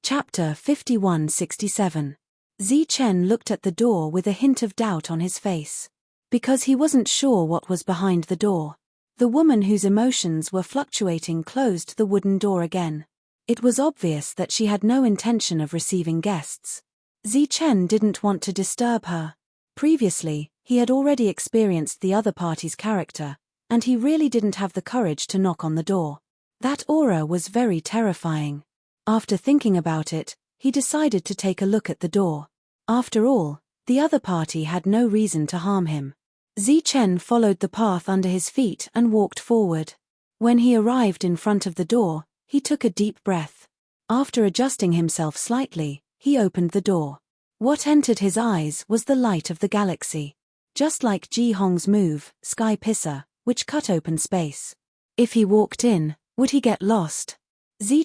Chapter 5167. Chen looked at the door with a hint of doubt on his face. Because he wasn't sure what was behind the door. The woman whose emotions were fluctuating closed the wooden door again. It was obvious that she had no intention of receiving guests. Chen didn't want to disturb her. Previously, he had already experienced the other party's character, and he really didn't have the courage to knock on the door. That aura was very terrifying. After thinking about it, he decided to take a look at the door. After all, the other party had no reason to harm him. Chen followed the path under his feet and walked forward. When he arrived in front of the door, he took a deep breath. After adjusting himself slightly, he opened the door. What entered his eyes was the light of the galaxy. Just like Ji Hong's move, Sky Pisser, which cut open space. If he walked in, would he get lost?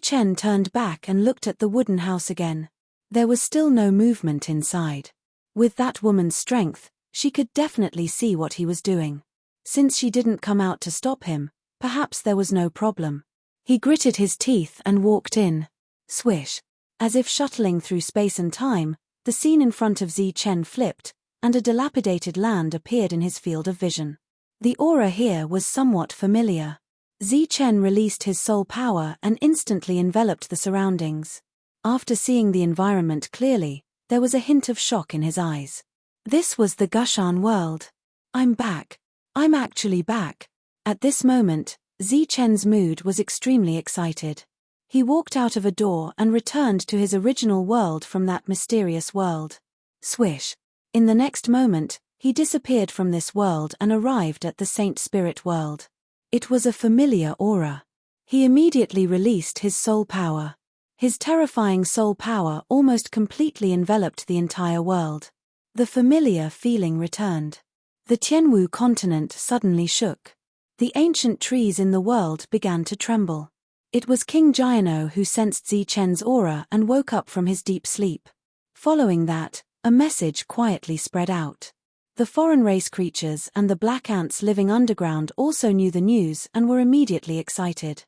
Chen turned back and looked at the wooden house again. There was still no movement inside. With that woman's strength, she could definitely see what he was doing. Since she didn't come out to stop him, perhaps there was no problem. He gritted his teeth and walked in. Swish. As if shuttling through space and time, the scene in front of Chen flipped, and a dilapidated land appeared in his field of vision. The aura here was somewhat familiar. Chen released his soul power and instantly enveloped the surroundings. After seeing the environment clearly, there was a hint of shock in his eyes. This was the Gushan world. I'm back. I'm actually back. At this moment, Chen's mood was extremely excited. He walked out of a door and returned to his original world from that mysterious world. Swish. In the next moment, he disappeared from this world and arrived at the Saint Spirit world. It was a familiar aura. He immediately released his soul power. His terrifying soul power almost completely enveloped the entire world. The familiar feeling returned. The Tianwu continent suddenly shook. The ancient trees in the world began to tremble. It was King Jiano who sensed Chen's aura and woke up from his deep sleep. Following that, a message quietly spread out. The foreign race creatures and the black ants living underground also knew the news and were immediately excited.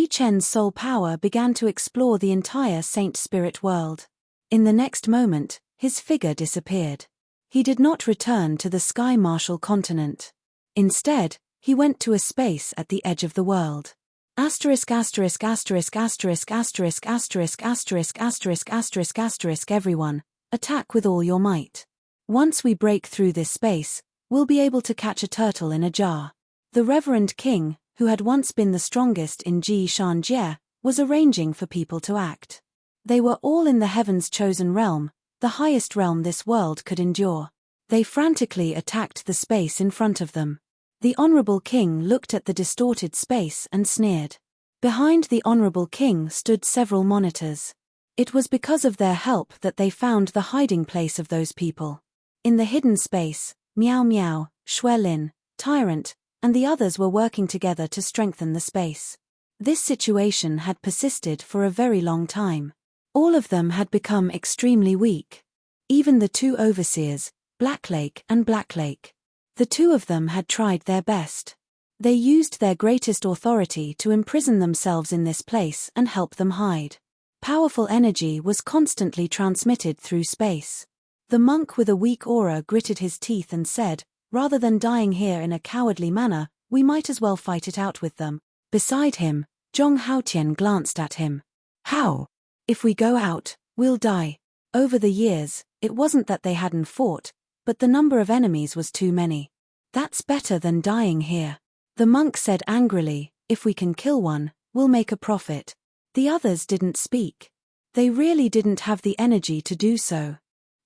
Chen's soul power began to explore the entire Saint Spirit world. In the next moment, his figure disappeared. He did not return to the Sky Martial continent. Instead, he went to a space at the edge of the world. Everyone, attack with all your might. Once we break through this space, we'll be able to catch a turtle in a jar. The Reverend King, who had once been the strongest in Ji Shanjie, was arranging for people to act. They were all in the Heaven's chosen realm, the highest realm this world could endure. They frantically attacked the space in front of them. The Honorable King looked at the distorted space and sneered. Behind the Honorable King stood several monitors. It was because of their help that they found the hiding place of those people. In the hidden space, Miao Miao, Xuelin, Tyrant, and the others were working together to strengthen the space. This situation had persisted for a very long time. All of them had become extremely weak. Even the two overseers, Blacklake and Blacklake. The two of them had tried their best. They used their greatest authority to imprison themselves in this place and help them hide. Powerful energy was constantly transmitted through space. The monk with a weak aura gritted his teeth and said, rather than dying here in a cowardly manner, we might as well fight it out with them. Beside him, Zhong Haotian glanced at him. How? If we go out, we'll die. Over the years, it wasn't that they hadn't fought, but the number of enemies was too many. That's better than dying here. The monk said angrily, if we can kill one, we'll make a profit. The others didn't speak. They really didn't have the energy to do so.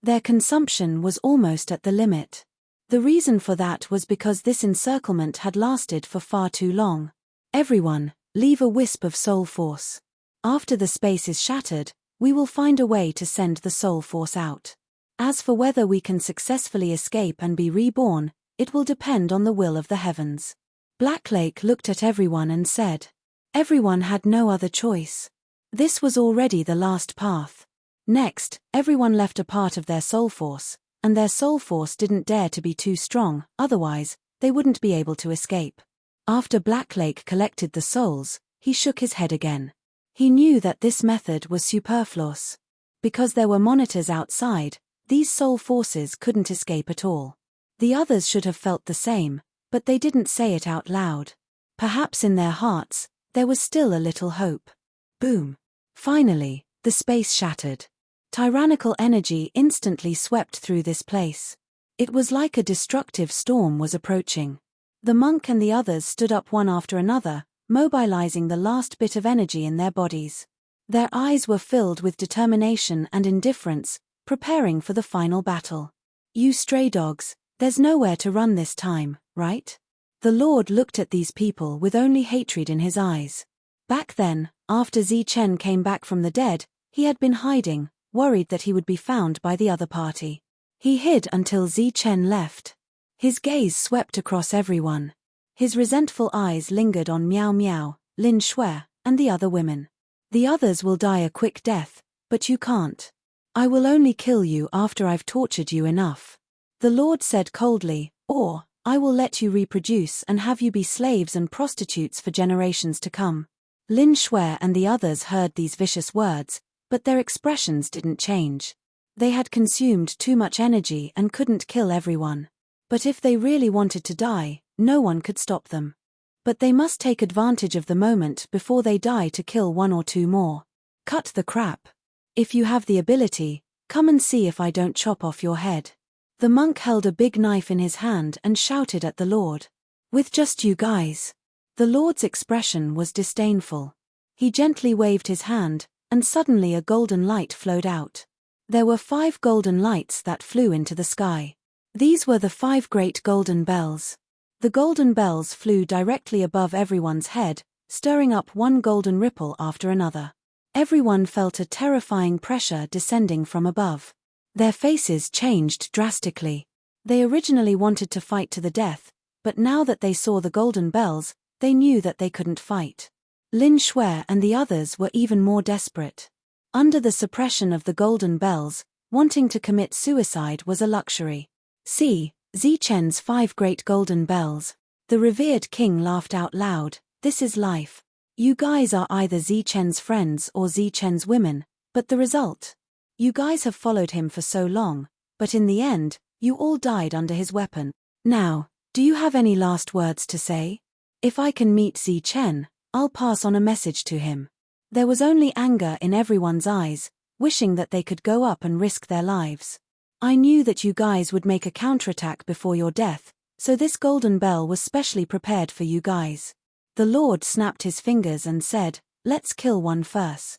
Their consumption was almost at the limit. The reason for that was because this encirclement had lasted for far too long. Everyone, leave a wisp of soul force. After the space is shattered, we will find a way to send the soul force out. As for whether we can successfully escape and be reborn, it will depend on the will of the heavens. Blacklake looked at everyone and said. Everyone had no other choice. This was already the last path. Next, everyone left a part of their soul force, and their soul force didn't dare to be too strong, otherwise, they wouldn't be able to escape. After Blacklake collected the souls, he shook his head again. He knew that this method was superfluous. Because there were monitors outside, these soul forces couldn't escape at all. The others should have felt the same, but they didn't say it out loud. Perhaps in their hearts, there was still a little hope. Boom. Finally, the space shattered. Tyrannical energy instantly swept through this place. It was like a destructive storm was approaching. The monk and the others stood up one after another, mobilizing the last bit of energy in their bodies. Their eyes were filled with determination and indifference, preparing for the final battle. You stray dogs, there's nowhere to run this time, right? The Lord looked at these people with only hatred in his eyes. Back then, after Zichen came back from the dead, he had been hiding, worried that he would be found by the other party. He hid until Zichen left. His gaze swept across everyone. His resentful eyes lingered on Miao Miao, Lin Shui, and the other women. The others will die a quick death, but you can't. I will only kill you after I've tortured you enough. The Lord said coldly, or, I will let you reproduce and have you be slaves and prostitutes for generations to come. Lin Shui and the others heard these vicious words, but their expressions didn't change. They had consumed too much energy and couldn't kill everyone. But if they really wanted to die, no one could stop them. But they must take advantage of the moment before they die to kill one or two more. Cut the crap. If you have the ability, come and see if I don't chop off your head. The monk held a big knife in his hand and shouted at the Lord. With just you guys. The Lord's expression was disdainful. He gently waved his hand, and suddenly a golden light flowed out. There were 5 golden lights that flew into the sky. These were the 5 great golden bells. The golden bells flew directly above everyone's head, stirring up one golden ripple after another. Everyone felt a terrifying pressure descending from above. Their faces changed drastically. They originally wanted to fight to the death, but now that they saw the golden bells, they knew that they couldn't fight. Lin Shui and the others were even more desperate. Under the suppression of the golden bells, wanting to commit suicide was a luxury. See, Zichen's 5 great golden bells. The revered king laughed out loud. This is life. You guys are either Zichen's friends or Zichen's women, but the result? You guys have followed him for so long, but in the end, you all died under his weapon. Now, do you have any last words to say? If I can meet Zichen, I'll pass on a message to him. There was only anger in everyone's eyes, wishing that they could go up and risk their lives. I knew that you guys would make a counterattack before your death, so this golden bell was specially prepared for you guys. The Lord snapped his fingers and said, let's kill one first.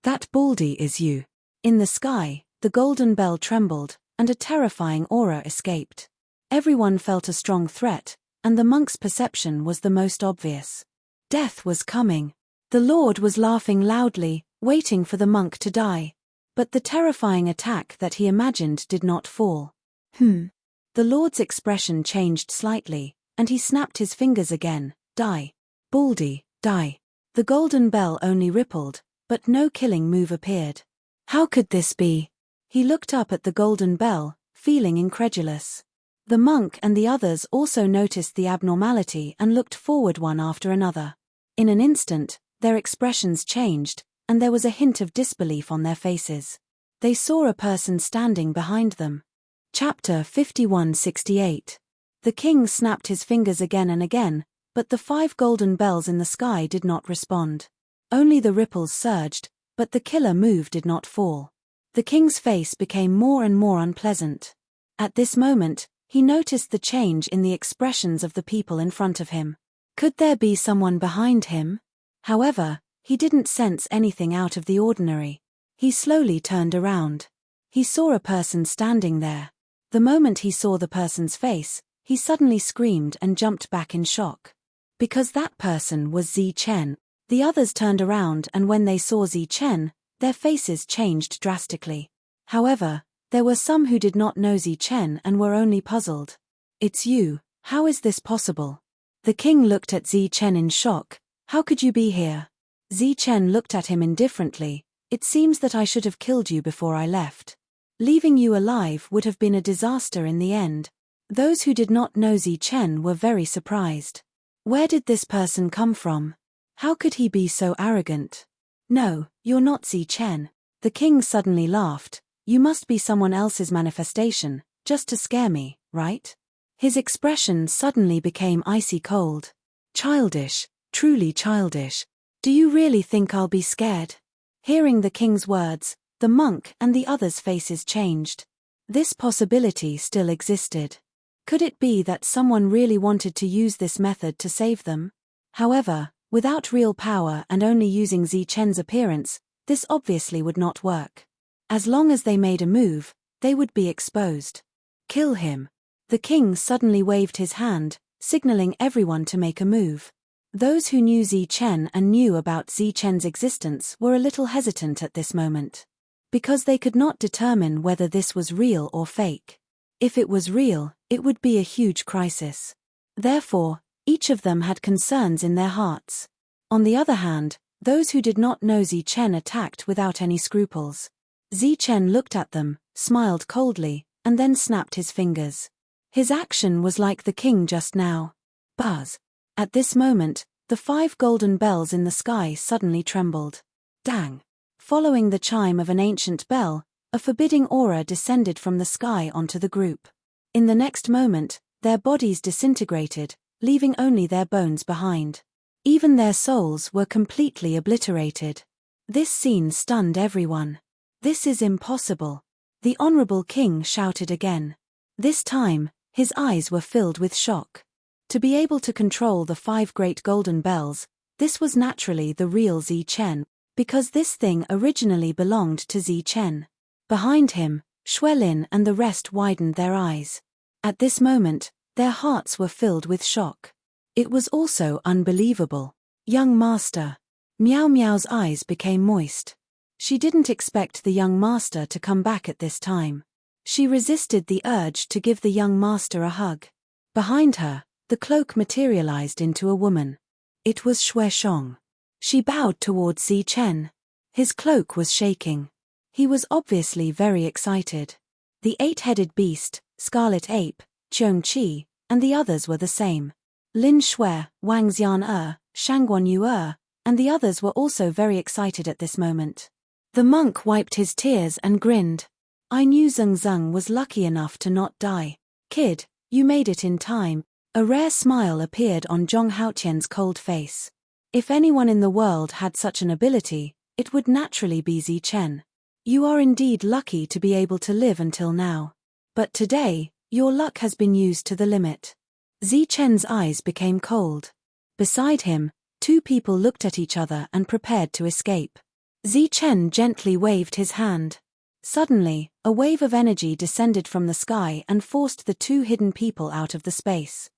That baldy is you. In the sky, the golden bell trembled, and a terrifying aura escaped. Everyone felt a strong threat, and the monk's perception was the most obvious. Death was coming. The Lord was laughing loudly, waiting for the monk to die. But the terrifying attack that he imagined did not fall. The Lord's expression changed slightly, and he snapped his fingers again. Die. Baldy, die. The golden bell only rippled, but no killing move appeared. How could this be? He looked up at the golden bell, feeling incredulous. The monk and the others also noticed the abnormality and looked forward one after another. In an instant, their expressions changed, and there was a hint of disbelief on their faces. They saw a person standing behind them. Chapter 51:68. The king snapped his fingers again and again, but the 5 golden bells in the sky did not respond. Only the ripples surged, but the killer move did not fall. The king's face became more and more unpleasant. At this moment, he noticed the change in the expressions of the people in front of him. Could there be someone behind him? However, he didn't sense anything out of the ordinary. He slowly turned around. He saw a person standing there. The moment he saw the person's face, he suddenly screamed and jumped back in shock. Because that person was Zichen. The others turned around, and when they saw Zichen, their faces changed drastically. However, there were some who did not know Zichen and were only puzzled. It's you, how is this possible? The king looked at Zichen in shock. How could you be here? Zichen looked at him indifferently. It seems that I should have killed you before I left. Leaving you alive would have been a disaster in the end. Those who did not know Zichen were very surprised. Where did this person come from? How could he be so arrogant? No, you're not Zi Chen. The king suddenly laughed. You must be someone else's manifestation, just to scare me, right? His expression suddenly became icy cold. Childish, truly childish. Do you really think I'll be scared? Hearing the king's words, the monk and the others' faces changed. This possibility still existed. Could it be that someone really wanted to use this method to save them? However, without real power and only using Zi Chen's appearance, this obviously would not work. As long as they made a move, they would be exposed. Kill him. The king suddenly waved his hand, signaling everyone to make a move. Those who knew Zi Chen and knew about Zi Chen's existence were a little hesitant at this moment. Because they could not determine whether this was real or fake. If it was real, it would be a huge crisis. Therefore, each of them had concerns in their hearts. On the other hand, those who did not know Zi Chen attacked without any scruples. Zi Chen looked at them, smiled coldly, and then snapped his fingers. His action was like the king just now. Buzz. At this moment, the 5 golden bells in the sky suddenly trembled. Dang. Following the chime of an ancient bell, a forbidding aura descended from the sky onto the group. In the next moment, their bodies disintegrated, leaving only their bones behind. Even their souls were completely obliterated. This scene stunned everyone. This is impossible. The honorable king shouted again. This time, his eyes were filled with shock. To be able to control the 5 great golden bells, this was naturally the real Zi Chen, because this thing originally belonged to Zi Chen. Behind him, Xuelin and the rest widened their eyes. At this moment, their hearts were filled with shock. It was also unbelievable. Young master. Miao Miao's eyes became moist. She didn't expect the young master to come back at this time. She resisted the urge to give the young master a hug. Behind her, the cloak materialized into a woman. It was Xue Shong. She bowed towards Zi Chen. His cloak was shaking. He was obviously very excited. The 8-headed beast, Scarlet Ape, Qiong Qi, and the others were the same. Lin Shui, Wang Xian Shangguan Yu and the others were also very excited at this moment. The monk wiped his tears and grinned. I knew Zheng Zheng was lucky enough to not die. Kid, you made it in time. A rare smile appeared on Zhong Haotian's cold face. If anyone in the world had such an ability, it would naturally be Zi Chen. You are indeed lucky to be able to live until now. But today, your luck has been used to the limit. Zi Chen's eyes became cold. Beside him, 2 people looked at each other and prepared to escape. Zi Chen gently waved his hand. Suddenly, a wave of energy descended from the sky and forced the 2 hidden people out of the space.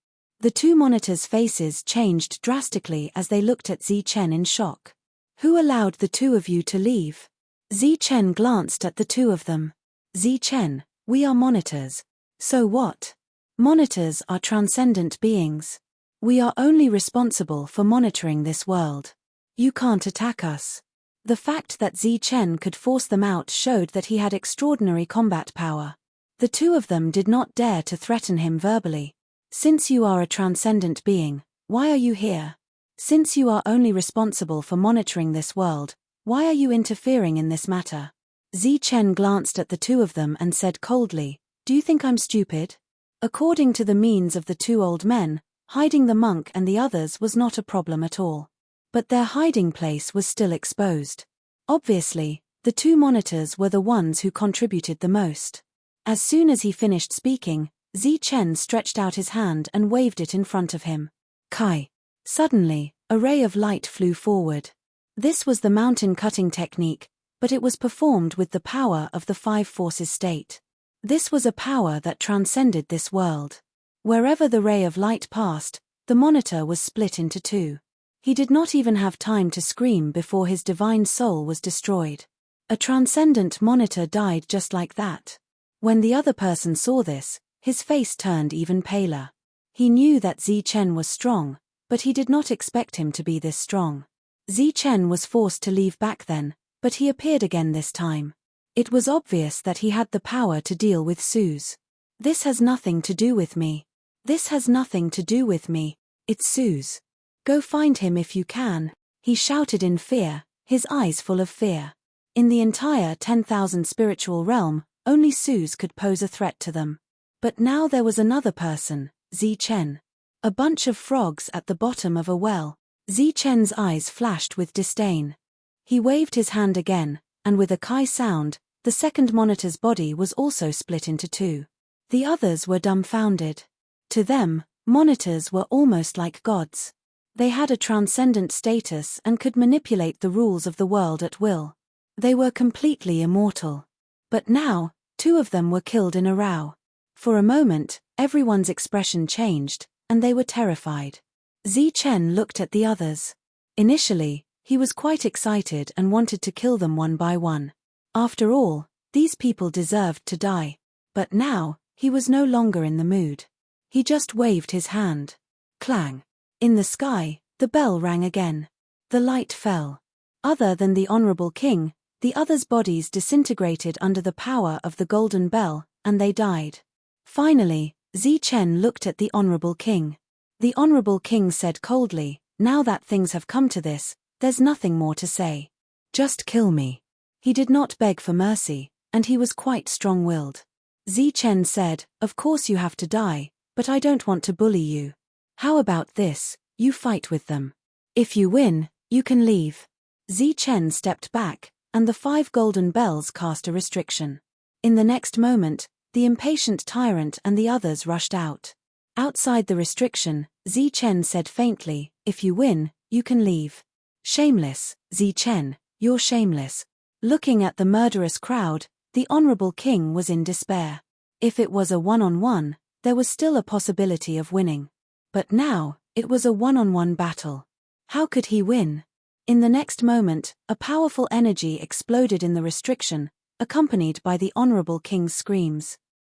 The 2 monitors' faces changed drastically as they looked at Zi Chen in shock. Who allowed the 2 of you to leave? Zi Chen glanced at the 2 of them. Zi Chen, we are monitors. So what? Monitors are transcendent beings. We are only responsible for monitoring this world. You can't attack us. The fact that Zi Chen could force them out showed that he had extraordinary combat power. The 2 of them did not dare to threaten him verbally. Since you are a transcendent being, why are you here? Since you are only responsible for monitoring this world, why are you interfering in this matter? Zi Chen glanced at the 2 of them and said coldly, do you think I'm stupid? According to the means of the 2 old men, hiding the monk and the others was not a problem at all. But their hiding place was still exposed. Obviously, the 2 monitors were the ones who contributed the most. As soon as he finished speaking, Zi Chen stretched out his hand and waved it in front of him. Kai. Suddenly, a ray of light flew forward. This was the mountain cutting technique, but it was performed with the power of the 5 forces state. This was a power that transcended this world. Wherever the ray of light passed, the monitor was split into 2. He did not even have time to scream before his divine soul was destroyed. A transcendent monitor died just like that. When the other person saw this, his face turned even paler. He knew that Zi Chen was strong, but he did not expect him to be this strong. Zi Chen was forced to leave back then, but he appeared again this time. It was obvious that he had the power to deal with Suze. This has nothing to do with me. This has nothing to do with me. It's Suze. Go find him if you can, he shouted in fear, his eyes full of fear. In the entire 10,000 spiritual realm, only Suze could pose a threat to them. But now there was another person, Zi-Chen. A bunch of frogs at the bottom of a well. Zi-Chen's eyes flashed with disdain. He waved his hand again, and with a kai sound, the second monitor's body was also split into two. The others were dumbfounded. To them, monitors were almost like gods. They had a transcendent status and could manipulate the rules of the world at will. They were completely immortal. But now, two of them were killed in a row. For a moment, everyone's expression changed, and they were terrified. Zi-Chen looked at the others. Initially, he was quite excited and wanted to kill them one by one. After all, these people deserved to die. But now, he was no longer in the mood. He just waved his hand. Clang. In the sky, the bell rang again. The light fell. Other than the Honorable King, the others' bodies disintegrated under the power of the golden bell, and they died. Finally, Zi-Chen looked at the Honorable King. The Honorable King said coldly, "Now that things have come to this, there's nothing more to say. Just kill me." He did not beg for mercy, and he was quite strong-willed. Zi-Chen said, "Of course you have to die, but I don't want to bully you. How about this, you fight with them. If you win, you can leave." Zi-Chen stepped back, and the 5 golden bells cast a restriction. In the next moment, the impatient tyrant and the others rushed out. Outside the restriction, Zi-Chen said faintly, "If you win, you can leave." "Shameless, Zi-Chen, you're shameless." Looking at the murderous crowd, the Honorable King was in despair. If it was a one-on-one, there was still a possibility of winning. But now, it was a one-on-one battle. How could he win? In the next moment, a powerful energy exploded in the restriction, accompanied by the Honorable King's screams.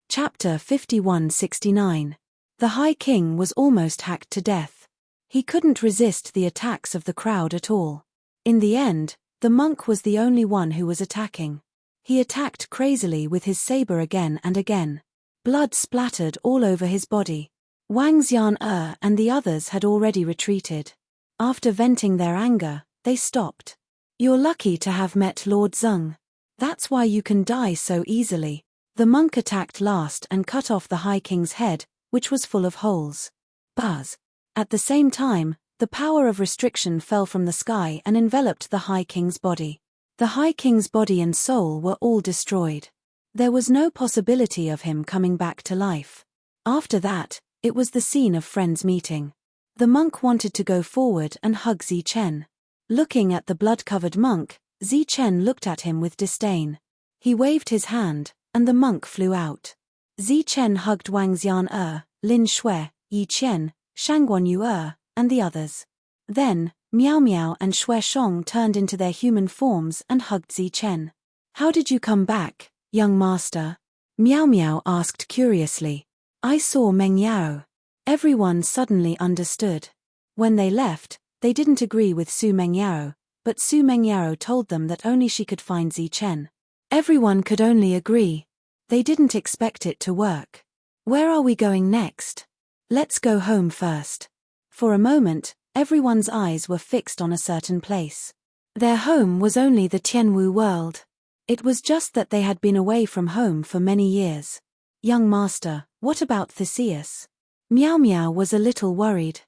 Chapter 5169. The High King was almost hacked to death. He couldn't resist the attacks of the crowd at all. In the end, the monk was the only one who was attacking. He attacked crazily with his saber again and again. Blood splattered all over his body. Wang Xian'er and the others had already retreated. After venting their anger, they stopped. "You're lucky to have met Lord Zeng. That's why you can die so easily." The monk attacked last and cut off the High King's head, which was full of holes. Buzz. At the same time, the power of restriction fell from the sky and enveloped the High King's body. The High King's body and soul were all destroyed. There was no possibility of him coming back to life. After that, it was the scene of friends meeting. The monk wanted to go forward and hug Zi-Chen. Looking at the blood-covered monk, Zi-Chen looked at him with disdain. He waved his hand, and the monk flew out. Zi-Chen hugged Wang Xian'er, Lin Shui, Yi Qian, Shangguan Yu'er, and the others. Then, Miao Miao and Shui Shong turned into their human forms and hugged Zi-Chen. "How did you come back, young master?" Miao Miao asked curiously. "I saw Meng Yao." Everyone suddenly understood. When they left, they didn't agree with Su Mengyao, but Su Mengyao told them that only she could find Zi-Chen. Everyone could only agree. They didn't expect it to work. "Where are we going next?" "Let's go home first." For a moment, everyone's eyes were fixed on a certain place. Their home was only the Tianwu world. It was just that they had been away from home for many years. "Young master, what about Theseus?" Miao Miao was a little worried.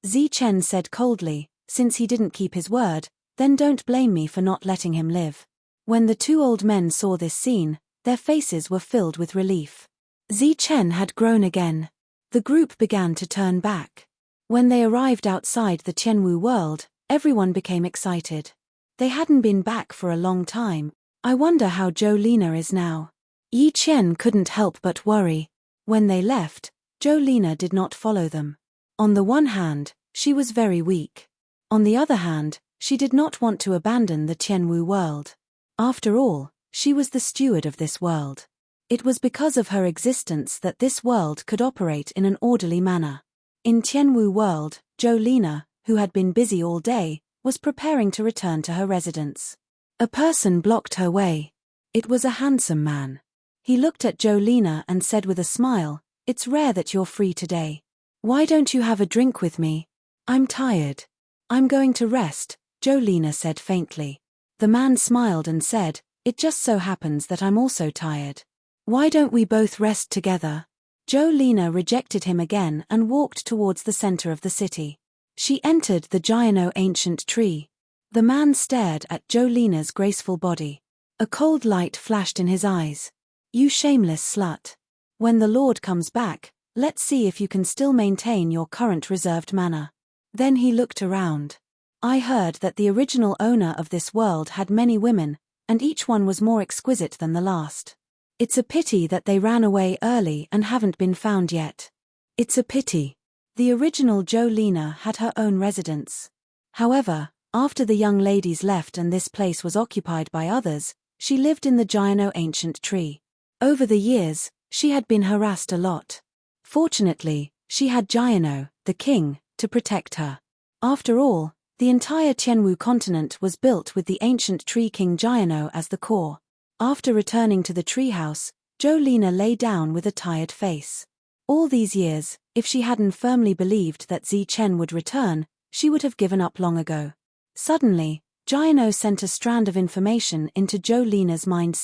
Zi-Chen said coldly, "Since he didn't keep his word, then don't blame me for not letting him live." When the two old men saw this scene, their faces were filled with relief. Zi-Chen had grown again. The group began to turn back. When they arrived outside the Tianwu world, everyone became excited. They hadn't been back for a long time. "I wonder how Jolina is now." Yi Qian couldn't help but worry. When they left, Jolina did not follow them. On the one hand, she was very weak. On the other hand, she did not want to abandon the Tianwu world. After all, she was the steward of this world. It was because of her existence that this world could operate in an orderly manner. In Tianwu world, Jolina, who had been busy all day, was preparing to return to her residence. A person blocked her way. It was a handsome man. He looked at Jolina and said with a smile, "It's rare that you're free today. Why don't you have a drink with me?" "I'm tired. I'm going to rest," Jolina said faintly. The man smiled and said, "It just so happens that I'm also tired. Why don't we both rest together?" Jolene rejected him again and walked towards the center of the city. She entered the Giano ancient tree. The man stared at Jolene's graceful body. A cold light flashed in his eyes. "You shameless slut. When the Lord comes back, let's see if you can still maintain your current reserved manner." Then he looked around. "I heard that the original owner of this world had many women, and each one was more exquisite than the last. It's a pity that they ran away early and haven't been found yet. It's a pity." The original Jolene had her own residence. However, after the young ladies left and this place was occupied by others, she lived in the Giano ancient tree. Over the years, she had been harassed a lot. Fortunately, she had Giano, the king, to protect her. After all, the entire Tianwu continent was built with the ancient tree king Giano as the core. After returning to the treehouse, Jolene lay down with a tired face. All these years, if she hadn't firmly believed that Zichen would return, she would have given up long ago. Suddenly, Giano sent a strand of information into Jolene's mind.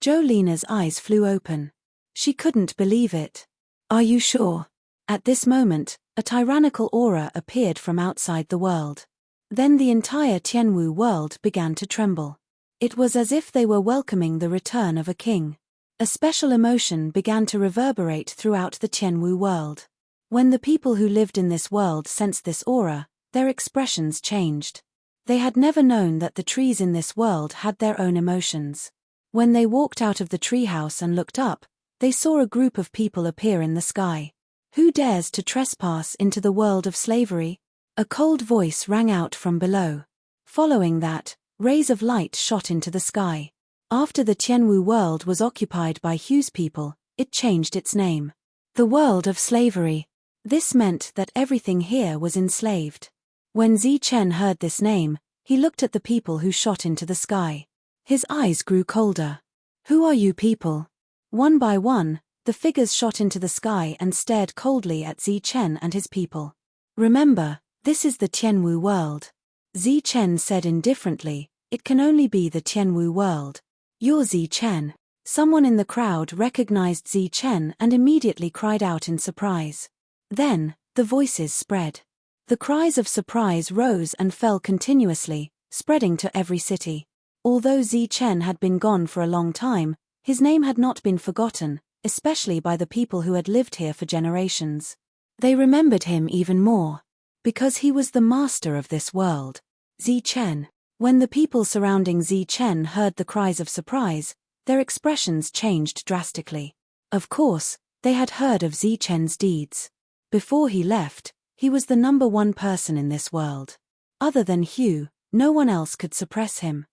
Jolene's eyes flew open. She couldn't believe it. "Are you sure?" At this moment, a tyrannical aura appeared from outside the world. Then the entire Tianwu world began to tremble. It was as if they were welcoming the return of a king. A special emotion began to reverberate throughout the Tianwu world. When the people who lived in this world sensed this aura, their expressions changed. They had never known that the trees in this world had their own emotions. When they walked out of the treehouse and looked up, they saw a group of people appear in the sky. "Who dares to trespass into the world of slavery?" A cold voice rang out from below. Following that, rays of light shot into the sky. After the Tianwu world was occupied by Hu's people, it changed its name. The world of slavery. This meant that everything here was enslaved. When Zichen heard this name, he looked at the people who shot into the sky. His eyes grew colder. "Who are you people?" One by one, the figures shot into the sky and stared coldly at Zichen and his people. "Remember, this is the Tianwu world." Zichen said indifferently, "It can only be the Tianwu world. You're Zichen." Someone in the crowd recognized Zichen and immediately cried out in surprise. Then, the voices spread. The cries of surprise rose and fell continuously, spreading to every city. Although Zichen had been gone for a long time, his name had not been forgotten, especially by the people who had lived here for generations. They remembered him even more. Because he was the master of this world. Zichen. When the people surrounding Zichen heard the cries of surprise, their expressions changed drastically. Of course, they had heard of Zichen's deeds. Before he left, he was the #1 person in this world. Other than Hu, no one else could suppress him.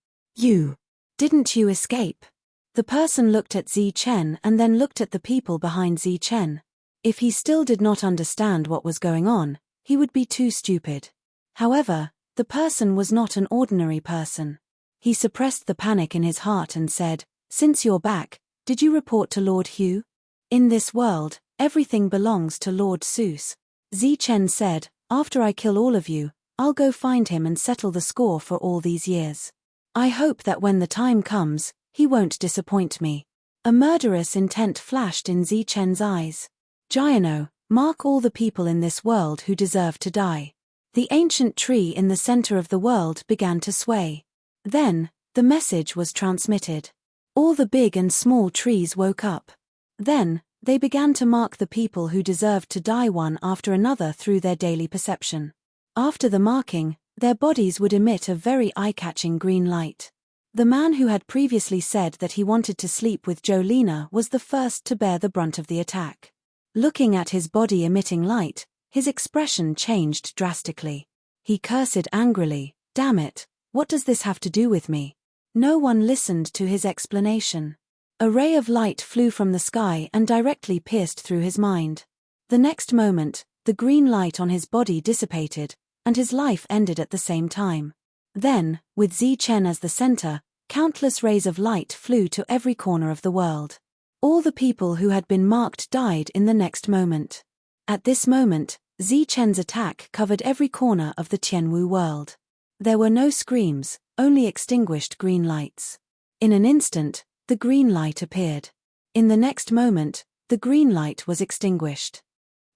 Didn't you escape?" The person looked at Zichen and then looked at the people behind Zichen. If he still did not understand what was going on, he would be too stupid. However, the person was not an ordinary person. He suppressed the panic in his heart and said, "Since you're back, did you report to Lord Hu? In this world, everything belongs to Lord Seuss." Zichen said, "After I kill all of you, I'll go find him and settle the score for all these years. I hope that when the time comes, he won't disappoint me." A murderous intent flashed in Zichen's eyes. "Giano, mark all the people in this world who deserve to die." The ancient tree in the center of the world began to sway. Then, the message was transmitted. All the big and small trees woke up. Then, they began to mark the people who deserved to die one after another through their daily perception. After the marking, their bodies would emit a very eye-catching green light. The man who had previously said that he wanted to sleep with Jolene was the first to bear the brunt of the attack. Looking at his body emitting light, his expression changed drastically. He cursed angrily, "Damn it, what does this have to do with me?" No one listened to his explanation. A ray of light flew from the sky and directly pierced through his mind. The next moment, the green light on his body dissipated, and his life ended at the same time. Then, with Zichen as the center, countless rays of light flew to every corner of the world. All the people who had been marked died in the next moment. At this moment, Zichen's attack covered every corner of the Tianwu world. There were no screams, only extinguished green lights. In an instant, the green light appeared. In the next moment, the green light was extinguished.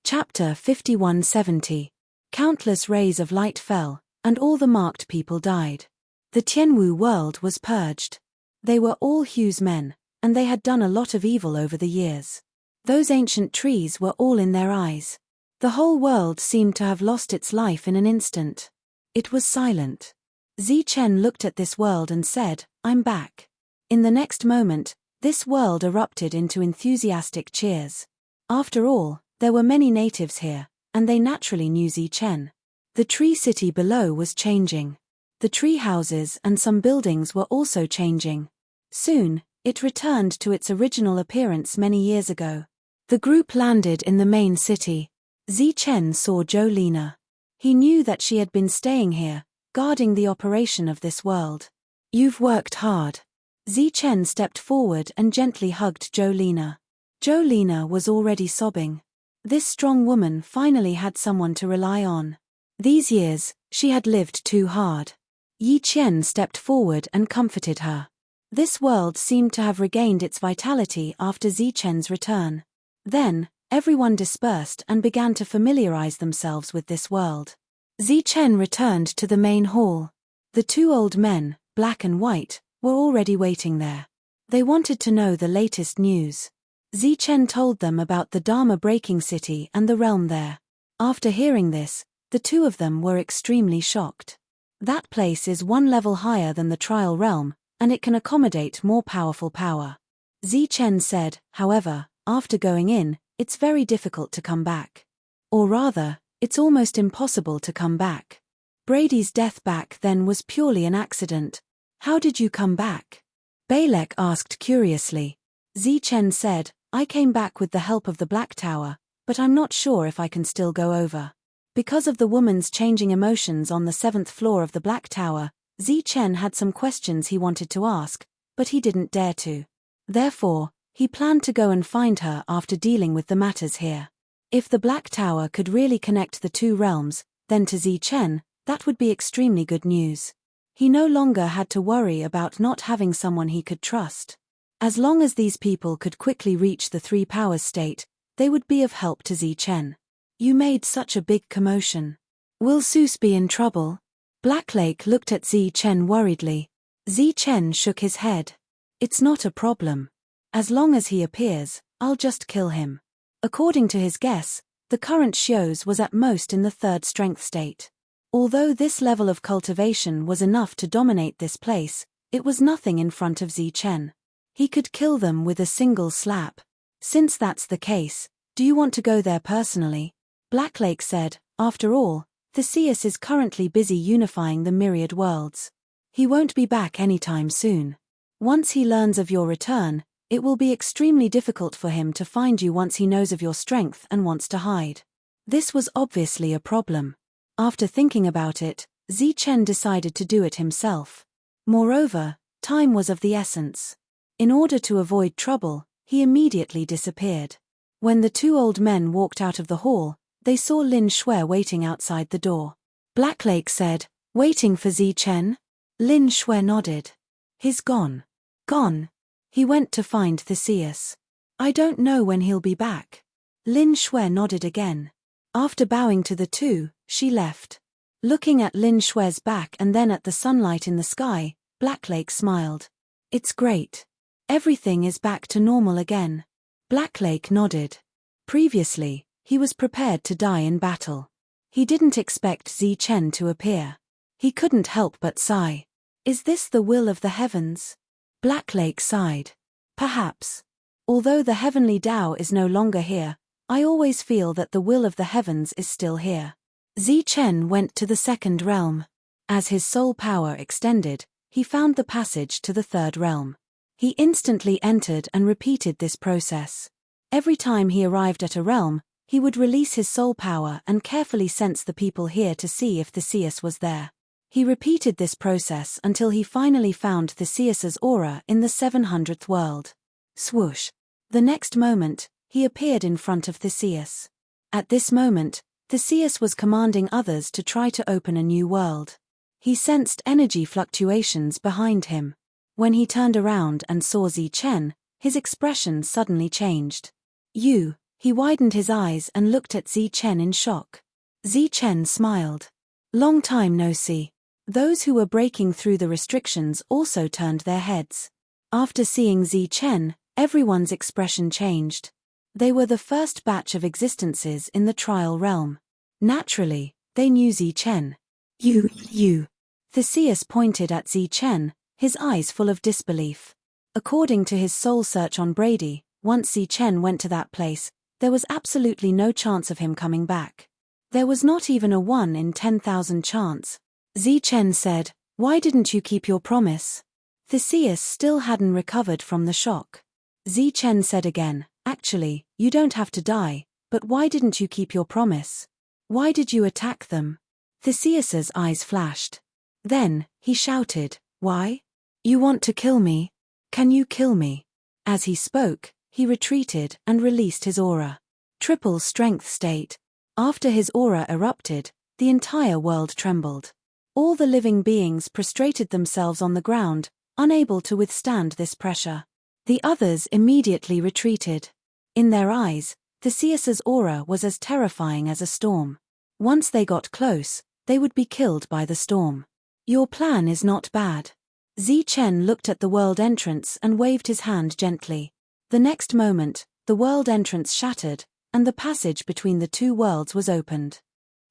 Chapter 5170. Countless rays of light fell, and all the marked people died. The Tianwu world was purged. They were all Hu's men, and they had done a lot of evil over the years. Those ancient trees were all in their eyes. The whole world seemed to have lost its life in an instant. It was silent. Zichen looked at this world and said, "I'm back." In the next moment, this world erupted into enthusiastic cheers. After all, there were many natives here, and they naturally knew Zichen. The tree city below was changing. The tree houses and some buildings were also changing. Soon, it returned to its original appearance many years ago. The group landed in the main city. Zichen saw Jolina. He knew that she had been staying here, guarding the operation of this world. "You've worked hard." Zichen stepped forward and gently hugged Jolina. Jolina was already sobbing. This strong woman finally had someone to rely on. These years, she had lived too hard. Yi Qian stepped forward and comforted her. This world seemed to have regained its vitality after Zichen's return. Then, everyone dispersed and began to familiarize themselves with this world. Zichen returned to the main hall. The two old men, black and white, were already waiting there. They wanted to know the latest news. Zichen told them about the Dharma-breaking city and the realm there. After hearing this, the two of them were extremely shocked. That place is one level higher than the trial realm, and it can accommodate more powerful power. Zichen said, however, after going in, it's very difficult to come back. Or rather, it's almost impossible to come back. Brady's death back then was purely an accident. How did you come back? Balek asked curiously. Zichen said, I came back with the help of the Black Tower, but I'm not sure if I can still go over. Because of the woman's changing emotions on the 7th floor of the Black Tower, Zichen had some questions he wanted to ask, but he didn't dare to. Therefore, he planned to go and find her after dealing with the matters here. If the Black Tower could really connect the two realms, then to Zichen, that would be extremely good news. He no longer had to worry about not having someone he could trust. As long as these people could quickly reach the Three Powers state, they would be of help to Zichen. You made such a big commotion. Will Seuss be in trouble? Blacklake looked at Zichen worriedly. Zichen shook his head. It's not a problem. As long as he appears, I'll just kill him. According to his guess, the current Xios was at most in the 3rd strength state. Although this level of cultivation was enough to dominate this place, it was nothing in front of Zichen. He could kill them with a single slap. Since that's the case, do you want to go there personally? Blacklake said, after all, Theseus is currently busy unifying the myriad worlds. He won't be back anytime soon. Once he learns of your return, it will be extremely difficult for him to find you once he knows of your strength and wants to hide. This was obviously a problem. After thinking about it, Zichen decided to do it himself. Moreover, time was of the essence. In order to avoid trouble, he immediately disappeared. When the two old men walked out of the hall, they saw Lin Shui waiting outside the door. Blacklake said, "Waiting for Zichen?" Lin Shui nodded. "He's gone." "Gone?" "He went to find Theseus." "I don't know when he'll be back." Lin Shui nodded again. After bowing to the two, she left. Looking at Lin Shui's back and then at the sunlight in the sky, Blacklake smiled. "It's great. Everything is back to normal again." Blacklake nodded. Previously, he was prepared to die in battle. He didn't expect Zichen to appear. He couldn't help but sigh. Is this the will of the heavens? Blacklake sighed. Perhaps. Although the heavenly Tao is no longer here, I always feel that the will of the heavens is still here. Zichen went to the 2nd realm. As his soul power extended, he found the passage to the 3rd realm. He instantly entered and repeated this process. Every time he arrived at a realm, he would release his soul power and carefully sense the people here to see if Theseus was there. He repeated this process until he finally found Theseus's aura in the 700th world. Swoosh! The next moment, he appeared in front of Theseus. At this moment, Theseus was commanding others to try to open a new world. He sensed energy fluctuations behind him. When he turned around and saw Zichen, his expression suddenly changed. "You," he widened his eyes and looked at Zichen in shock. Zichen smiled. "Long time no see." Those who were breaking through the restrictions also turned their heads. After seeing Zichen, everyone's expression changed. They were the first batch of existences in the trial realm. Naturally, they knew Zichen. You. Theseus pointed at Zichen, his eyes full of disbelief. According to his soul search on Brady, once Zichen went to that place, there was absolutely no chance of him coming back. There was not even a 1 in 10,000 chance. Zichen said, "Why didn't you keep your promise?" Theseus still hadn't recovered from the shock. Zichen said again, "Actually, you don't have to die, but why didn't you keep your promise? Why did you attack them?" Theseus's eyes flashed. Then, he shouted, "Why? You want to kill me? Can you kill me?" As he spoke, he retreated and released his aura. Triple strength state. After his aura erupted, the entire world trembled. All the living beings prostrated themselves on the ground, unable to withstand this pressure. The others immediately retreated. In their eyes, Theseus's aura was as terrifying as a storm. Once they got close, they would be killed by the storm. "Your plan is not bad." Zichen looked at the world entrance and waved his hand gently. The next moment, the world entrance shattered, and the passage between the two worlds was opened.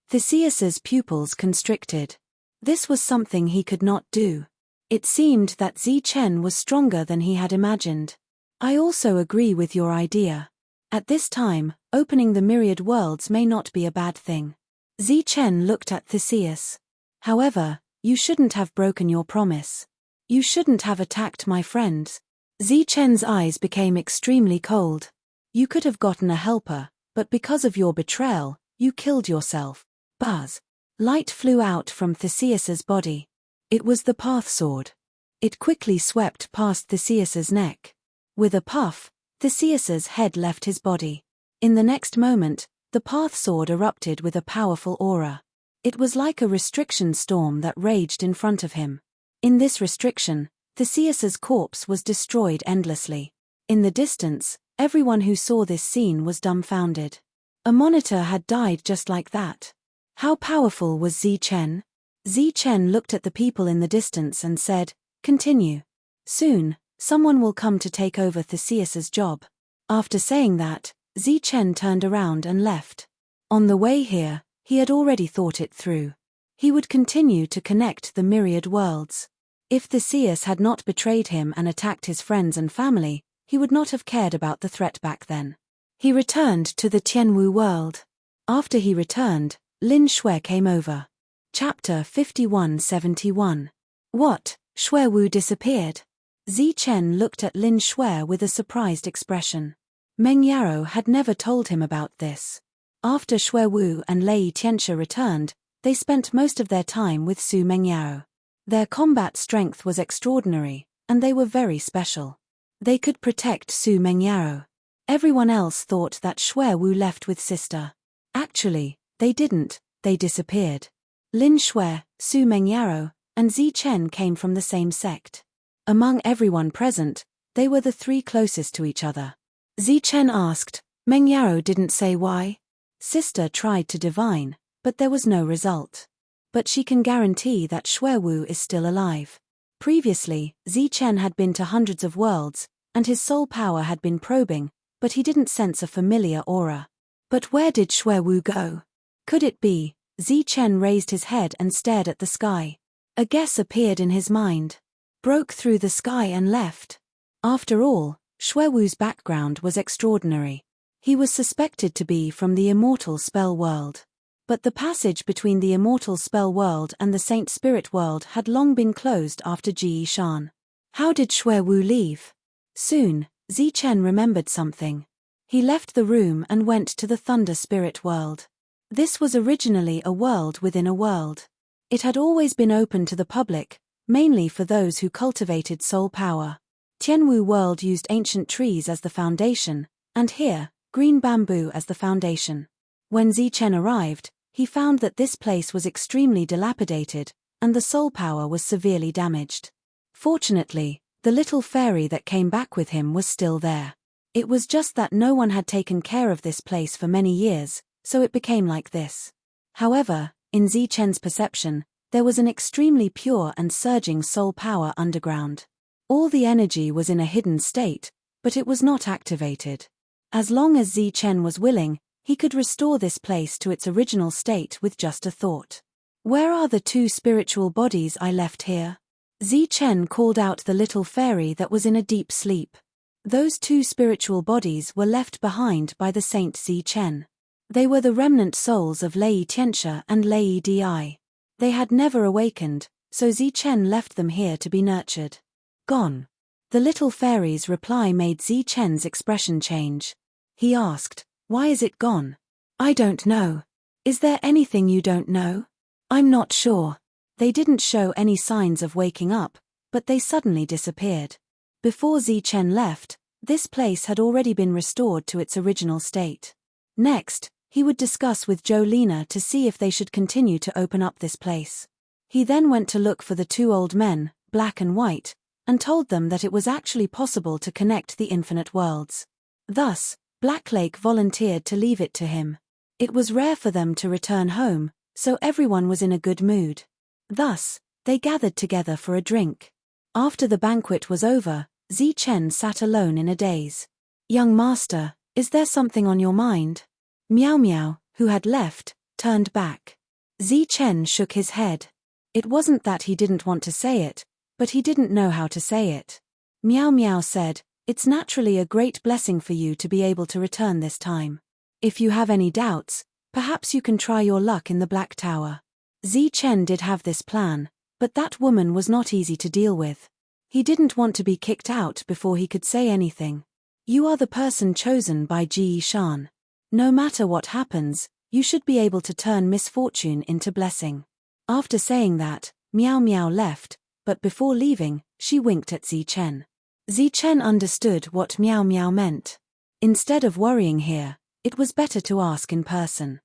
Theseus's pupils constricted. This was something he could not do. It seemed that Zichen was stronger than he had imagined. "I also agree with your idea. At this time, opening the myriad worlds may not be a bad thing." Zichen looked at Theseus. "However, you shouldn't have broken your promise. You shouldn't have attacked my friends." Zichen's eyes became extremely cold. "You could have gotten a helper, but because of your betrayal, you killed yourself." Buzz. Light flew out from Theseus's body. It was the path sword. It quickly swept past Theseus's neck. With a puff, Theseus's head left his body. In the next moment, the path sword erupted with a powerful aura. It was like a restriction storm that raged in front of him. In this restriction, Theseus's corpse was destroyed endlessly. In the distance, everyone who saw this scene was dumbfounded. A monitor had died just like that. How powerful was Zichen? Zichen looked at the people in the distance and said, "Continue. Soon, someone will come to take over Theseus's job." After saying that, Zichen turned around and left. On the way here, he had already thought it through. He would continue to connect the myriad worlds. If Theseus had not betrayed him and attacked his friends and family, he would not have cared about the threat back then. He returned to the Tianwu world. After he returned, Lin Shui came over. Chapter 5171. What? Xuewu disappeared? Zichen looked at Lin Shui with a surprised expression. Meng Yaro had never told him about this. After Xuewu and Lei Tianxia returned, they spent most of their time with Su Mengyao. Their combat strength was extraordinary, and they were very special. They could protect Su Mengyao. Everyone else thought that Xuewu left with sister. Actually, they didn't, they disappeared. Lin Shui, Su Mengyao, and Zichen came from the same sect. Among everyone present, they were the three closest to each other. Zichen asked, "Mengyao didn't say why?" Sister tried to divine, but there was no result. But she can guarantee that Xuewu is still alive. Previously, Zichen had been to hundreds of worlds, and his soul power had been probing, but he didn't sense a familiar aura. But where did Xuewu go? Could it be? Zichen raised his head and stared at the sky. A guess appeared in his mind. Broke through the sky and left. After all, Xuewu's background was extraordinary. He was suspected to be from the immortal spell world. But the passage between the immortal spell world and the Saint Spirit world had long been closed after Ji Shan. How did Xuewu leave? Soon, Zichen remembered something. He left the room and went to the Thunder Spirit world. This was originally a world within a world. It had always been open to the public, mainly for those who cultivated soul power. Tianwu world used ancient trees as the foundation, and here, green bamboo as the foundation. When Zichen arrived, he found that this place was extremely dilapidated, and the soul power was severely damaged. Fortunately, the little fairy that came back with him was still there. It was just that no one had taken care of this place for many years, so it became like this. However, in Zichen's perception, there was an extremely pure and surging soul power underground. All the energy was in a hidden state, but it was not activated. As long as Zichen was willing, he could restore this place to its original state with just a thought. Where are the two spiritual bodies I left here? Zichen called out the little fairy that was in a deep sleep. Those two spiritual bodies were left behind by the Saint Zichen. They were the remnant souls of Lei Tianxia and Lei Di. They had never awakened, so Zichen left them here to be nurtured. Gone. The little fairy's reply made Zichen's expression change. He asked, "Why is it gone?" "I don't know. Is there anything you don't know?" "I'm not sure." They didn't show any signs of waking up, but they suddenly disappeared. Before Zichen left, this place had already been restored to its original state. Next, he would discuss with Jolena to see if they should continue to open up this place. He then went to look for the two old men, Black and White, and told them that it was actually possible to connect the infinite worlds. Thus, Blacklake volunteered to leave it to him. It was rare for them to return home, so everyone was in a good mood. Thus, they gathered together for a drink. After the banquet was over, Zichen sat alone in a daze. "Young master, is there something on your mind?" Meow Meow, who had left, turned back. Zichen shook his head. It wasn't that he didn't want to say it, but he didn't know how to say it. Meow Meow said, "It's naturally a great blessing for you to be able to return this time. If you have any doubts, perhaps you can try your luck in the Black Tower." Zichen did have this plan, but that woman was not easy to deal with. He didn't want to be kicked out before he could say anything. "You are the person chosen by Ji Shan. No matter what happens, you should be able to turn misfortune into blessing." After saying that, Meow Meow left, but before leaving, she winked at Zichen. Zichen understood what Meow Meow meant. Instead of worrying here, it was better to ask in person.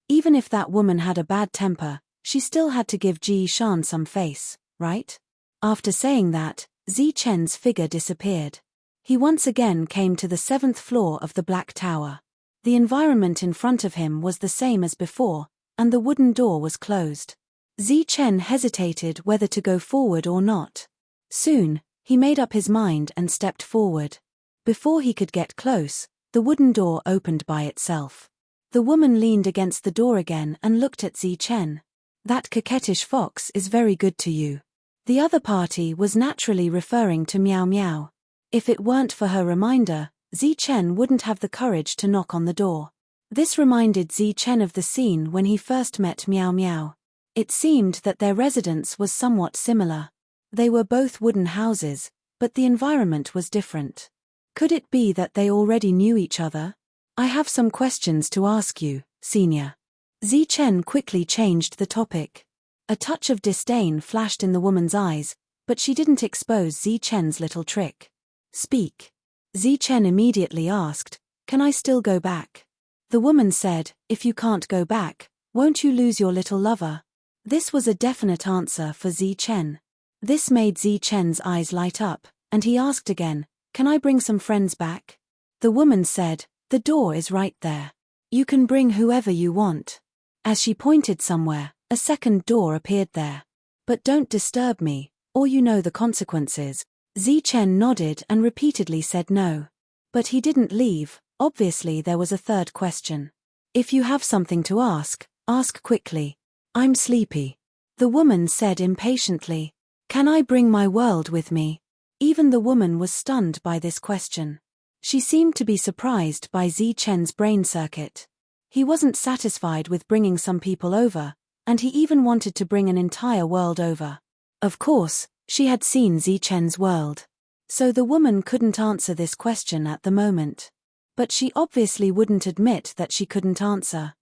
Even if that woman had a bad temper, she still had to give Ji Shan some face, right? After saying that, Zichen's figure disappeared. He once again came to the 7th floor of the Black Tower. The environment in front of him was the same as before, and the wooden door was closed. Zichen hesitated whether to go forward or not. Soon, he made up his mind and stepped forward. Before he could get close, the wooden door opened by itself. The woman leaned against the door again and looked at Zichen. "That coquettish fox is very good to you." The other party was naturally referring to Meow Meow. If it weren't for her reminder, Zichen wouldn't have the courage to knock on the door. This reminded Zichen of the scene when he first met Meow Meow. It seemed that their residence was somewhat similar. They were both wooden houses, but the environment was different. Could it be that they already knew each other? "I have some questions to ask you, Senior." Zichen quickly changed the topic. A touch of disdain flashed in the woman's eyes, but she didn't expose Zichen's little trick. "Speak." Zichen immediately asked, "Can I still go back?" The woman said, "If you can't go back, won't you lose your little lover?" This was a definite answer for Zichen. This made Zichen's eyes light up, and he asked again, "Can I bring some friends back?" The woman said, "The door is right there. You can bring whoever you want." As she pointed somewhere, a second door appeared there. "But don't disturb me, or you know the consequences." Zichen nodded and repeatedly said no. But he didn't leave. Obviously there was a third question. "If you have something to ask, ask quickly. I'm sleepy." The woman said impatiently, "Can I bring my world with me?" Even the woman was stunned by this question. She seemed to be surprised by Zichen's brain circuit. He wasn't satisfied with bringing some people over, and he even wanted to bring an entire world over. Of course, she had seen Zichen's world. So the woman couldn't answer this question at the moment. But she obviously wouldn't admit that she couldn't answer.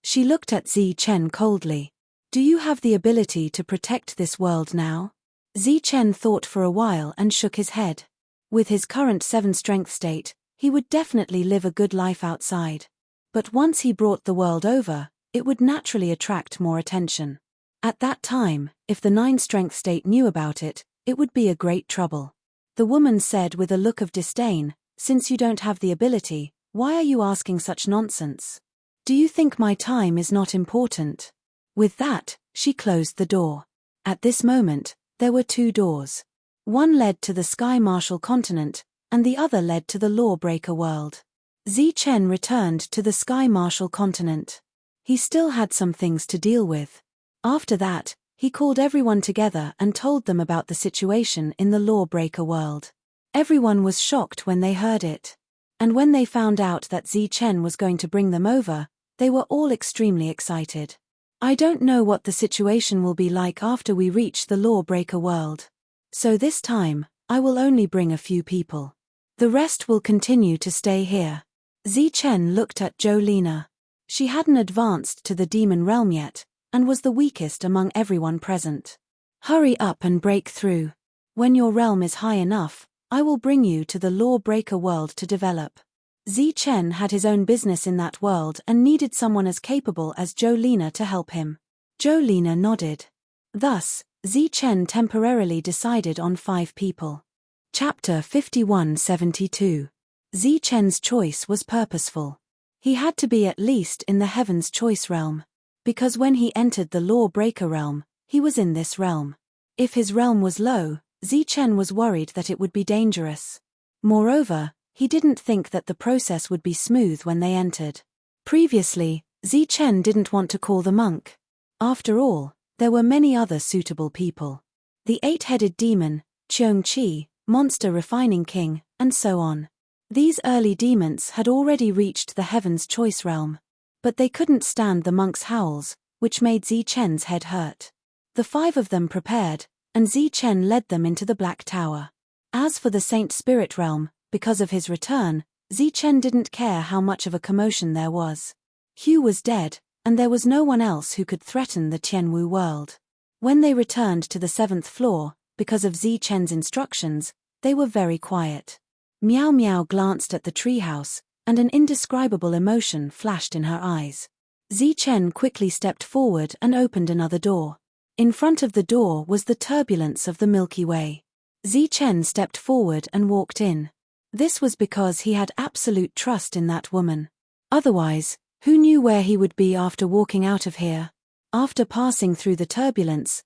She looked at Zichen coldly. "Do you have the ability to protect this world now?" Zichen thought for a while and shook his head. With his current 7 strength state, he would definitely live a good life outside. But once he brought the world over, it would naturally attract more attention. At that time, if the 9-strength state knew about it, it would be a great trouble. The woman said with a look of disdain, "Since you don't have the ability, why are you asking such nonsense? Do you think my time is not important?" With that, she closed the door. At this moment, there were 2 doors. One led to the Sky Marshal continent, and the other led to the Lawbreaker world. Chen returned to the Sky Marshal continent. He still had some things to deal with. After that, he called everyone together and told them about the situation in the Lawbreaker world. Everyone was shocked when they heard it. And when they found out that Chen was going to bring them over, they were all extremely excited. I don't know what the situation will be like after we reach the Lawbreaker world. So this time, I will only bring a few people. The rest will continue to stay here. Chen looked at Jolena. She hadn't advanced to the demon realm yet, and was the weakest among everyone present. Hurry up and break through. When your realm is high enough, I will bring you to the Lawbreaker world to develop. Chen had his own business in that world and needed someone as capable as Jolena to help him. Jolena nodded. Thus, Chen temporarily decided on 5 people. Chapter 5172. Chen's choice was purposeful. He had to be at least in the Heaven's Choice realm. Because when he entered the Lawbreaker realm, he was in this realm. If his realm was low, Chen was worried that it would be dangerous. Moreover, he didn't think that the process would be smooth when they entered. Previously, Chen didn't want to call the monk. After all, there were many other suitable people. The 8-headed demon, Cheong-Chi, monster refining king, and so on. These early demons had already reached the Heaven's Choice realm. But they couldn't stand the monk's howls, which made Chen's head hurt. The 5 of them prepared, and Chen led them into the Black Tower. As for the Saint Spirit realm, because of his return, Chen didn't care how much of a commotion there was. Hugh was dead, and there was no one else who could threaten the Tianwu world. When they returned to the 7th floor, because of Chen's instructions, they were very quiet. Meow Meow glanced at the treehouse, and an indescribable emotion flashed in her eyes. Chen quickly stepped forward and opened another door. In front of the door was the turbulence of the Milky Way. Chen stepped forward and walked in. This was because he had absolute trust in that woman. Otherwise, who knew where he would be after walking out of here? After passing through the turbulence,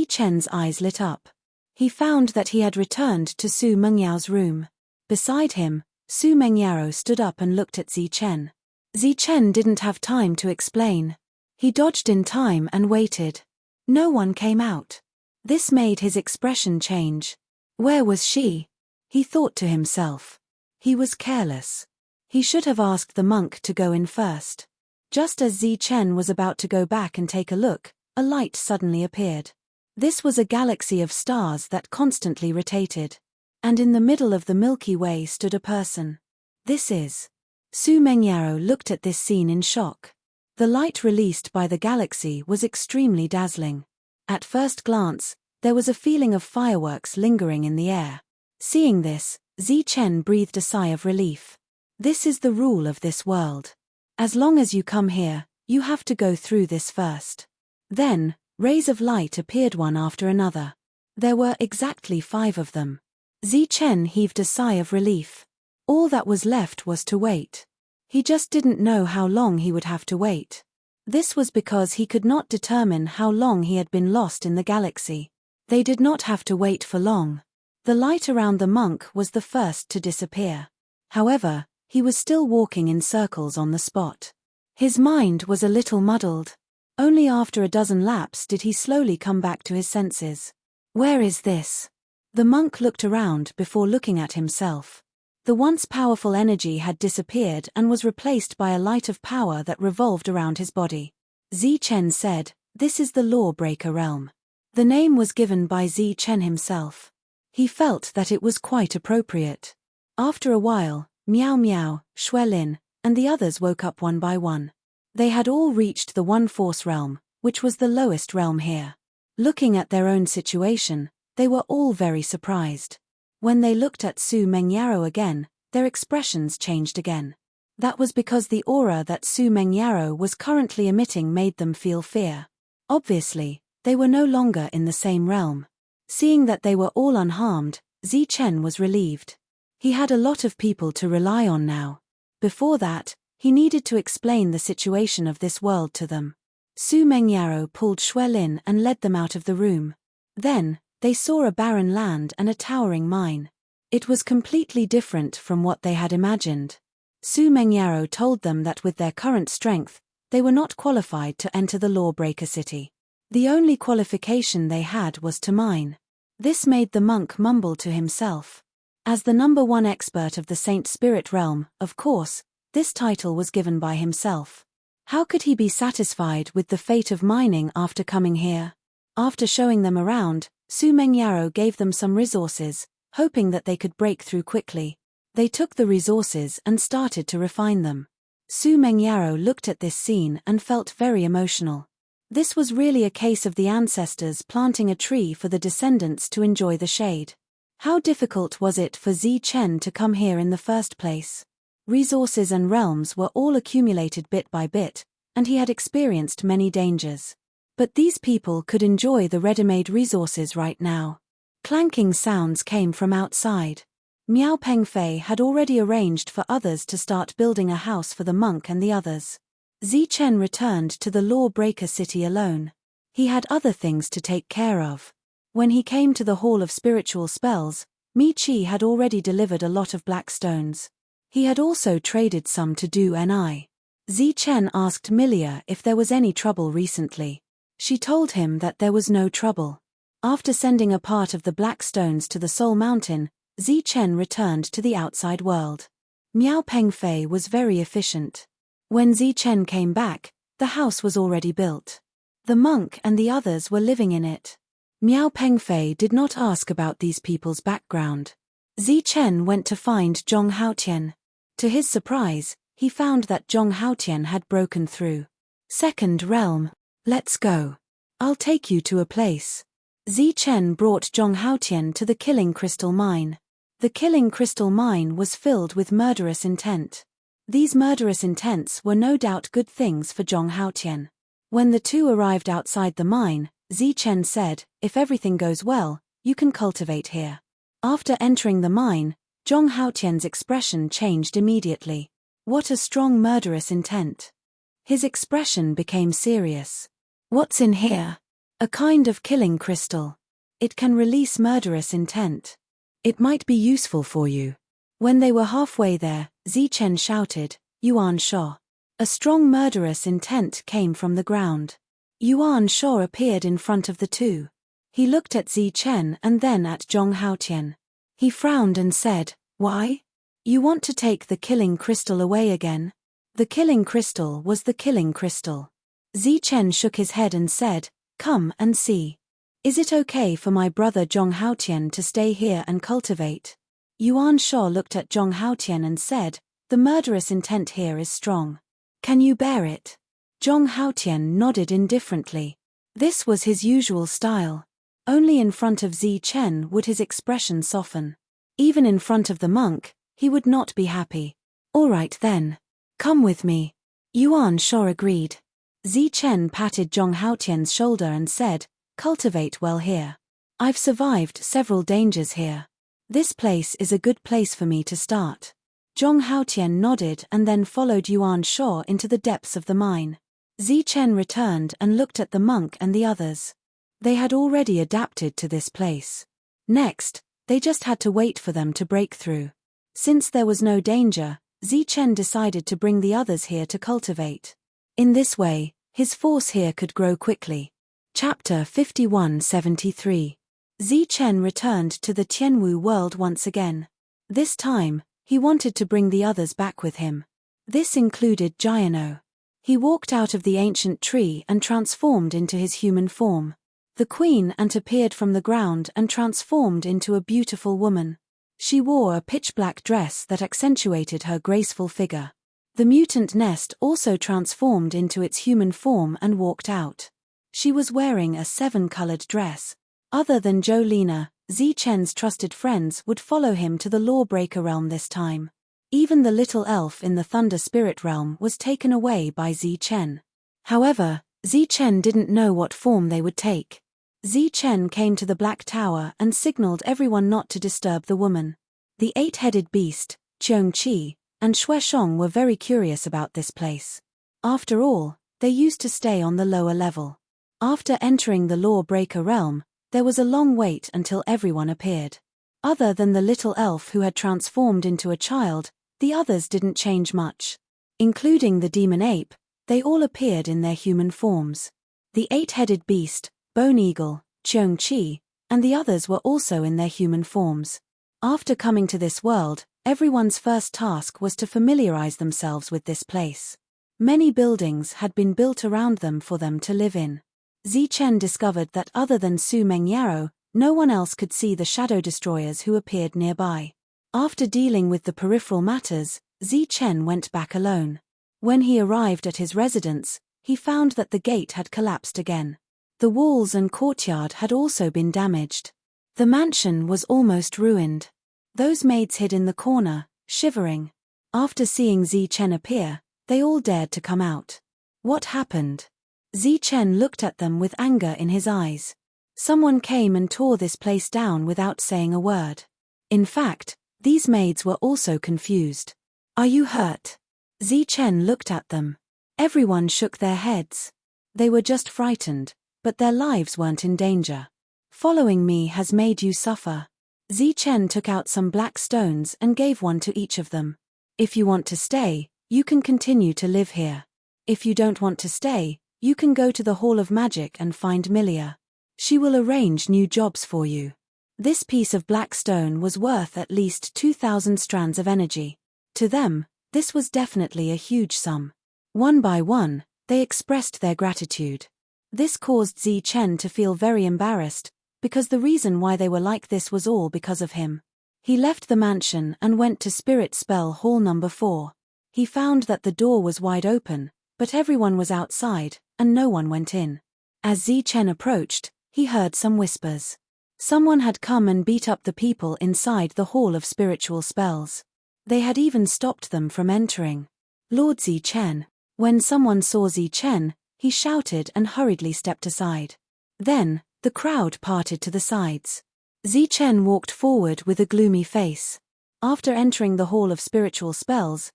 Chen's eyes lit up. He found that he had returned to Su Mengyao's room. Beside him, Su Mengyao stood up and looked at Chen. Chen didn't have time to explain. He dodged in time and waited. No one came out. This made his expression change. Where was she? He thought to himself. He was careless. He should have asked the monk to go in first. Just as Chen was about to go back and take a look, a light suddenly appeared. This was a galaxy of stars that constantly rotated. And in the middle of the Milky Way stood a person. This is. Su Mengyao looked at this scene in shock. The light released by the galaxy was extremely dazzling. At first glance, there was a feeling of fireworks lingering in the air. Seeing this, Chen breathed a sigh of relief. This is the rule of this world. As long as you come here, you have to go through this first. Then, rays of light appeared one after another. There were exactly 5 of them. Chen heaved a sigh of relief. All that was left was to wait. He just didn't know how long he would have to wait. This was because he could not determine how long he had been lost in the galaxy. They did not have to wait for long. The light around the monk was the first to disappear. However, he was still walking in circles on the spot. His mind was a little muddled. Only after a dozen laps did he slowly come back to his senses. Where is this? The monk looked around before looking at himself. The once powerful energy had disappeared and was replaced by a light of power that revolved around his body. Chen said, "This is the Lawbreaker realm." The name was given by Chen himself. He felt that it was quite appropriate. After a while, Meow Meow, Xuelin, and the others woke up one by one. They had all reached the One-Force realm, which was the lowest realm here. Looking at their own situation, they were all very surprised. When they looked at Su Mengyao again, their expressions changed again. That was because the aura that Su Mengyao was currently emitting made them feel fear. Obviously, They were no longer in the same realm. Seeing that they were all unharmed, Zichen was relieved. He had a lot of people to rely on now. Before that, he needed to explain the situation of this world to them. Su Mengyaro pulled Shuelin and led them out of the room. Then, they saw a barren land and a towering mine. It was completely different from what they had imagined. Su Mengyaro told them that with their current strength, they were not qualified to enter the Lawbreaker City. The only qualification they had was to mine. This made the monk mumble to himself. As the #1 expert of the Saint Spirit realm, of course, this title was given by himself. How could he be satisfied with the fate of mining after coming here? After showing them around, Su Mengyaro gave them some resources, hoping that they could break through quickly. They took the resources and started to refine them. Su Mengyaro looked at this scene and felt very emotional. This was really a case of the ancestors planting a tree for the descendants to enjoy the shade. How difficult was it for Zichen to come here in the first place? Resources and realms were all accumulated bit by bit, and he had experienced many dangers. But these people could enjoy the ready-made resources right now. Clanking sounds came from outside. Miao Pengfei had already arranged for others to start building a house for the monk and the others. Zichen returned to the Lawbreaker City alone. He had other things to take care of. When he came to the Hall of Spiritual Spells, Mi Chi had already delivered a lot of black stones. He had also traded some to Du Ni. Zichen asked Milia if there was any trouble recently. She told him that there was no trouble. After sending a part of the black stones to the Soul Mountain, Zichen returned to the outside world. Miao Pengfei was very efficient. When Zichen came back, the house was already built. The monk and the others were living in it. Miao Pengfei did not ask about these people's background. Zichen went to find Zhong Haotian. To his surprise, he found that Zhong Haotian had broken through. Second realm. Let's go. I'll take you to a place. Zichen brought Zhong Haotian to the Killing Crystal Mine. The Killing Crystal Mine was filled with murderous intent. These murderous intents were no doubt good things for Zhong Haotian. When the two arrived outside the mine, Zichen said, "If everything goes well, you can cultivate here." After entering the mine, Zhong Haotian's expression changed immediately. What a strong murderous intent. His expression became serious. "What's in here?" "A kind of killing crystal. It can release murderous intent. It might be useful for you." When they were halfway there, Zichen shouted, "Yuan Sha." A strong murderous intent came from the ground. Yuan Sha appeared in front of the two. He looked at Zichen and then at Zhong Haotian. He frowned and said, "Why? You want to take the killing crystal away again?" The killing crystal was the killing crystal. Zichen shook his head and said, "Come and see. Is it okay for my brother Zhong Haotian to stay here and cultivate?" Yuan Sha looked at Zhong Haotian and said, "The murderous intent here is strong. Can you bear it?" Zhong Haotian nodded indifferently. This was his usual style. Only in front of Zichen would his expression soften. Even in front of the monk, he would not be happy. "All right then. Come with me." Yuan Sha agreed. Zichen patted Zhong Haotian's shoulder and said, "Cultivate well here. I've survived several dangers here. This place is a good place for me to start." Zhong Haotian nodded and then followed Yuan Sha into the depths of the mine. Zichen returned and looked at the monk and the others. They had already adapted to this place. Next, they just had to wait for them to break through. Since there was no danger, Zichen decided to bring the others here to cultivate. In this way, his force here could grow quickly. Chapter 5173. Zichen returned to the Tianwu world once again. This time, he wanted to bring the others back with him. This included Jiano. He walked out of the ancient tree and transformed into his human form. The queen ant appeared from the ground and transformed into a beautiful woman. She wore a pitch-black dress that accentuated her graceful figure. The mutant nest also transformed into its human form and walked out. She was wearing a 7-colored dress. Other than Jolina, Zichen's trusted friends would follow him to the Lawbreaker realm this time. Even the little elf in the Thunder Spirit realm was taken away by Zichen. However, Chen didn't know what form they would take. Chen came to the Black Tower and signaled everyone not to disturb the woman. The eight-headed beast, Qi, and Shueshong were very curious about this place. After all, they used to stay on the lower level. After entering the Lawbreaker realm, there was a long wait until everyone appeared. Other than the little elf who had transformed into a child, the others didn't change much. Including the demon ape, they all appeared in their human forms. The eight-headed beast, Bone Eagle, Qi, and the others were also in their human forms. After coming to this world, everyone's first task was to familiarize themselves with this place. Many buildings had been built around them for them to live in. Chen discovered that other than Su Mengyaro, no one else could see the shadow destroyers who appeared nearby. After dealing with the peripheral matters, Chen went back alone. When he arrived at his residence, he found that the gate had collapsed again. The walls and courtyard had also been damaged. The mansion was almost ruined. Those maids hid in the corner, shivering. After seeing Chen appear, they all dared to come out. What happened? Chen looked at them with anger in his eyes. Someone came and tore this place down without saying a word. In fact, these maids were also confused. Are you hurt? Chen looked at them. Everyone shook their heads. They were just frightened, but their lives weren't in danger. Following me has made you suffer. Chen took out some black stones and gave one to each of them. If you want to stay, you can continue to live here. If you don't want to stay, you can go to the Hall of Magic and find Milia. She will arrange new jobs for you. This piece of black stone was worth at least 2,000 strands of energy. To them, this was definitely a huge sum. One by one, they expressed their gratitude. This caused Chen to feel very embarrassed, because the reason why they were like this was all because of him. He left the mansion and went to Spirit Spell Hall number 4. He found that the door was wide open, but everyone was outside, and no one went in. As Chen approached, he heard some whispers. Someone had come and beat up the people inside the Hall of Spiritual Spells. They had even stopped them from entering. Lord Chen. When someone saw Chen, he shouted and hurriedly stepped aside. Then, the crowd parted to the sides. Chen walked forward with a gloomy face. After entering the Hall of Spiritual Spells,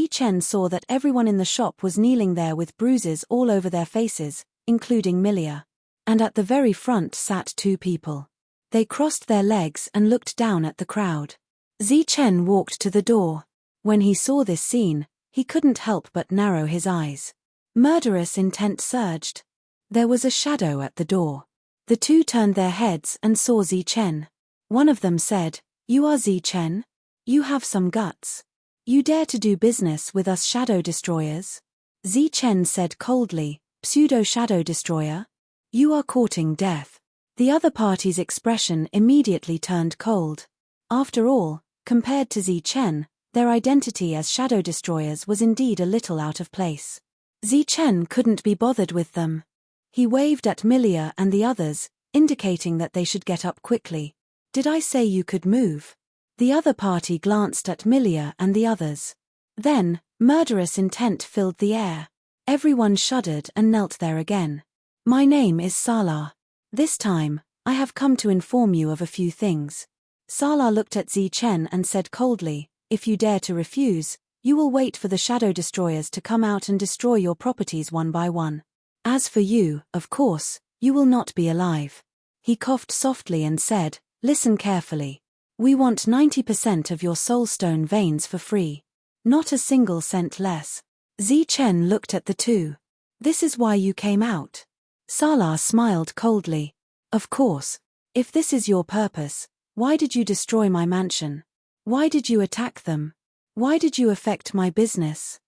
Chen saw that everyone in the shop was kneeling there with bruises all over their faces, including Milia. And at the very front sat two people. They crossed their legs and looked down at the crowd. Chen walked to the door. When he saw this scene, he couldn't help but narrow his eyes. Murderous intent surged. There was a shadow at the door. The two turned their heads and saw Chen. One of them said, "You are Chen? You have some guts. You dare to do business with us shadow destroyers?" Chen said coldly, "Pseudo-shadow destroyer? You are courting death." The other party's expression immediately turned cold. After all, compared to Chen, their identity as shadow destroyers was indeed a little out of place. Chen couldn't be bothered with them. He waved at Milia and the others, indicating that they should get up quickly. "Did I say you could move?" The other party glanced at Milia and the others. Then, murderous intent filled the air. Everyone shuddered and knelt there again. "My name is Salar. This time, I have come to inform you of a few things." Salar looked at Chen and said coldly, "If you dare to refuse, you will wait for the shadow destroyers to come out and destroy your properties one by one. As for you, of course, you will not be alive." He coughed softly and said, "Listen carefully. We want 90% of your soulstone veins for free. Not a single cent less." Chen looked at the two. "This is why you came out?" Salar smiled coldly. "Of course. If this is your purpose, why did you destroy my mansion? Why did you attack them? Why did you affect my business?"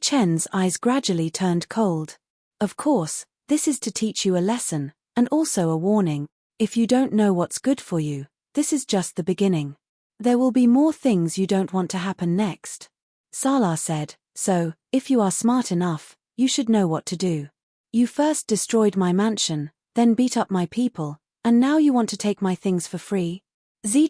Chen's eyes gradually turned cold. "Of course, this is to teach you a lesson, and also a warning. If you don't know what's good for you, this is just the beginning. There will be more things you don't want to happen next." Salar said, "So, if you are smart enough, you should know what to do. You first destroyed my mansion, then beat up my people, and now you want to take my things for free?"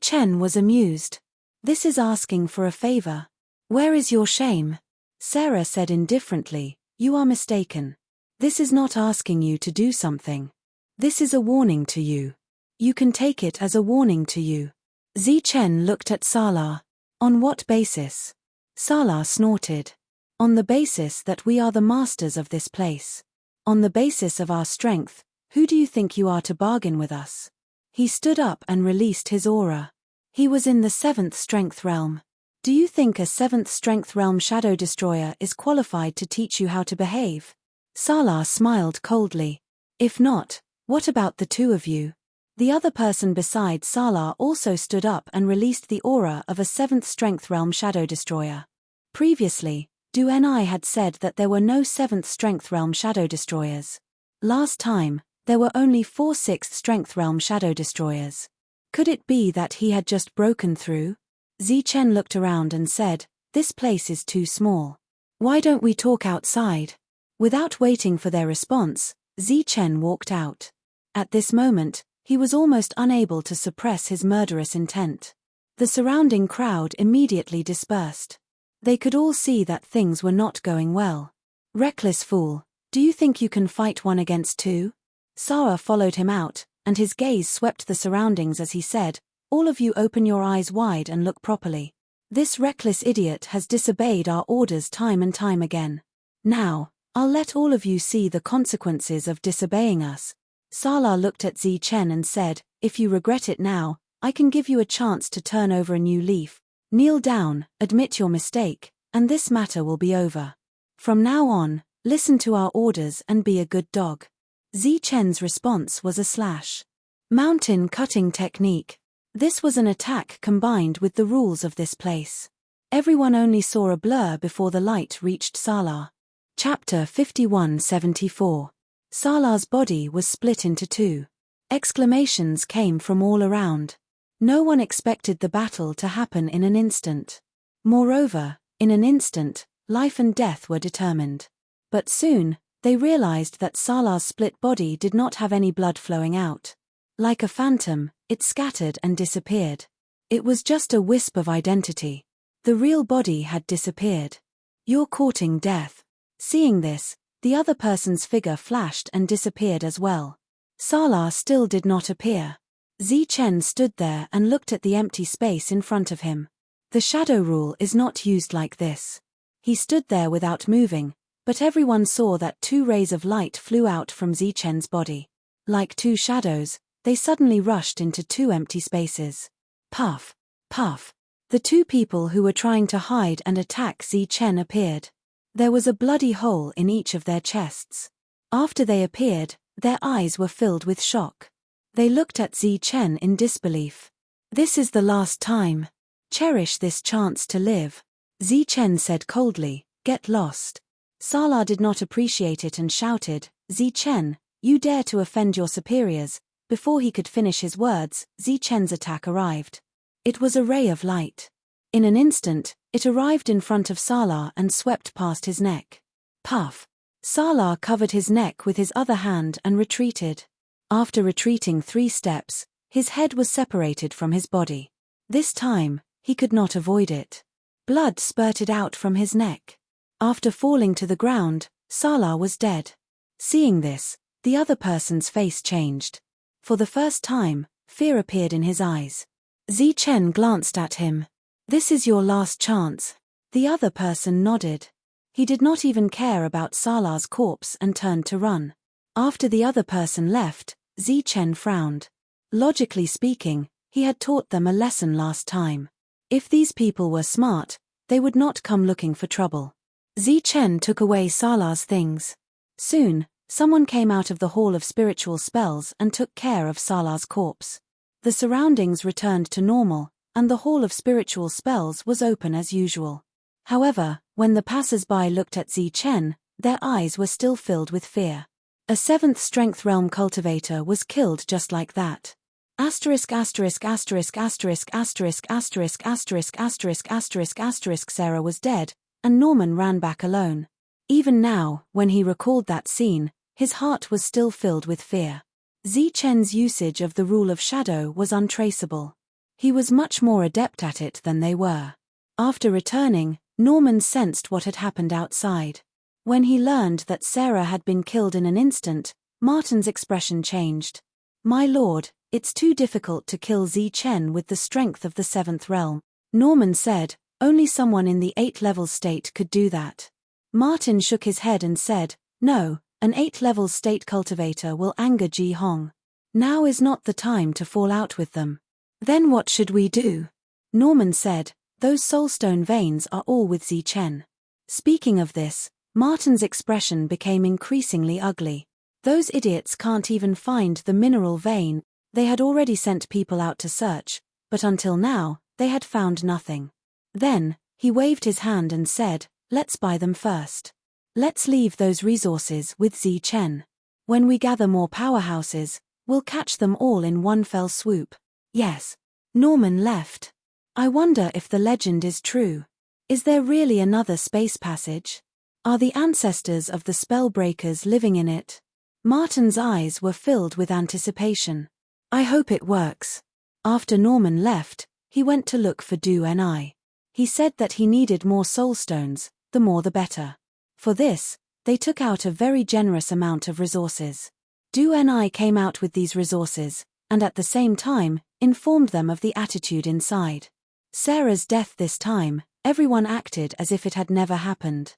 Chen was amused. "This is asking for a favor. Where is your shame?" Sarah said indifferently, "You are mistaken. This is not asking you to do something. This is a warning to you. You can take it as a warning to you. Zichen looked at Salar. On what basis? Salar snorted. On the basis that we are the masters of this place. On the basis of our strength, who do you think you are to bargain with us? He stood up and released his aura. He was in the 7th strength realm. Do you think a 7th strength realm shadow destroyer is qualified to teach you how to behave? Salar smiled coldly. If not, what about the two of you? The other person beside Salar also stood up and released the aura of a 7th strength realm shadow destroyer. Previously, Du and I had said that there were no 7th strength realm shadow destroyers. Last time, there were only 4 6th strength realm shadow destroyers. Could it be that he had just broken through? Zichen looked around and said, "This place is too small. Why don't we talk outside?" Without waiting for their response, Zichen walked out. At this moment, he was almost unable to suppress his murderous intent. The surrounding crowd immediately dispersed. They could all see that things were not going well. Reckless fool, do you think you can fight 1 against 2? Sara followed him out, and his gaze swept the surroundings as he said, "All of you open your eyes wide and look properly. This reckless idiot has disobeyed our orders time and time again. Now, I'll let all of you see the consequences of disobeying us." Salar looked at Zichen and said, "If you regret it now, I can give you a chance to turn over a new leaf. Kneel down, admit your mistake, and this matter will be over. From now on, listen to our orders and be a good dog." Zichen's response was a slash. Mountain cutting technique. This was an attack combined with the rules of this place. Everyone only saw a blur before the light reached Salar. Chapter 51-74. Salar's body was split into 2. Exclamations came from all around. No one expected the battle to happen in an instant. Moreover, in an instant, life and death were determined. But soon, they realized that Salar's split body did not have any blood flowing out. Like a phantom, it scattered and disappeared. It was just a wisp of identity. The real body had disappeared. "You're courting death." Seeing this, the other person's figure flashed and disappeared as well. Salar still did not appear. Zichen stood there and looked at the empty space in front of him. The shadow rule is not used like this. He stood there without moving, but everyone saw that 2 rays of light flew out from Zichen's body. Like 2 shadows, they suddenly rushed into 2 empty spaces. Puff, puff. The 2 people who were trying to hide and attack Zichen appeared. There was a bloody hole in each of their chests. After they appeared, their eyes were filled with shock. They looked at Zichen in disbelief. "This is the last time. Cherish this chance to live." Zichen said coldly, "Get lost." Salar did not appreciate it and shouted, "Zichen, you dare to offend your superiors." Before he could finish his words, Zichen's attack arrived. It was a ray of light. In an instant, it arrived in front of Salar and swept past his neck. Puff. Salar covered his neck with his other hand and retreated. After retreating 3 steps, his head was separated from his body. This time, he could not avoid it. Blood spurted out from his neck. After falling to the ground, Salar was dead. Seeing this, the other person's face changed. For the first time, fear appeared in his eyes. Zichen glanced at him. "This is your last chance." The other person nodded. He did not even care about Salar's corpse and turned to run. After the other person left, Zichen frowned. Logically speaking, he had taught them a lesson last time. If these people were smart, they would not come looking for trouble. Zichen took away Salar's things. Soon, someone came out of the Hall of Spiritual Spells and took care of Salar's corpse. The surroundings returned to normal, and the Hall of Spiritual Spells was open as usual. However, when the passers-by looked at Zichen, their eyes were still filled with fear. A 7th strength realm cultivator was killed just like that. Asterisk asterisk asterisk asterisk asterisk asterisk asterisk asterisk asterisk asterisk. Sarah was dead, and Norman ran back alone. Even now, when he recalled that scene, his heart was still filled with fear. Zichen's usage of the rule of shadow was untraceable. He was much more adept at it than they were. After returning, Norman sensed what had happened outside. When he learned that Sarah had been killed in an instant, Martin's expression changed. "My lord, it's too difficult to kill Zi Chen with the strength of the 7th realm." Norman said, "Only someone in the 8th-level state could do that." Martin shook his head and said, "No, an 8th-level state cultivator will anger Ji Hong. Now is not the time to fall out with them." "Then what should we do?" Norman said, "Those soulstone veins are all with Zi Chen." Speaking of this, Martin's expression became increasingly ugly. "Those idiots can't even find the mineral vein." They had already sent people out to search, but until now, they had found nothing. Then, he waved his hand and said, "Let's buy them first. Let's leave those resources with Zi Chen. When we gather more powerhouses, we'll catch them all in one fell swoop." "Yes." Norman left. "I wonder if the legend is true. Is there really another space passage? Are the ancestors of the spellbreakers living in it?" Martin's eyes were filled with anticipation. "I hope it works." After Norman left, he went to look for Du and I. He said that he needed more soulstones, the more the better. For this, they took out a very generous amount of resources. Du and I came out with these resources, and at the same time, informed them of the attitude inside. Sarah's death this time, everyone acted as if it had never happened.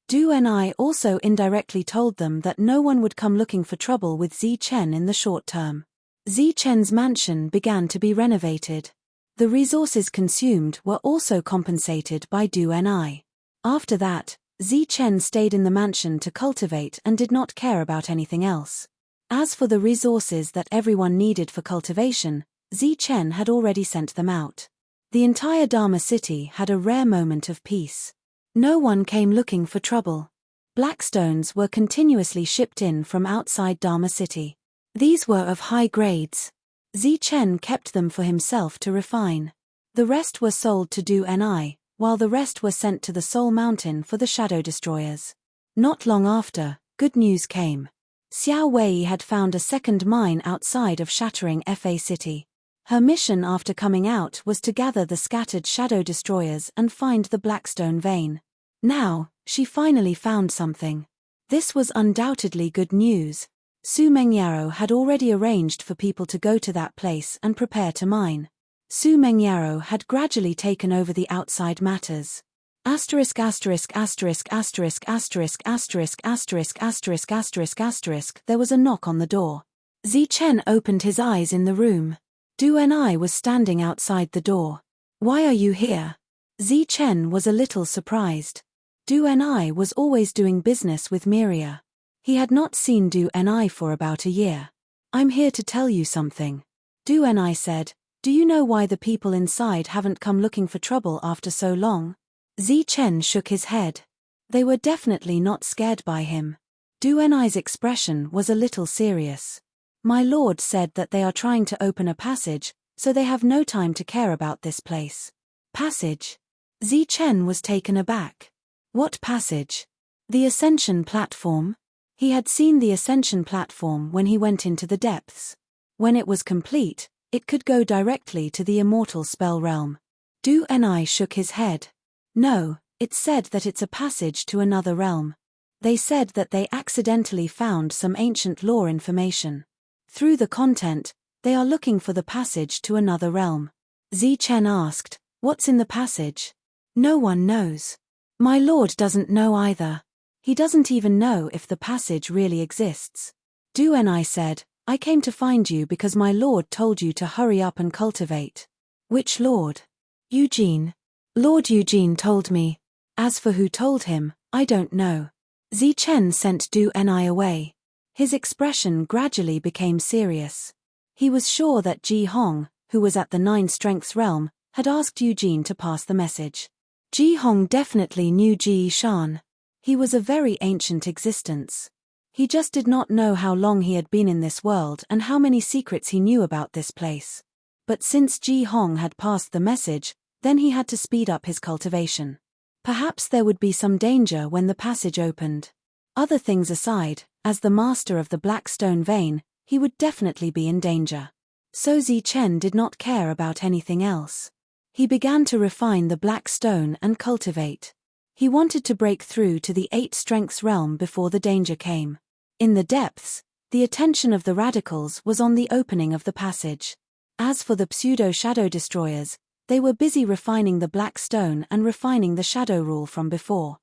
Du and I also indirectly told them that no one would come looking for trouble with Zi Chen in the short term. Zi Chen's mansion began to be renovated. The resources consumed were also compensated by Du and I. After that, Zi Chen stayed in the mansion to cultivate and did not care about anything else. As for the resources that everyone needed for cultivation, Zi Chen had already sent them out. The entire Dharma city had a rare moment of peace. No one came looking for trouble. Blackstones were continuously shipped in from outside Dharma city. These were of high grades. Zi Chen kept them for himself to refine. The rest were sold to Du and I, while the rest were sent to the Soul Mountain for the Shadow Destroyers. Not long after, good news came. Xiao Wei had found a second mine outside of shattering Fa City. Her mission after coming out was to gather the scattered Shadow Destroyers and find the Blackstone vein. Now, she finally found something. This was undoubtedly good news. Su Mengyaro had already arranged for people to go to that place and prepare to mine. Su Mengyaro had gradually taken over the outside matters. Asterisk asterisk asterisk asterisk asterisk asterisk asterisk asterisk asterisk asterisk. There was a knock on the door. Zi Chen opened his eyes in the room. Du and I was standing outside the door. "Why are you here?" Zi Chen was a little surprised. Du and I was always doing business with Miria. He had not seen Du and I for about a year. "I'm here to tell you something." Du and I said, "Do you know why the people inside haven't come looking for trouble after so long?" Zi Chen shook his head. They were definitely not scared by him. Du and I's expression was a little serious. "My lord said that they are trying to open a passage, so they have no time to care about this place." "Passage?" Zi Chen was taken aback. "What passage?" "The ascension platform." He had seen the ascension platform when he went into the depths. When it was complete, it could go directly to the immortal spell realm. Du and I shook his head. "No, it said that it's a passage to another realm. They said that they accidentally found some ancient lore information. Through the content, they are looking for the passage to another realm." Zi Chen asked, "What's in the passage?" "No one knows. My lord doesn't know either. He doesn't even know if the passage really exists." Du and I said, "I came to find you because my lord told you to hurry up and cultivate." "Which lord?" "Eugene. Lord Eugene told me. As for who told him, I don't know." Zi Chen sent Du and I away. His expression gradually became serious. He was sure that Ji Hong, who was at the 9 Strengths realm, had asked Eugene to pass the message. Ji Hong definitely knew Ji Shan. He was a very ancient existence. He just did not know how long he had been in this world and how many secrets he knew about this place. But since Ji Hong had passed the message, then he had to speed up his cultivation. Perhaps there would be some danger when the passage opened. Other things aside, as the master of the Black Stone vein, he would definitely be in danger. So Zi Chen did not care about anything else. He began to refine the black stone and cultivate. He wanted to break through to the 8 strengths realm before the danger came. In the depths, the attention of the radicals was on the opening of the passage. As for the pseudo-shadow destroyers, they were busy refining the black stone and refining the shadow rule from before.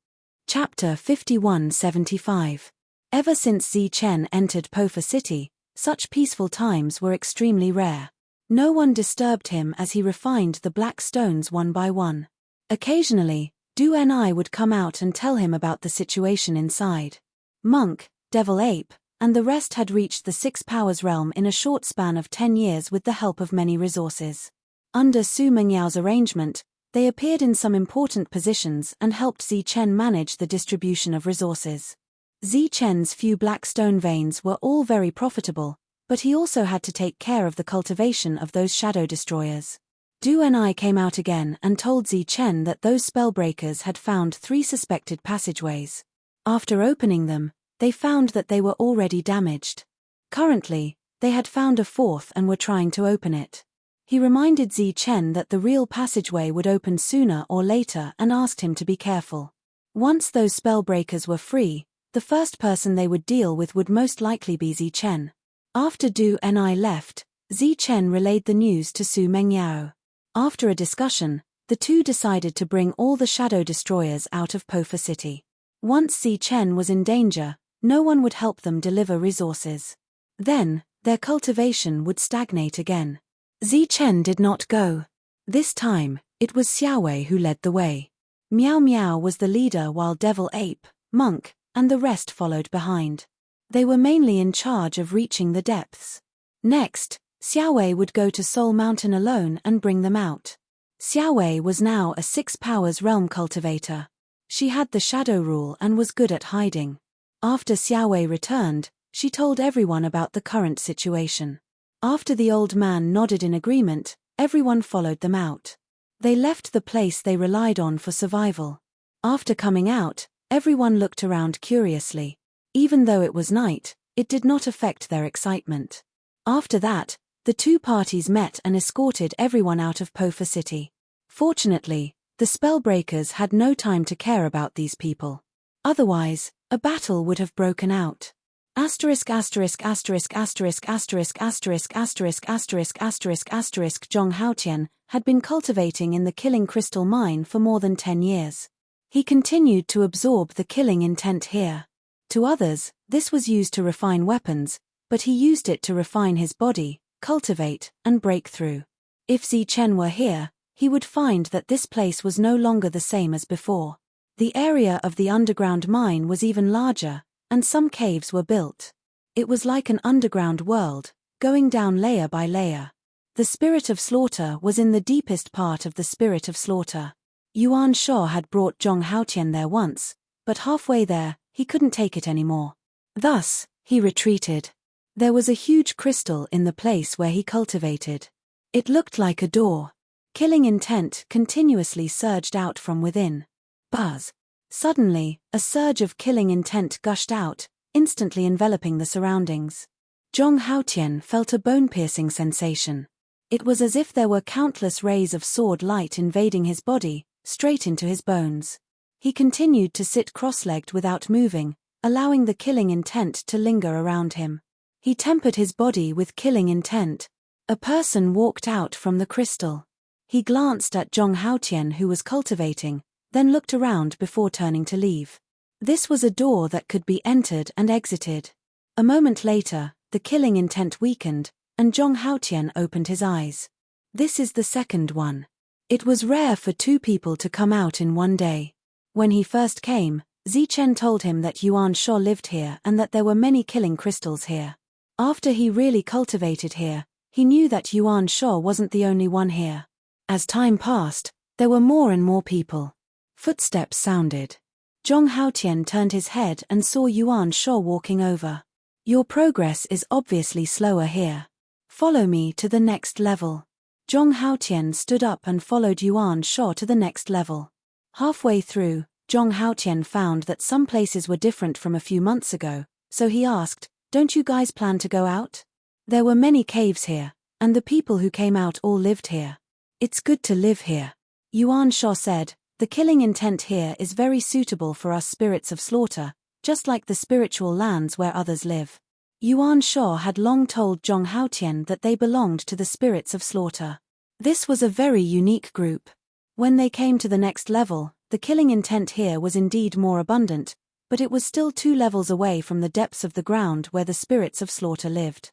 Chapter 5175. Ever since Zi Chen entered Pofa City, such peaceful times were extremely rare. No one disturbed him as he refined the black stones one by one. Occasionally, Du Ni would come out and tell him about the situation inside. Monk, Devil Ape, and the rest had reached the 6 powers realm in a short span of 10 years with the help of many resources. Under Su Mengyao's arrangement, they appeared in some important positions and helped Zi Chen manage the distribution of resources. Zi Chen's few black stone veins were all very profitable, but he also had to take care of the cultivation of those shadow destroyers. Du Ni came out again and told Zi Chen that those spellbreakers had found 3 suspected passageways. After opening them, they found that they were already damaged. Currently, they had found a 4th and were trying to open it. He reminded Zi Chen that the real passageway would open sooner or later and asked him to be careful. Once those spellbreakers were free, the first person they would deal with would most likely be Zi Chen. After Du Ni left, Zi Chen relayed the news to Su Mengyao. After a discussion, the two decided to bring all the shadow destroyers out of Pofa City. Once Zi Chen was in danger, no one would help them deliver resources. Then, their cultivation would stagnate again. Zi Chen did not go. This time, it was Xiaowei who led the way. Miao Miao was the leader while Devil Ape, Monk, and the rest followed behind. They were mainly in charge of reaching the depths. Next, Xiaowei would go to Soul Mountain alone and bring them out. Xiaowei was now a 6 powers realm cultivator. She had the shadow rule and was good at hiding. After Xiaowei returned, she told everyone about the current situation. After the old man nodded in agreement, everyone followed them out. They left the place they relied on for survival. After coming out, everyone looked around curiously. Even though it was night, it did not affect their excitement. After that, the 2 parties met and escorted everyone out of Pofa City. Fortunately, the spellbreakers had no time to care about these people. Otherwise, a battle would have broken out. Asterisk asterisk asterisk asterisk asterisk asterisk asterisk asterisk asterisk asterisk Zhong Haotian had been cultivating in the killing crystal mine for more than 10 years. He continued to absorb the killing intent here. To others, this was used to refine weapons, but he used it to refine his body, cultivate, and break through. If Zi Chen were here, he would find that this place was no longer the same as before. The area of the underground mine was even larger, and some caves were built. It was like an underground world, going down layer by layer. The spirit of slaughter was in the deepest part of the spirit of slaughter. Yuan Sha had brought Zhong Haotian there once, but halfway there, he couldn't take it anymore. Thus, he retreated. There was a huge crystal in the place where he cultivated. It looked like a door. Killing intent continuously surged out from within. Buzz. Suddenly, a surge of killing intent gushed out, instantly enveloping the surroundings. Zhong Haotian felt a bone-piercing sensation. It was as if there were countless rays of sword light invading his body, straight into his bones. He continued to sit cross-legged without moving, allowing the killing intent to linger around him. He tempered his body with killing intent. A person walked out from the crystal. He glanced at Zhong Haotian who was cultivating, then looked around before turning to leave. This was a door that could be entered and exited. A moment later, the killing intent weakened, and Zhong Haotian opened his eyes. This is the second one. It was rare for 2 people to come out in one day. When he first came, Zi Chen told him that Yuan Sha lived here and that there were many killing crystals here. After he really cultivated here, he knew that Yuan Sha wasn't the only one here. As time passed, there were more and more people. Footsteps sounded. Zhong Haotian turned his head and saw Yuan Sha walking over. Your progress is obviously slower here. Follow me to the next level. Zhong Haotian stood up and followed Yuan Sha to the next level. Halfway through, Zhong Haotian found that some places were different from a few months ago, so he asked, "Don't you guys plan to go out?" There were many caves here, and the people who came out all lived here. It's good to live here, Yuan Sha said, The killing intent here is very suitable for us spirits of slaughter, just like the spiritual lands where others live. Yuan Shuo had long told Zhong Haotian that they belonged to the spirits of slaughter. This was a very unique group. When they came to the next level, the killing intent here was indeed more abundant, but it was still 2 levels away from the depths of the ground where the spirits of slaughter lived.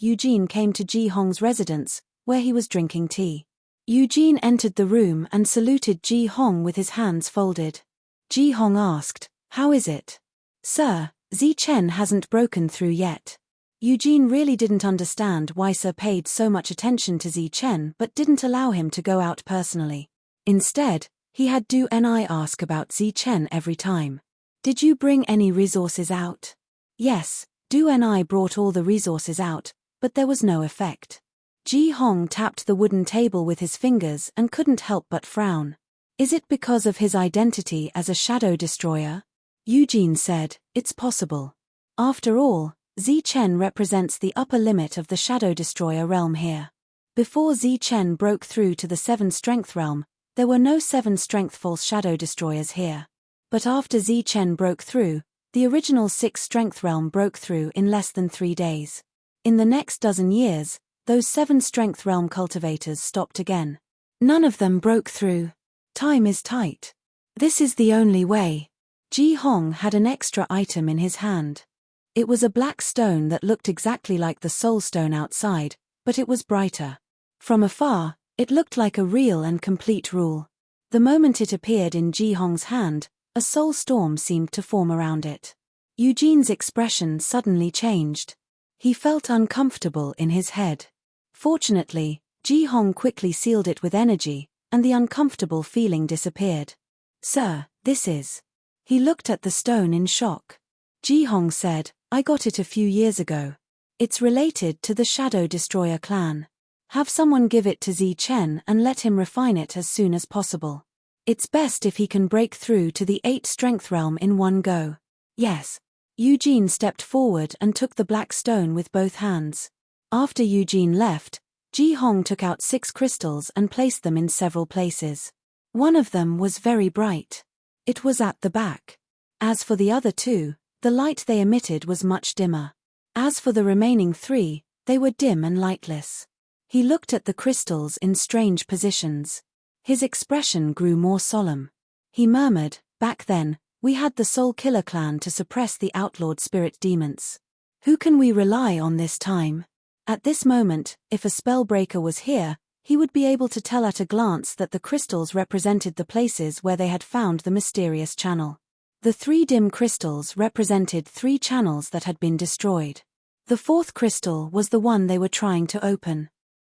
Eugene came to Ji Hong's residence, where he was drinking tea. Eugene entered the room and saluted Ji Hong with his hands folded. Ji Hong asked, "How is it?" "Sir, Zi Chen hasn't broken through yet." Eugene really didn't understand why Sir paid so much attention to Zi Chen but didn't allow him to go out personally. Instead, he had Du Ni ask about Zi Chen every time. "Did you bring any resources out?" "Yes, Du Ni brought all the resources out, but there was no effect." Ji Hong tapped the wooden table with his fingers and couldn't help but frown. "Is it because of his identity as a shadow destroyer?" Eugene said, "It's possible. After all, Zi Chen represents the upper limit of the shadow destroyer realm here. Before Zi Chen broke through to the 7 strength realm, there were no 7 strength false shadow destroyers here. But after Zi Chen broke through, the original 6 strength realm broke through in less than 3 days. In the next dozen years, those 7 strength realm cultivators stopped again. None of them broke through. Time is tight. This is the only way." Ji Hong had an extra item in his hand. It was a black stone that looked exactly like the soul stone outside, but it was brighter. From afar, it looked like a real and complete rule. The moment it appeared in Ji Hong's hand, a soul storm seemed to form around it. Eugene's expression suddenly changed. He felt uncomfortable in his head. Fortunately, Ji Hong quickly sealed it with energy, and the uncomfortable feeling disappeared. "Sir, this is..." He looked at the stone in shock. Ji Hong said, "I got it a few years ago. It's related to the Shadow Destroyer clan. Have someone give it to Zi Chen and let him refine it as soon as possible. It's best if he can break through to the 8 strength realm in one go." "Yes." Eugene stepped forward and took the black stone with both hands. After Eugene left, Ji Hong took out 6 crystals and placed them in several places. One of them was very bright. It was at the back. As for the other 2, the light they emitted was much dimmer. As for the remaining 3, they were dim and lightless. He looked at the crystals in strange positions. His expression grew more solemn. He murmured, "Back then, we had the Soul Killer clan to suppress the outlawed spirit demons. Who can we rely on this time?" At this moment, if a spellbreaker was here, he would be able to tell at a glance that the crystals represented the places where they had found the mysterious channel. The 3 dim crystals represented 3 channels that had been destroyed. The 4th crystal was the one they were trying to open.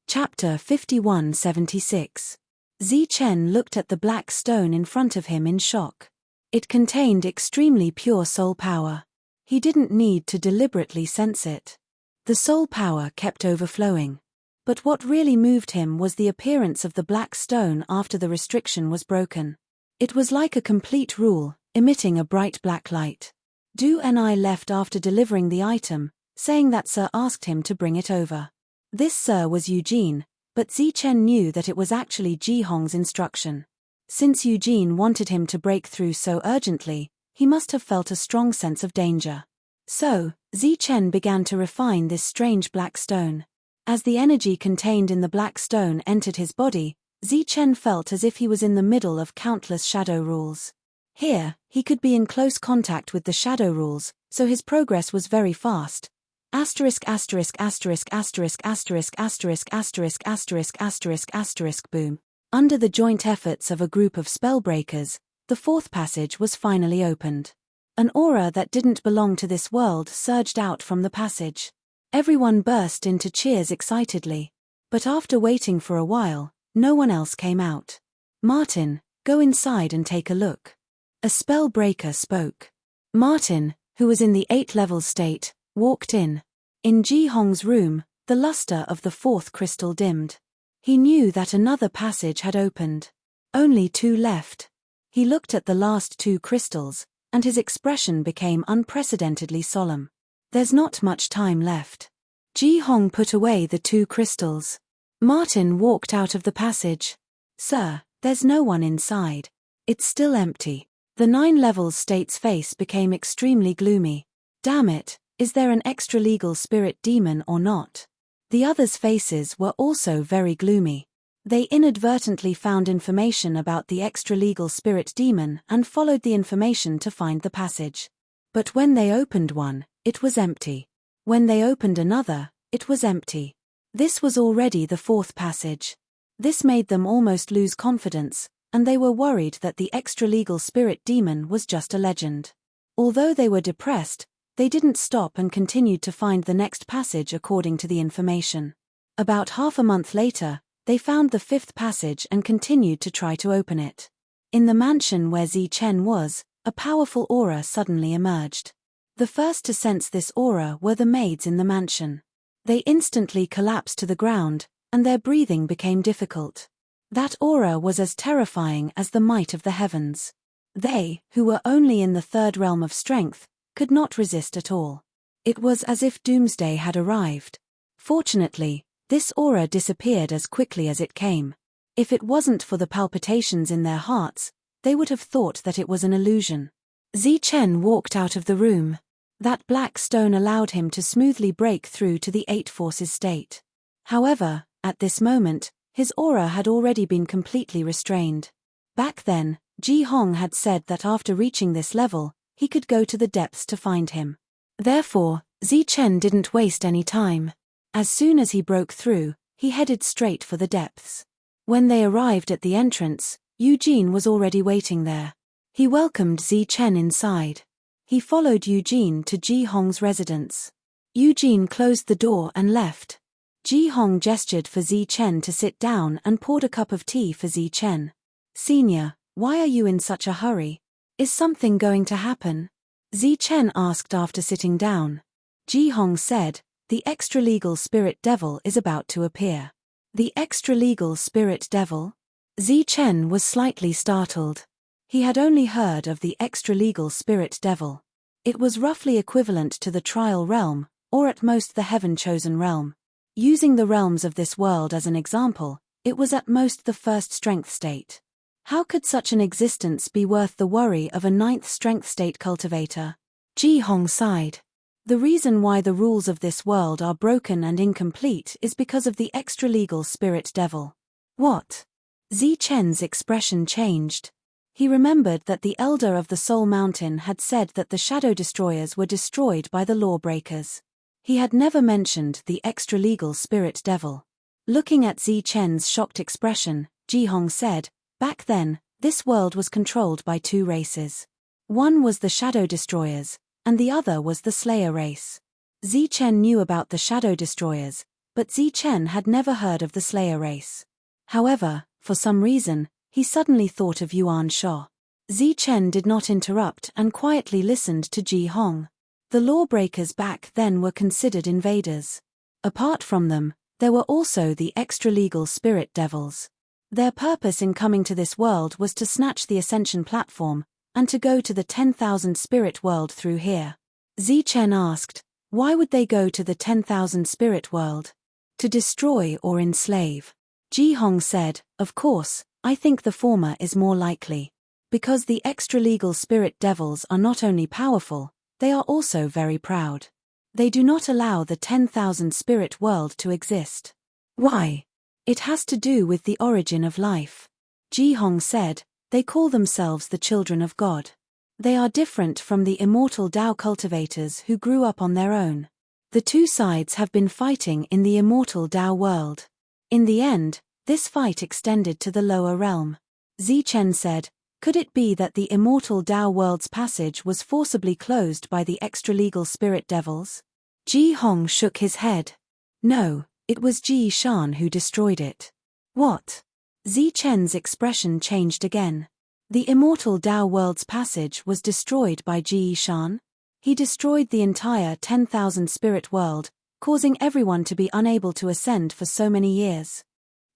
Chapter 5176. Zi Chen looked at the black stone in front of him in shock. It contained extremely pure soul power. He didn't need to deliberately sense it. The soul power kept overflowing. But what really moved him was the appearance of the black stone after the restriction was broken. It was like a complete rule, emitting a bright black light. Du Ni left after delivering the item, saying that Sir asked him to bring it over. This Sir was Eugene, but Zi Chen knew that it was actually Ji Hong's instruction. Since Eugene wanted him to break through so urgently, he must have felt a strong sense of danger. So, Zi Chen began to refine this strange black stone. As the energy contained in the black stone entered his body, Zi Chen felt as if he was in the middle of countless shadow rules. Here, he could be in close contact with the shadow rules, so his progress was very fast. Boom. Under the joint efforts of a group of spellbreakers, the 4th passage was finally opened. An aura that didn't belong to this world surged out from the passage. Everyone burst into cheers excitedly. But after waiting for a while, no one else came out. "Martin, go inside and take a look." A spellbreaker spoke. Martin, who was in the 8-level state, walked in. In Ji Hong's room, the luster of the 4th crystal dimmed. He knew that another passage had opened. Only 2 left. He looked at the last 2 crystals, and his expression became unprecedentedly solemn. "There's not much time left. Ji Hong put away the 2 crystals. Martin walked out of the passage. Sir, there's no one inside. It's still empty. The 9 levels state's face became extremely gloomy. Damn it, is there an extra-legal spirit demon or not? The others' faces were also very gloomy. They inadvertently found information about the extra-legal spirit demon and followed the information to find the passage. But when they opened one, it was empty. When they opened another, it was empty. This was already the 4th passage. This made them almost lose confidence, and they were worried that the extra-legal spirit demon was just a legend. Although they were depressed, they didn't stop and continued to find the next passage according to the information. About half a month later, they found the 5th passage and continued to try to open it. In the mansion where Zi Chen was, a powerful aura suddenly emerged. The first to sense this aura were the maids in the mansion. They instantly collapsed to the ground, and their breathing became difficult. That aura was as terrifying as the might of the heavens. They, who were only in the 3rd realm of strength, could not resist at all. It was as if doomsday had arrived. Fortunately, this aura disappeared as quickly as it came. If it wasn't for the palpitations in their hearts, they would have thought that it was an illusion. Zi Chen walked out of the room. That black stone allowed him to smoothly break through to the 8 forces state. However, at this moment, his aura had already been completely restrained. Back then, Ji Hong had said that after reaching this level, he could go to the depths to find him. Therefore, Zi Chen didn't waste any time. As soon as he broke through, he headed straight for the depths. When they arrived at the entrance, Eugene was already waiting there. He welcomed Zi Chen inside. He followed Eugene to Ji Hong's residence. Eugene closed the door and left. Ji Hong gestured for Zi Chen to sit down and poured a cup of tea for Zi Chen. Senior, why are you in such a hurry? Is something going to happen? Zi Chen asked after sitting down. Ji Hong said, the extra-legal spirit devil is about to appear. The extra-legal spirit devil? Zi Chen was slightly startled. He had only heard of the extra-legal spirit devil. It was roughly equivalent to the trial realm, or at most the heaven-chosen realm. Using the realms of this world as an example, it was at most the 1st strength state. How could such an existence be worth the worry of a 9th strength state cultivator? Ji Hong sighed. The reason why the rules of this world are broken and incomplete is because of the extra-legal spirit devil. What? Zi Chen's expression changed. He remembered that the elder of the Soul Mountain had said that the shadow destroyers were destroyed by the lawbreakers. He had never mentioned the extra-legal spirit devil. Looking at Zi Chen's shocked expression, Ji Hong said, back then, this world was controlled by 2 races. One was the shadow destroyers, and the other was the Slayer race. Zi Chen knew about the Shadow Destroyers, but Zi Chen had never heard of the Slayer race. However, for some reason, he suddenly thought of Yuan Sha. Zi Chen did not interrupt and quietly listened to Ji Hong. The lawbreakers back then were considered invaders. Apart from them, there were also the extra-legal spirit devils. Their purpose in coming to this world was to snatch the Ascension platform, and to go to the 10,000 spirit world through here. Zi Chen asked, why would they go to the 10,000 spirit world? To destroy or enslave. Ji Hong said, of course, I think the former is more likely. Because the extra-legal spirit devils are not only powerful, they are also very proud. They do not allow the 10,000 spirit world to exist. Why? It has to do with the origin of life. Ji Hong said, they call themselves the children of God. They are different from the immortal Tao cultivators who grew up on their own. The 2 sides have been fighting in the immortal Tao world. In the end, this fight extended to the lower realm. Zi Chen said, could it be that the immortal Tao world's passage was forcibly closed by the extra-legal spirit devils? Ji Hong shook his head. No, it was Ji Shan who destroyed it. What? Zi Chen's expression changed again. The immortal Tao world's passage was destroyed by Ji Shan? He destroyed the entire 10,000 spirit world, causing everyone to be unable to ascend for so many years.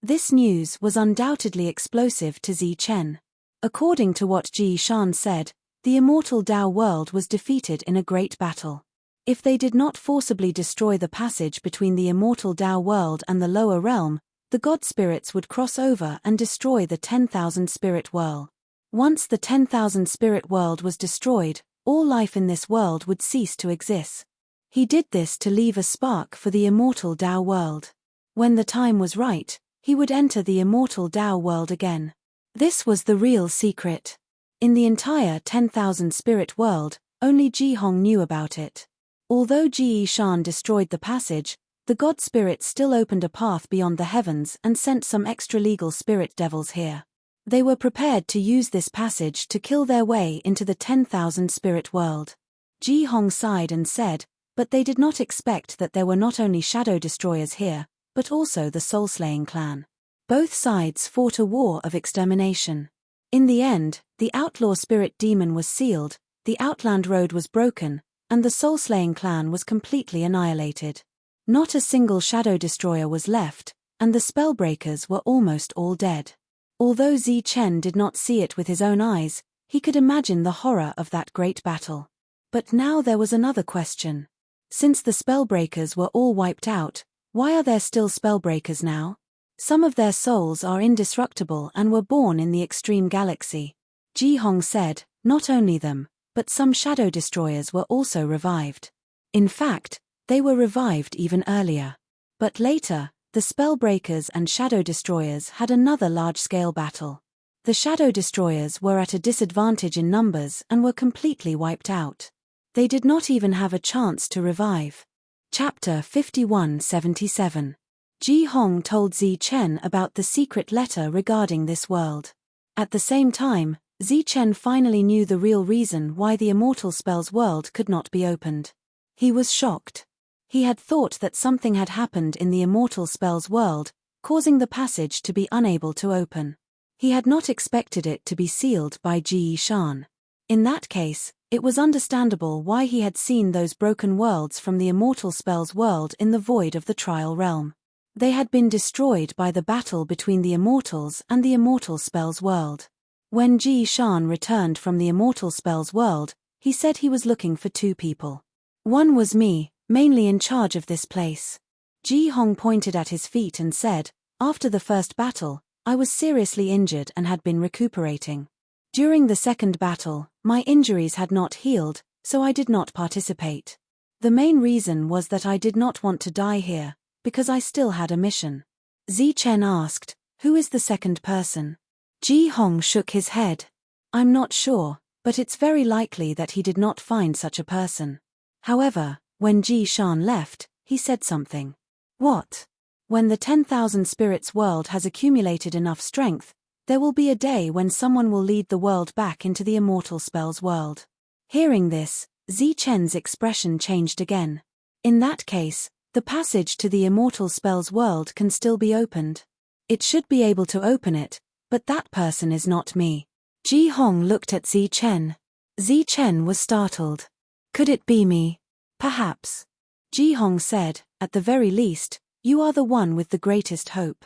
This news was undoubtedly explosive to Zi Chen. According to what Ji Shan said, the immortal Tao world was defeated in a great battle. If they did not forcibly destroy the passage between the immortal Tao world and the lower realm, the god spirits would cross over and destroy the 10,000 spirit world. Once the 10,000 spirit world was destroyed, all life in this world would cease to exist. He did this to leave a spark for the immortal Tao world. When the time was right, he would enter the immortal Tao world again. This was the real secret. In the entire 10,000 spirit world, only Ji Hong knew about it. Although Ji Shan destroyed the passage, the god spirits still opened a path beyond the heavens and sent some extra-legal spirit devils here. They were prepared to use this passage to kill their way into the 10,000 spirit world. Ji Hong sighed and said, but they did not expect that there were not only shadow destroyers here, but also the soul-slaying clan. Both sides fought a war of extermination. In the end, the outlaw spirit demon was sealed, the outland road was broken, and the soul-slaying clan was completely annihilated. Not a single shadow destroyer was left, and the spellbreakers were almost all dead. Although Zi Chen did not see it with his own eyes, he could imagine the horror of that great battle. But now there was another question. Since the spellbreakers were all wiped out, why are there still spellbreakers now? Some of their souls are indestructible and were born in the extreme galaxy. Ji Hong said, not only them, but some shadow destroyers were also revived. In fact, they were revived even earlier. But later, the spellbreakers and shadow destroyers had another large-scale battle. The shadow destroyers were at a disadvantage in numbers and were completely wiped out. They did not even have a chance to revive. Chapter 5177. Ji Hong told Zi Chen about the secret letter regarding this world. At the same time, Zi Chen finally knew the real reason why the immortal spells world could not be opened. He was shocked. He had thought that something had happened in the immortal spells world, causing the passage to be unable to open. He had not expected it to be sealed by Ji Shan. In that case, it was understandable why he had seen those broken worlds from the immortal spells world in the void of the trial realm. They had been destroyed by the battle between the immortals and the immortal spells world. When Ji Shan returned from the immortal spells world, he said he was looking for two people. One was me, mainly in charge of this place. Ji Hong pointed at his feet and said, after the first battle, I was seriously injured and had been recuperating. During the second battle, my injuries had not healed, so I did not participate. The main reason was that I did not want to die here, because I still had a mission. Zi Chen asked, who is the second person? Ji Hong shook his head. I'm not sure, but it's very likely that he did not find such a person. However, when Ji Shan left, he said something. What? When the 10,000 spirits world has accumulated enough strength, there will be a day when someone will lead the world back into the immortal spells world. Hearing this, Zi Chen's expression changed again. In that case, the passage to the immortal spells world can still be opened. It should be able to open it, but that person is not me. Ji Hong looked at Zi Chen. Zi Chen was startled. Could it be me? Perhaps. Ji Hong said, at the very least, you are the one with the greatest hope.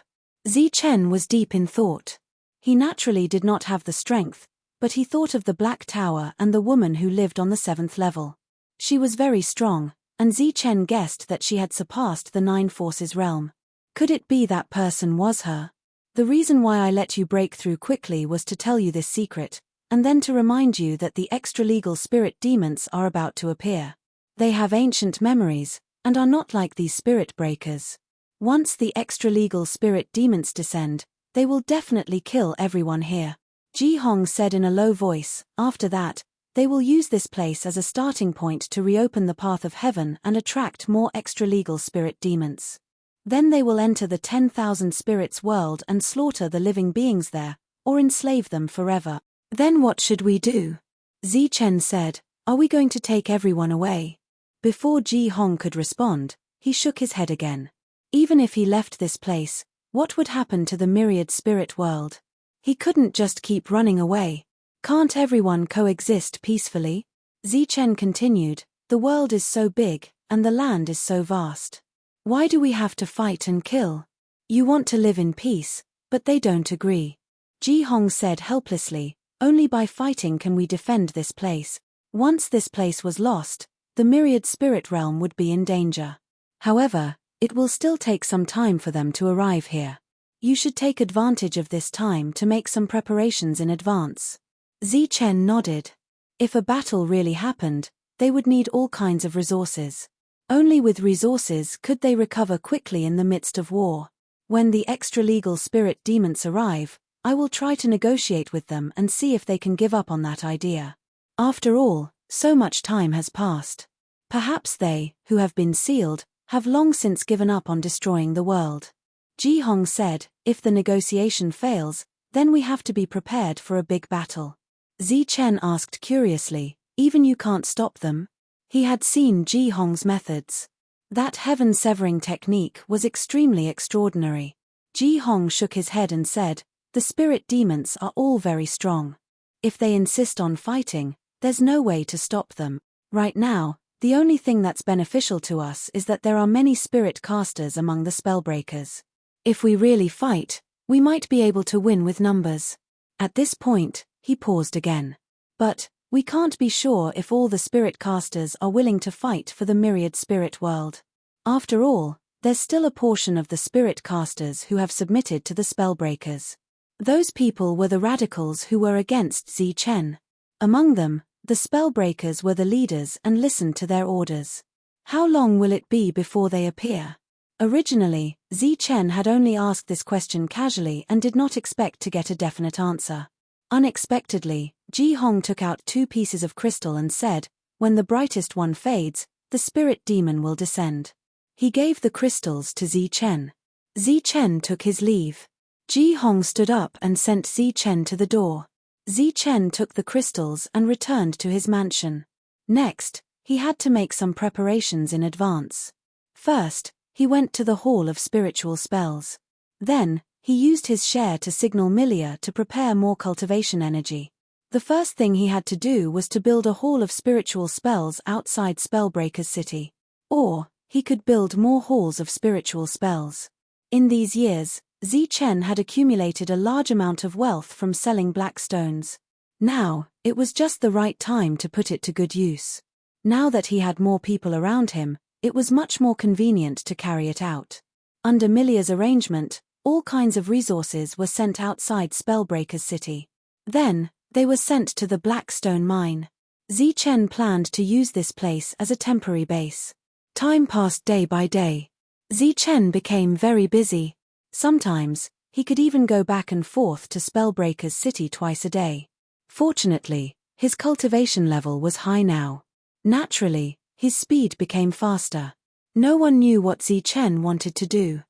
Zi Chen was deep in thought. He naturally did not have the strength, but he thought of the Black Tower and the woman who lived on the 7th level. She was very strong, and Zi Chen guessed that she had surpassed the Nine Forces realm. Could it be that person was her? The reason why I let you break through quickly was to tell you this secret, and then to remind you that the extra-legal spirit demons are about to appear. They have ancient memories, and are not like these spirit breakers. Once the extra-legal spirit demons descend, they will definitely kill everyone here. Ji Hong said in a low voice, after that, they will use this place as a starting point to reopen the path of heaven and attract more extra-legal spirit demons. Then they will enter the 10,000 spirits world and slaughter the living beings there, or enslave them forever. Then what should we do? Zi Chen said, are we going to take everyone away? Before Ji Hong could respond, he shook his head again. Even if he left this place, what would happen to the myriad spirit world? He couldn't just keep running away. Can't everyone coexist peacefully? Zi Chen continued, the world is so big, and the land is so vast. Why do we have to fight and kill? You want to live in peace, but they don't agree. Ji Hong said helplessly, only by fighting can we defend this place. Once this place was lost, the myriad spirit realm would be in danger. However, it will still take some time for them to arrive here. You should take advantage of this time to make some preparations in advance. Zichen nodded. If a battle really happened, they would need all kinds of resources. Only with resources could they recover quickly in the midst of war. When the extra-legal spirit demons arrive, I will try to negotiate with them and see if they can give up on that idea. After all, so much time has passed. Perhaps they, who have been sealed, have long since given up on destroying the world. Ji Hong said, if the negotiation fails, then we have to be prepared for a big battle. Zichen asked curiously, even you can't stop them? He had seen Ji Hong's methods. That heaven-severing technique was extremely extraordinary. Ji Hong shook his head and said, the spirit demons are all very strong. If they insist on fighting, there's no way to stop them. Right now, the only thing that's beneficial to us is that there are many spirit casters among the spellbreakers. If we really fight, we might be able to win with numbers. At this point, he paused again. But we can't be sure if all the spirit casters are willing to fight for the myriad spirit world. After all, there's still a portion of the spirit casters who have submitted to the spellbreakers. Those people were the radicals who were against Zichen. Among them, the spellbreakers were the leaders and listened to their orders. How long will it be before they appear? Originally, Zichen had only asked this question casually and did not expect to get a definite answer. Unexpectedly, Ji Hong took out 2 pieces of crystal and said, when the brightest one fades, the spirit demon will descend. He gave the crystals to Zichen. Zichen took his leave. Ji Hong stood up and sent Zichen to the door. Zichen took the crystals and returned to his mansion. Next, he had to make some preparations in advance. First, he went to the Hall of Spiritual Spells. Then, he used his share to signal Milia to prepare more cultivation energy. The first thing he had to do was to build a hall of spiritual spells outside Spellbreaker's city. Or, he could build more halls of spiritual spells. In these years, Zichen had accumulated a large amount of wealth from selling black stones. Now, it was just the right time to put it to good use. Now that he had more people around him, it was much more convenient to carry it out. Under Milia's arrangement, all kinds of resources were sent outside Spellbreaker's city. Then, they were sent to the Blackstone mine. Zichen planned to use this place as a temporary base. Time passed day by day. Zichen became very busy. Sometimes, he could even go back and forth to Spellbreaker's city twice a day. Fortunately, his cultivation level was high now. Naturally, his speed became faster. No one knew what Zichen wanted to do.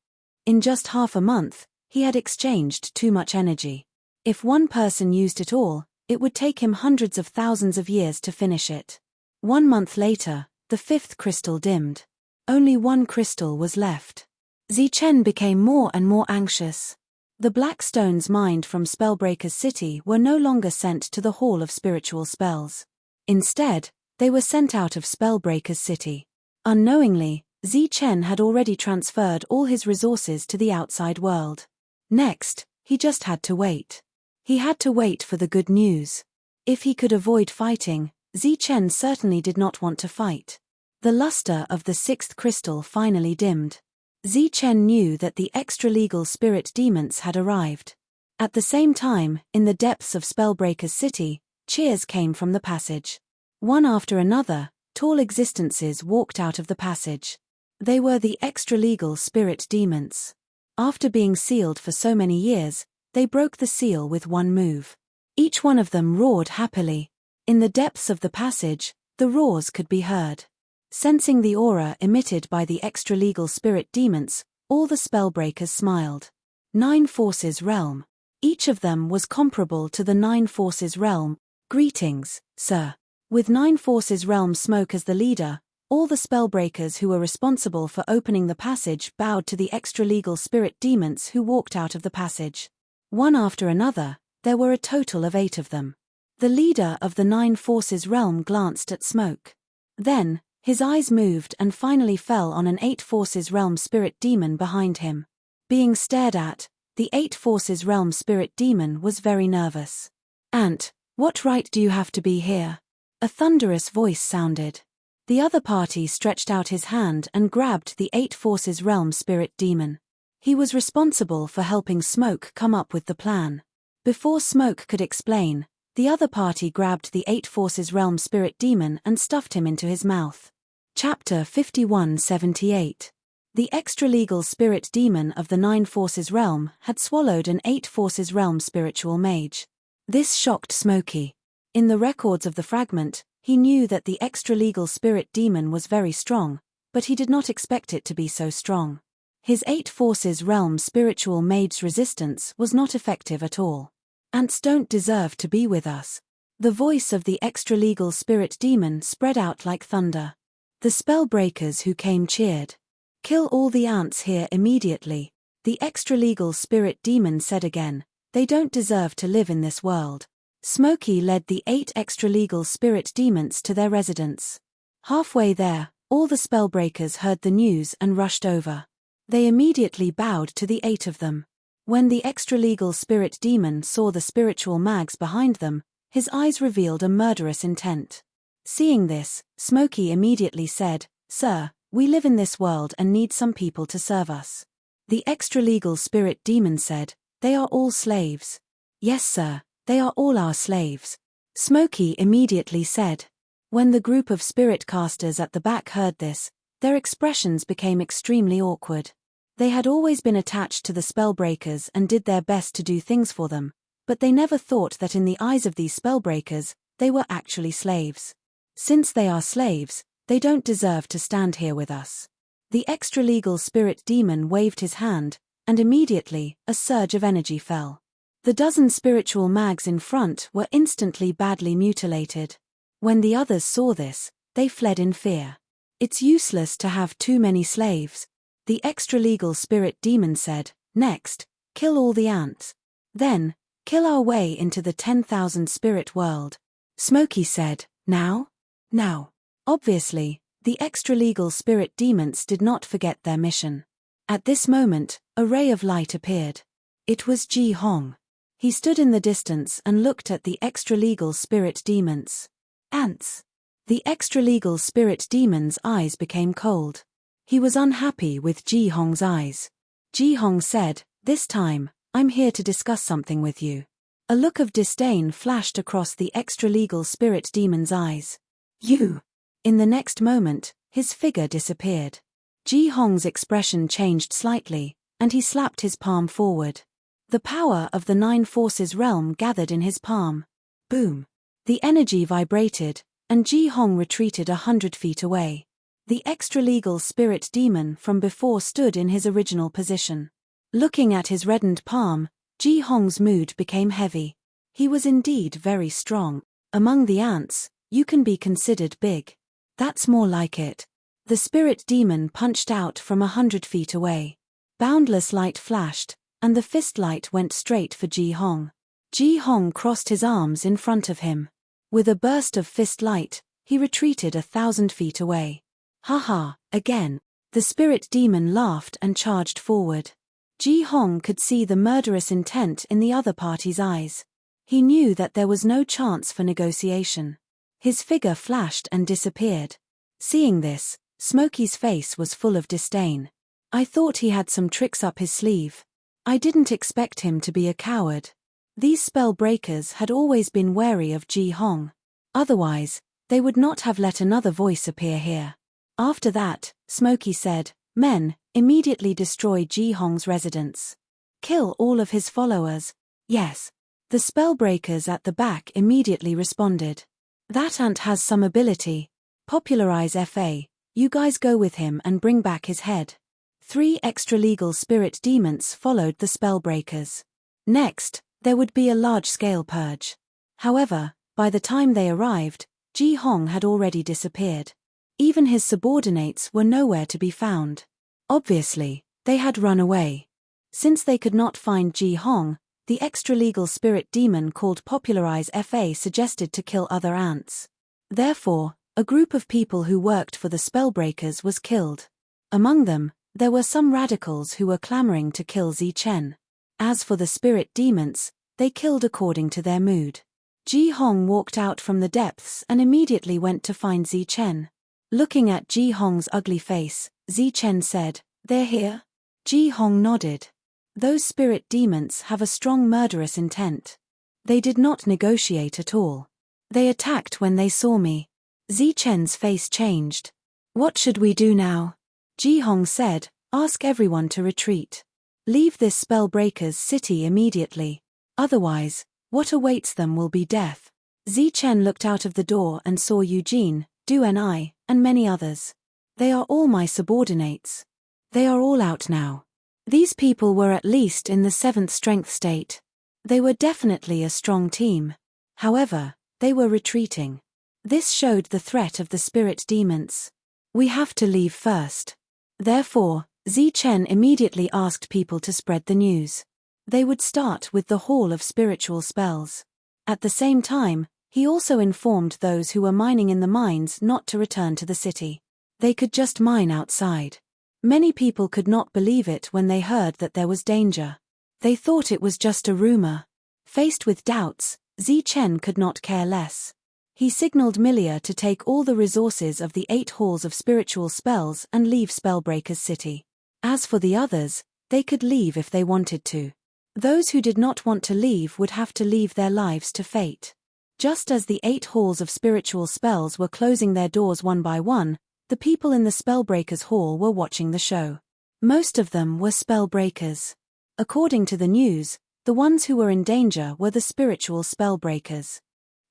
In just half a month, he had exchanged too much energy. If one person used it all, it would take him hundreds of thousands of years to finish it. 1 month later, the 5th crystal dimmed. Only 1 crystal was left. Zichen became more and more anxious. The black stones mined from Spellbreaker's city were no longer sent to the Hall of Spiritual Spells. Instead, they were sent out of Spellbreaker's city. Unknowingly, Zichen had already transferred all his resources to the outside world. Next, he just had to wait. He had to wait for the good news. If he could avoid fighting, Zichen certainly did not want to fight. The luster of the 6th crystal finally dimmed. Zichen knew that the extra-legal spirit demons had arrived. At the same time, in the depths of Spellbreaker's city, cheers came from the passage. One after another, tall existences walked out of the passage. They were the extra-legal spirit demons. After being sealed for so many years, they broke the seal with one move. Each one of them roared happily. In the depths of the passage, the roars could be heard. Sensing the aura emitted by the extra-legal spirit demons, all the spellbreakers smiled. 9 Forces Realm. Each of them was comparable to the 9 Forces Realm. Greetings, sir. With 9 Forces Realm Smoke as the leader, all the spellbreakers who were responsible for opening the passage bowed to the extra-legal spirit demons who walked out of the passage. One after another, there were a total of 8 of them. The leader of the 9 Forces Realm glanced at Smoke. Then, his eyes moved and finally fell on an 8 Forces Realm spirit demon behind him. Being stared at, the 8 Forces Realm spirit demon was very nervous. "Ant, what right do you have to be here?" A thunderous voice sounded. The other party stretched out his hand and grabbed the 8 Forces Realm Spirit Demon. He was responsible for helping Smoke come up with the plan. Before Smoke could explain, the other party grabbed the 8 Forces Realm Spirit Demon and stuffed him into his mouth. Chapter 5178. The extra-legal spirit demon of the 9 Forces Realm had swallowed an 8 Forces Realm spiritual mage. This shocked Smokey. In the records of the fragment, he knew that the extra-legal spirit demon was very strong, but he did not expect it to be so strong. His 8 Forces Realm spiritual mage's resistance was not effective at all. Ants don't deserve to be with us. The voice of the extra-legal spirit demon spread out like thunder. The spellbreakers who came cheered. Kill all the ants here immediately, the extra-legal spirit demon said again. They don't deserve to live in this world. Smokey led the 8 extra-legal spirit demons to their residence. Halfway there, all the spellbreakers heard the news and rushed over. They immediately bowed to the 8 of them. When the extra-legal spirit demon saw the spiritual mags behind them, his eyes revealed a murderous intent. Seeing this, Smokey immediately said, "Sir, we live in this world and need some people to serve us." The extra-legal spirit demon said, "They are all slaves." "Yes, sir, they are all our slaves," Smokey immediately said. When the group of spirit casters at the back heard this, their expressions became extremely awkward. They had always been attached to the spellbreakers and did their best to do things for them, but they never thought that in the eyes of these spellbreakers, they were actually slaves. Since they are slaves, they don't deserve to stand here with us. The extra-legal spirit demon waved his hand, and immediately, a surge of energy fell. The dozen spiritual mags in front were instantly badly mutilated. When the others saw this, they fled in fear. "It's useless to have too many slaves," the extra-legal spirit demon said. "Next, kill all the ants. Then, kill our way into the 10,000 spirit world." Smokey said, "Now? Now." Obviously, the extra-legal spirit demons did not forget their mission. At this moment, a ray of light appeared. It was Ji Hong. He stood in the distance and looked at the extra-legal spirit demons. "Ants." The extra-legal spirit demon's eyes became cold. He was unhappy with Ji Hong's eyes. Ji Hong said, "This time, I'm here to discuss something with you." A look of disdain flashed across the extra-legal spirit demon's eyes. "You." In the next moment, his figure disappeared. Ji Hong's expression changed slightly, and he slapped his palm forward. The power of the 9 Forces Realm gathered in his palm. Boom. The energy vibrated, and Ji Hong retreated 100 feet away. The extra-legal spirit demon from before stood in his original position. Looking at his reddened palm, Ji Hong's mood became heavy. He was indeed very strong. "Among the ants, you can be considered big. That's more like it." The spirit demon punched out from 100 feet away. Boundless light flashed, and the fist light went straight for Ji Hong. Ji Hong crossed his arms in front of him. With a burst of fist light, he retreated 1,000 feet away. "Haha, again." The spirit demon laughed and charged forward. Ji Hong could see the murderous intent in the other party's eyes. He knew that there was no chance for negotiation. His figure flashed and disappeared. Seeing this, Smokey's face was full of disdain. "I thought he had some tricks up his sleeve. I didn't expect him to be a coward." These spell breakers had always been wary of Ji Hong. Otherwise, they would not have let another voice appear here. After that, Smokey said, "Men, immediately destroy Ji Hong's residence. Kill all of his followers." "Yes." The spellbreakers at the back immediately responded. "That ant has some ability. Popularize FA, you guys go with him and bring back his head." 3 extra-legal spirit demons followed the spellbreakers. Next, there would be a large-scale purge. However, by the time they arrived, Ji Hong had already disappeared. Even his subordinates were nowhere to be found. Obviously, they had run away. Since they could not find Ji Hong, the extra-legal spirit demon called Popularize FA suggested to kill other ants. Therefore, a group of people who worked for the spellbreakers was killed. Among them, there were some radicals who were clamoring to kill Zi Chen. As for the spirit demons, they killed according to their mood. Ji Hong walked out from the depths and immediately went to find Zi Chen. Looking at Ji Hong's ugly face, Zichen said, "They're here?" Ji Hong nodded. "Those spirit demons have a strong murderous intent. They did not negotiate at all. They attacked when they saw me." Zichen's face changed. "What should we do now?" Ji Hong said, "Ask everyone to retreat. Leave this Spellbreaker's city immediately. Otherwise, what awaits them will be death." Zichen looked out of the door and saw Eugene, Du and I, and many others. "They are all my subordinates. They are all out now." These people were at least in the 7th strength state. They were definitely a strong team. However, they were retreating. This showed the threat of the spirit demons. "We have to leave first." Therefore, Zichen immediately asked people to spread the news. They would start with the Hall of Spiritual Spells. At the same time, he also informed those who were mining in the mines not to return to the city. They could just mine outside. Many people could not believe it when they heard that there was danger. They thought it was just a rumor. Faced with doubts, Zichen could not care less. He signaled Milia to take all the resources of the 8 halls of spiritual spells and leave Spellbreaker's city. As for the others, they could leave if they wanted to. Those who did not want to leave would have to leave their lives to fate. Just as the 8 halls of spiritual spells were closing their doors one by one, the people in the Spellbreakers Hall were watching the show. Most of them were Spellbreakers. According to the news, the ones who were in danger were the spiritual Spellbreakers.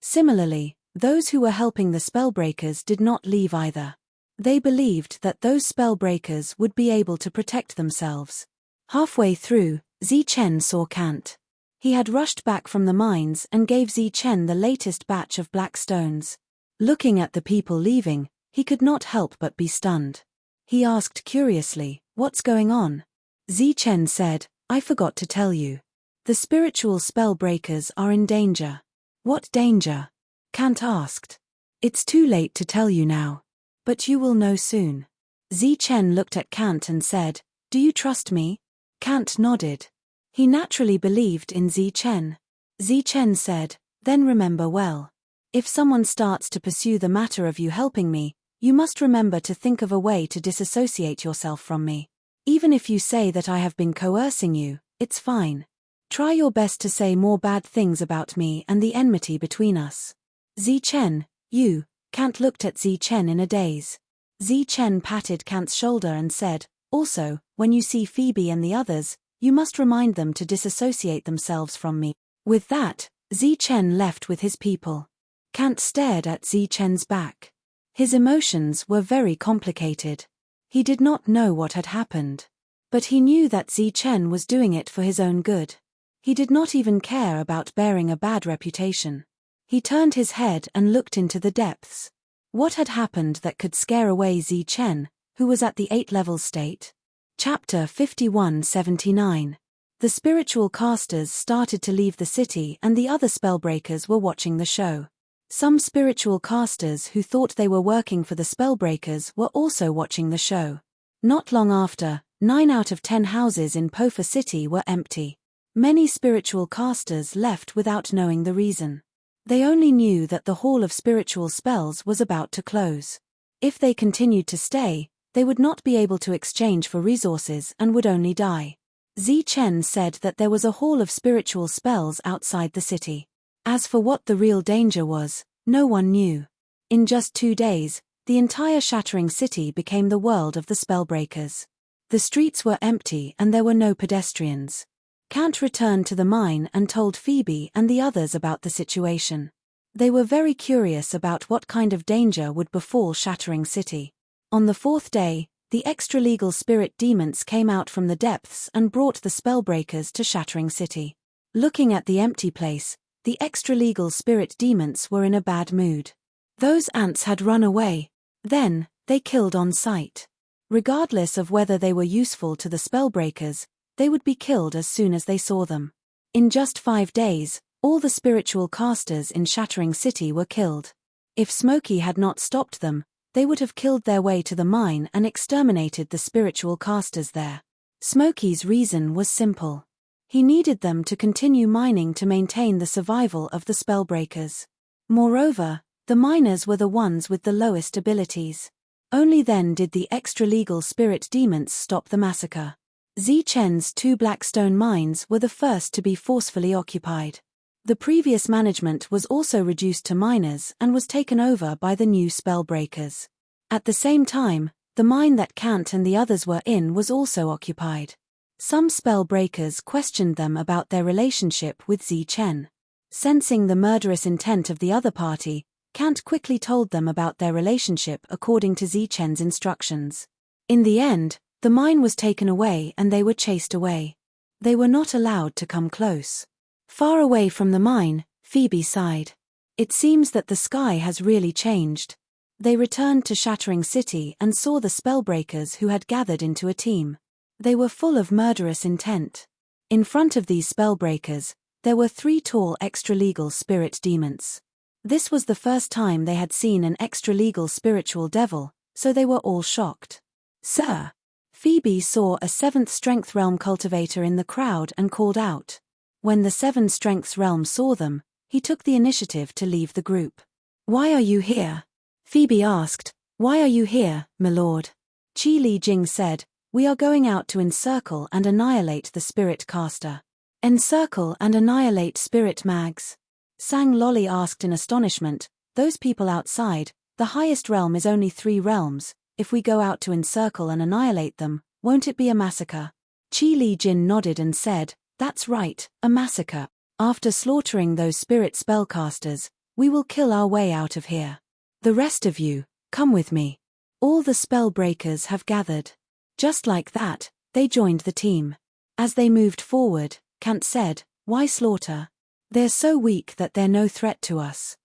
Similarly, those who were helping the Spellbreakers did not leave either. They believed that those Spellbreakers would be able to protect themselves. Halfway through, Zichen saw Kant. He had rushed back from the mines and gave Zichen the latest batch of black stones. Looking at the people leaving, he could not help but be stunned. He asked curiously, "What's going on?" Zichen said, "I forgot to tell you. The spiritual Spellbreakers are in danger." "What danger?" Kant asked. "It's too late to tell you now. But you will know soon." Zichen looked at Kant and said, "Do you trust me?" Kant nodded. He naturally believed in Zichen. Zichen said, "Then remember well. If someone starts to pursue the matter of you helping me, you must remember to think of a way to disassociate yourself from me. Even if you say that I have been coercing you, it's fine. Try your best to say more bad things about me and the enmity between us." "Zichen, you..." Kant looked at Zichen in a daze. Zichen patted Kant's shoulder and said, "Also, when you see Phoebe and the others, you must remind them to disassociate themselves from me." With that, Zichen left with his people. Kant stared at Zichen's back. His emotions were very complicated. He did not know what had happened. But he knew that Zichen was doing it for his own good. He did not even care about bearing a bad reputation. He turned his head and looked into the depths. What had happened that could scare away Zichen, who was at the 8th-level state? Chapter 51-79. The spiritual casters started to leave the city and the other Spellbreakers were watching the show. Some spiritual casters who thought they were working for the Spellbreakers were also watching the show. Not long after, 9 out of 10 houses in Pofa City were empty. Many spiritual casters left without knowing the reason. They only knew that the Hall of Spiritual Spells was about to close. If they continued to stay, they would not be able to exchange for resources and would only die. Zichen said that there was a Hall of Spiritual Spells outside the city. As for what the real danger was, no one knew. In just 2 days, the entire shattering city became the world of the Spellbreakers. The streets were empty and there were no pedestrians. Kant returned to the mine and told Phoebe and the others about the situation. They were very curious about what kind of danger would befall Shattering City. On the 4th day, the extra-legal spirit demons came out from the depths and brought the Spellbreakers to Shattering City. Looking at the empty place, the extra-legal spirit demons were in a bad mood. Those ants had run away. Then, they killed on sight. Regardless of whether they were useful to the Spellbreakers, they would be killed as soon as they saw them. In just 5 days, all the spiritual casters in Shattering City were killed. If Smokey had not stopped them, they would have killed their way to the mine and exterminated the spiritual casters there. Smokey's reason was simple. He needed them to continue mining to maintain the survival of the Spellbreakers. Moreover, the miners were the ones with the lowest abilities. Only then did the extra-legal spirit demons stop the massacre. Zichen's 2 black stone mines were the first to be forcefully occupied. The previous management was also reduced to miners and was taken over by the new spellbreakers. At the same time, the mine that Kant and the others were in was also occupied. Some spellbreakers questioned them about their relationship with Zichen. Sensing the murderous intent of the other party, Kant quickly told them about their relationship according to Zichen's instructions. In the end, the mine was taken away and they were chased away. They were not allowed to come close. Far away from the mine, Phoebe sighed. It seems that the sky has really changed. They returned to Shattering City and saw the spellbreakers who had gathered into a team. They were full of murderous intent. In front of these spellbreakers, there were 3 tall extra-legal spirit demons. This was the first time they had seen an extra-legal spiritual devil, so they were all shocked. "Sir!" Phoebe saw a 7th strength realm cultivator in the crowd and called out. When the 7 strengths realm saw them, he took the initiative to leave the group. "Why are you here?" Phoebe asked. "Why are you here, my lord?" Qi Li Jing said, "We are going out to encircle and annihilate the spirit caster." "Encircle and annihilate spirit mags?" Sang Lolly asked in astonishment. "Those people outside, the highest realm is only 3 realms, if we go out to encircle and annihilate them, won't it be a massacre?" Qi Li Jin nodded and said, "That's right, a massacre. After slaughtering those spirit spellcasters, we will kill our way out of here. The rest of you, come with me." All the spellbreakers have gathered. Just like that, they joined the team. As they moved forward, Kant said, "Why slaughter? They're so weak that they're no threat to us."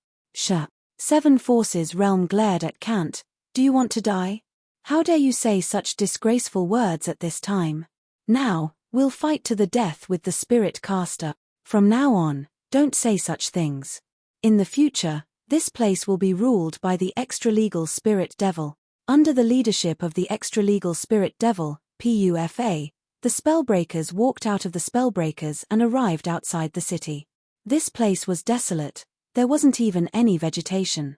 7 Forces realm glared at Kant. "Do you want to die? How dare you say such disgraceful words at this time? Now, we'll fight to the death with the spirit caster. From now on, don't say such things. In the future, this place will be ruled by the extra-legal spirit devil." Under the leadership of the extra-legal spirit devil, PUFA, the spellbreakers walked out of the spellbreakers and arrived outside the city. This place was desolate, there wasn't even any vegetation.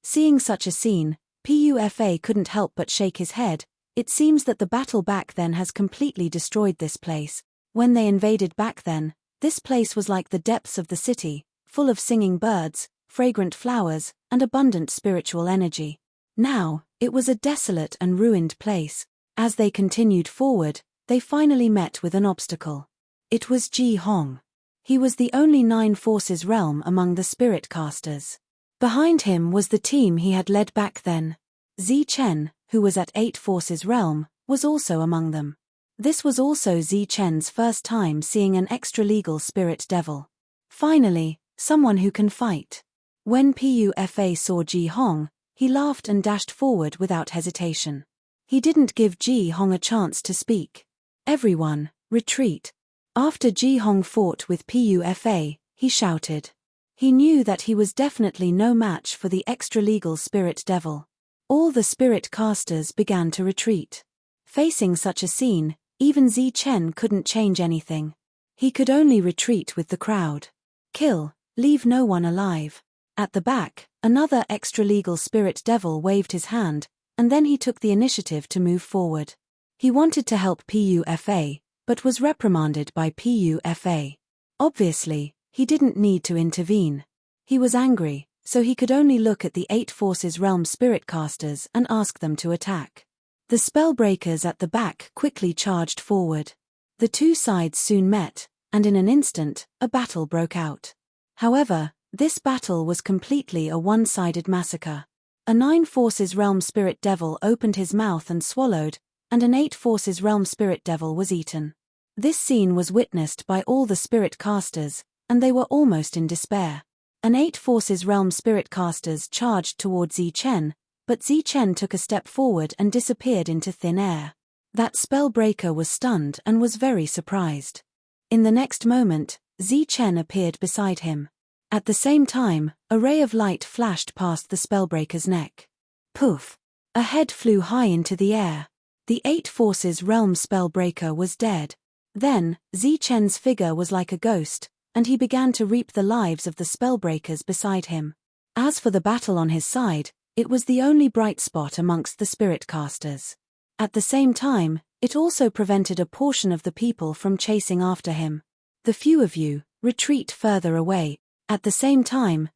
Seeing such a scene, PUFA couldn't help but shake his head. It seems that the battle back then has completely destroyed this place. When they invaded back then, this place was like the depths of the city, full of singing birds, fragrant flowers, and abundant spiritual energy. Now, it was a desolate and ruined place. As they continued forward, they finally met with an obstacle. It was Ji Hong. He was the only 9 Forces realm among the spirit casters. Behind him was the team he had led back then. Zichen, who was at 8 Forces realm, was also among them. This was also Zichen's first time seeing an extra-legal spirit devil. Finally, someone who can fight. When PUFA saw Ji Hong, he laughed and dashed forward without hesitation. He didn't give Ji Hong a chance to speak. "Everyone, retreat." After Ji Hong fought with PUFA, he shouted. He knew that he was definitely no match for the extra-legal spirit devil. All the spirit casters began to retreat. Facing such a scene, even Zichen couldn't change anything. He could only retreat with the crowd. Kill, leave no one alive. At the back, another extra-legal spirit devil waved his hand, and then he took the initiative to move forward. He wanted to help PUFA, but was reprimanded by PUFA. Obviously, he didn't need to intervene. He was angry, so he could only look at the 8 Forces realm spirit casters and ask them to attack. The spellbreakers at the back quickly charged forward. The 2 sides soon met, and in an instant, a battle broke out. However, this battle was completely a one-sided massacre. A 9 Forces realm spirit devil opened his mouth and swallowed, and an 8 Forces realm spirit devil was eaten. This scene was witnessed by all the spirit casters, and they were almost in despair. An 8 Forces realm spirit casters charged towards Zichen, but Zichen took a step forward and disappeared into thin air. That spellbreaker was stunned and was very surprised. In the next moment, Zichen appeared beside him. At the same time, a ray of light flashed past the spellbreaker's neck. Poof! A head flew high into the air. The 8 Forces realm spellbreaker was dead. Then, Zichen's figure was like a ghost, and he began to reap the lives of the spellbreakers beside him. As for the battle on his side, It was the only bright spot amongst the spirit casters. At the same time, it also prevented a portion of the people from chasing after him. The few of you, retreat further away. At the same time,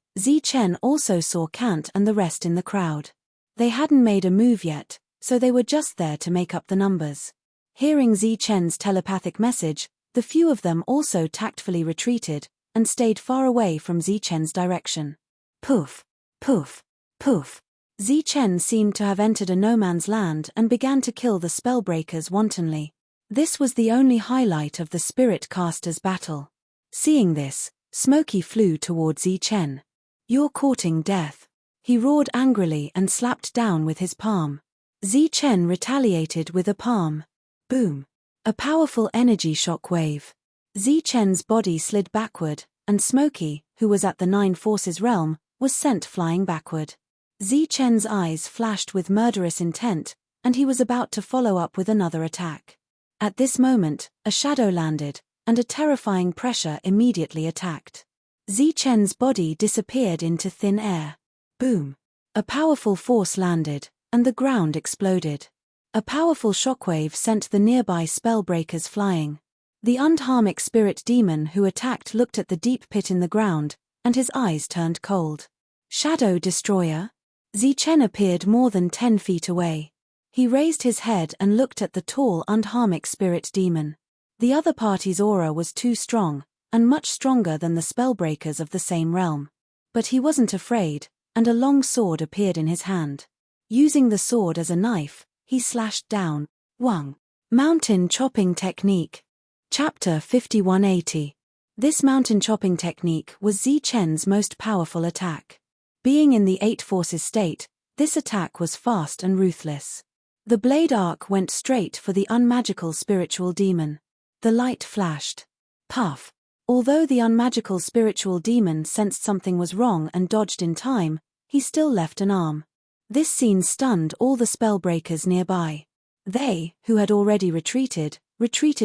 Chen also saw Kant and the rest in the crowd. They hadn't made a move yet, so they were just there to make up the numbers. Hearing Chen's telepathic message, the few of them also tactfully retreated, and stayed far away from Chen's direction. Poof! Poof! Poof! Chen seemed to have entered a no-man's land and began to kill the spellbreakers wantonly. This was the only highlight of the spirit casters' battle. Seeing this, Smokey flew towards Chen. "You're courting death," he roared angrily and slapped down with his palm. Chen retaliated with a palm. Boom! A powerful energy shock wave. Chen's body slid backward, and Smokey, who was at the Nine Forces realm, was sent flying backward. Chen's eyes flashed with murderous intent, and he was about to follow up with another attack. At this moment, a shadow landed, and a terrifying pressure immediately attacked. Chen's body disappeared into thin air. Boom! A powerful force landed, and the ground exploded. A powerful shockwave sent the nearby spellbreakers flying. The undharmic spirit demon who attacked looked at the deep pit in the ground, and his eyes turned cold. Shadow Destroyer? Chen appeared more than 10 feet away. He raised his head and looked at the tall undharmic spirit demon. The other party's aura was too strong, and much stronger than the spellbreakers of the same realm. But he wasn't afraid, and a long sword appeared in his hand. Using the sword as a knife, he slashed down. Wang. Mountain Chopping Technique. Chapter 5180. This mountain chopping technique was Chen's most powerful attack. Being in the Eight Forces state, this attack was fast and ruthless. The blade arc went straight for the unmagical spiritual demon. The light flashed. Puff! Although the unmagical spiritual demon sensed something was wrong and dodged in time, he still left an arm. This scene stunned all the spellbreakers nearby. They, who had already retreated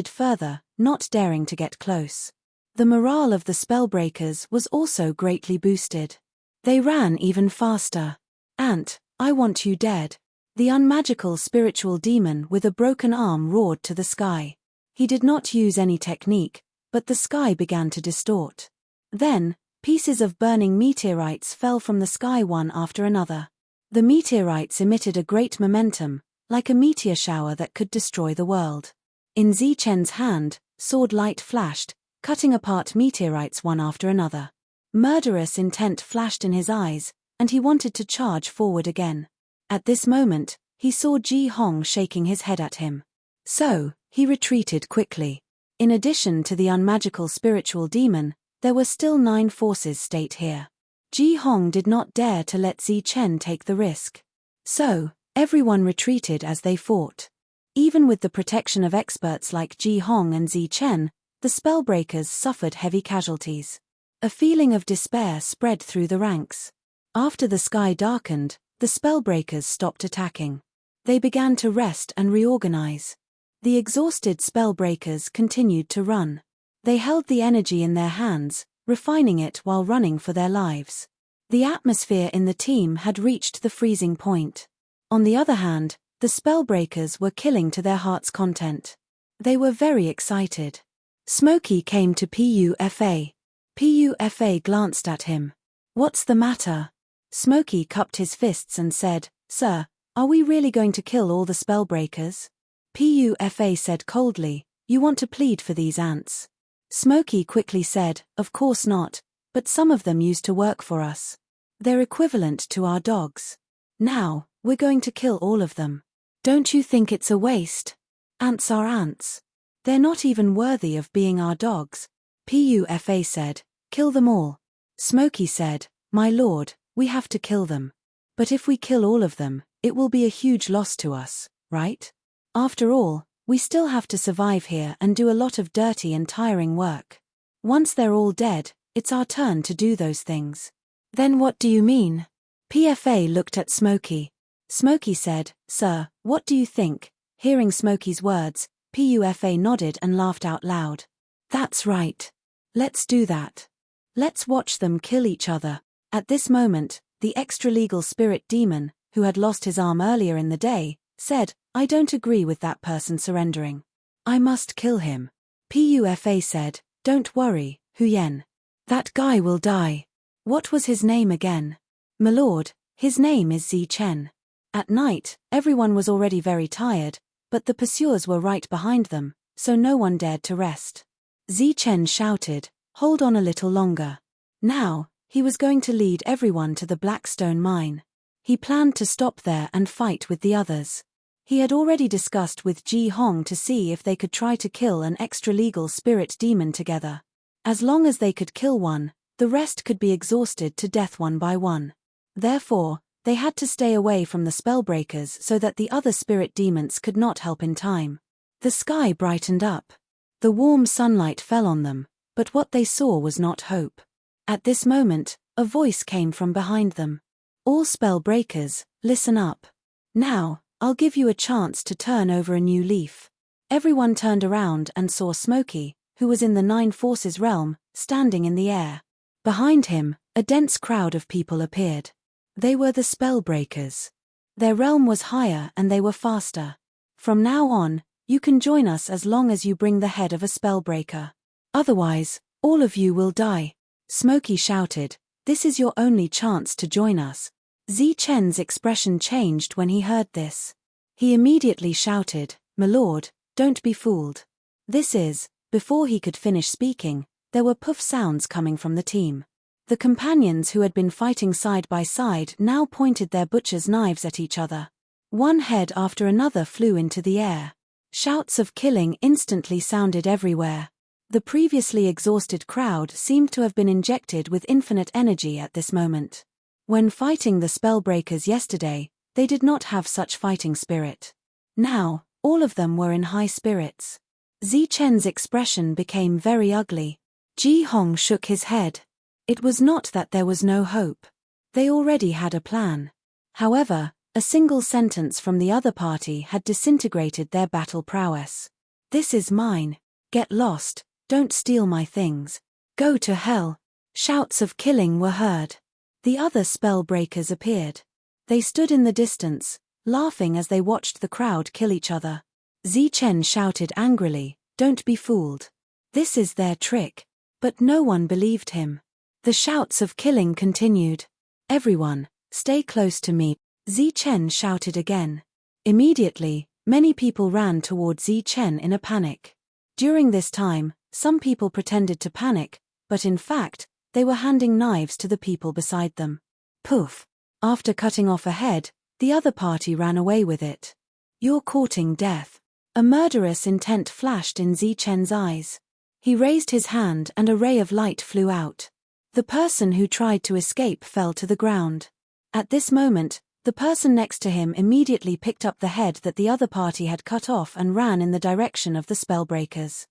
further, not daring to get close. The morale of the spellbreakers was also greatly boosted. They ran even faster. "Ant, I want you dead." The unmagical spiritual demon with a broken arm roared to the sky. He did not use any technique, but the sky began to distort. Then, pieces of burning meteorites fell from the sky one after another. The meteorites emitted a great momentum, like a meteor shower that could destroy the world. In Chen's hand, sword light flashed, cutting apart meteorites one after another. Murderous intent flashed in his eyes, and he wanted to charge forward again. At this moment, he saw Ji Hong shaking his head at him. So, he retreated quickly. In addition to the unmagical spiritual demon, there were still 9 forces state here. Ji Hong did not dare to let Chen take the risk. So, everyone retreated as they fought. Even with the protection of experts like Ji Hong and Chen, the spellbreakers suffered heavy casualties. A feeling of despair spread through the ranks. After the sky darkened, the spellbreakers stopped attacking. They began to rest and reorganize. The exhausted spellbreakers continued to run. They held the energy in their hands, refining it while running for their lives. The atmosphere in the team had reached the freezing point. On the other hand, the spellbreakers were killing to their heart's content. They were very excited. Smokey came to Pufa. Pufa glanced at him. "What's the matter?" Smokey cupped his fists and said, "Sir, are we really going to kill all the spellbreakers?" Pufa said coldly, "You want to plead for these ants?" Smokey quickly said, "Of course not, but some of them used to work for us. They're equivalent to our dogs. Now, we're going to kill all of them. Don't you think it's a waste? Ants are ants. They're not even worthy of being our dogs." Pufa said, "Kill them all." Smokey said, "My lord, we have to kill them. But if we kill all of them, it will be a huge loss to us, right? After all, we still have to survive here and do a lot of dirty and tiring work. Once they're all dead, it's our turn to do those things." "Then what do you mean?" PFA looked at Smokey. Smokey said, "Sir, what do you think?" Hearing Smokey's words, Pufa nodded and laughed out loud. "That's right. Let's do that. Let's watch them kill each other." At this moment, The extra-legal spirit demon, who had lost his arm earlier in the day, said, "I don't agree with that person surrendering. I must kill him." Pufa said, "Don't worry, Huyen. That guy will die." What was his name again? "My lord, his name is Zichen." At night, everyone was already very tired, but the pursuers were right behind them, so no one dared to rest. Zichen shouted, "Hold on a little longer." Now, he was going to lead everyone to the Blackstone mine. He planned to stop there and fight with the others. He had already discussed with Ji Hong to see if they could try to kill an extra-legal spirit demon together. As long as they could kill one, the rest could be exhausted to death one by one. Therefore, they had to stay away from the spellbreakers so that the other spirit demons could not help in time. The sky brightened up. The warm sunlight fell on them, but what they saw was not hope. At this moment, a voice came from behind them. "All spellbreakers, listen up. Now, I'll give you a chance to turn over a new leaf." Everyone turned around and saw Smokey, who was in the Nine Forces realm, standing in the air. Behind him, a dense crowd of people appeared. They were the spellbreakers. Their realm was higher and they were faster. "From now on, you can join us as long as you bring the head of a spellbreaker. Otherwise, all of you will die." Smokey shouted, "This is your only chance to join us." Zichen's expression changed when he heard this. He immediately shouted, "My lord, don't be fooled." Before he could finish speaking, there were puff sounds coming from the team. The companions who had been fighting side by side now pointed their butcher's knives at each other. One head after another flew into the air. Shouts of killing instantly sounded everywhere. The previously exhausted crowd seemed to have been injected with infinite energy at this moment. When fighting the spellbreakers yesterday, they did not have such fighting spirit. Now, all of them were in high spirits. Zichen's expression became very ugly. Ji Hong shook his head. It was not that there was no hope. They already had a plan. However, a single sentence from the other party had disintegrated their battle prowess. "This is mine. Get lost. Don't steal my things. Go to hell." Shouts of killing were heard. The other spellbreakers appeared. They stood in the distance, laughing as they watched the crowd kill each other. Zichen shouted angrily, "Don't be fooled. This is their trick." But no one believed him. The shouts of killing continued. "Everyone, stay close to me," Zichen shouted again. Immediately, many people ran toward Zichen in a panic. During this time, some people pretended to panic, but in fact, they were handing knives to the people beside them. Poof! After cutting off a head, the other party ran away with it. "You're courting death." A murderous intent flashed in Zichen's eyes. He raised his hand and a ray of light flew out. The person who tried to escape fell to the ground. At this moment, the person next to him immediately picked up the head that the other party had cut off and ran in the direction of the spellbreakers.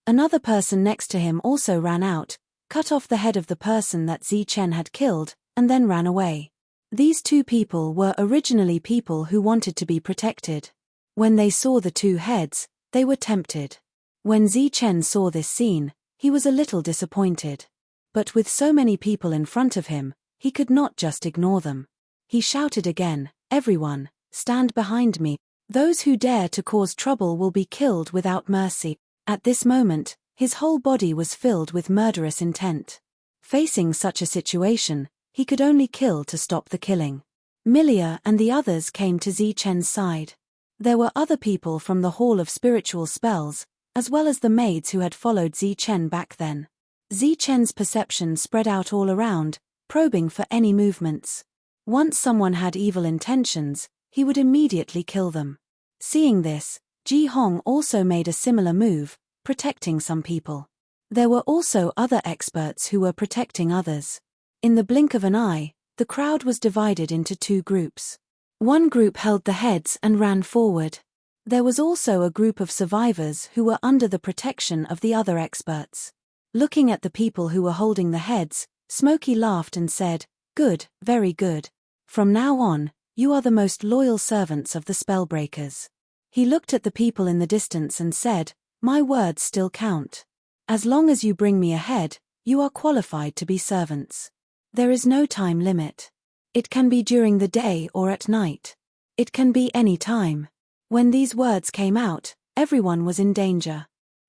Another person next to him also ran out, cut off the head of the person that Zichen had killed, and then ran away. These two people were originally people who wanted to be protected. When they saw the two heads, they were tempted. When Zichen saw this scene, he was a little disappointed. But with so many people in front of him, he could not just ignore them. He shouted again, "Everyone, stand behind me. Those who dare to cause trouble will be killed without mercy." At this moment, his whole body was filled with murderous intent. Facing such a situation, he could only kill to stop the killing. Milia and the others came to Zichen's side. There were other people from the Hall of Spiritual Spells, as well as the maids who had followed Zichen back then. Zichen's perception spread out all around, probing for any movements. Once someone had evil intentions, he would immediately kill them. Seeing this, Ji Hong also made a similar move, protecting some people. There were also other experts who were protecting others. In the blink of an eye, the crowd was divided into two groups. One group held the heads and ran forward. There was also a group of survivors who were under the protection of the other experts. Looking at the people who were holding the heads, Smokey laughed and said, "Good, very good. From now on, you are the most loyal servants of the spellbreakers." He looked at the people in the distance and said, "My words still count. As long as you bring me a head, you are qualified to be servants. There is no time limit. It can be during the day or at night. It can be any time. When these words came out, everyone was in danger.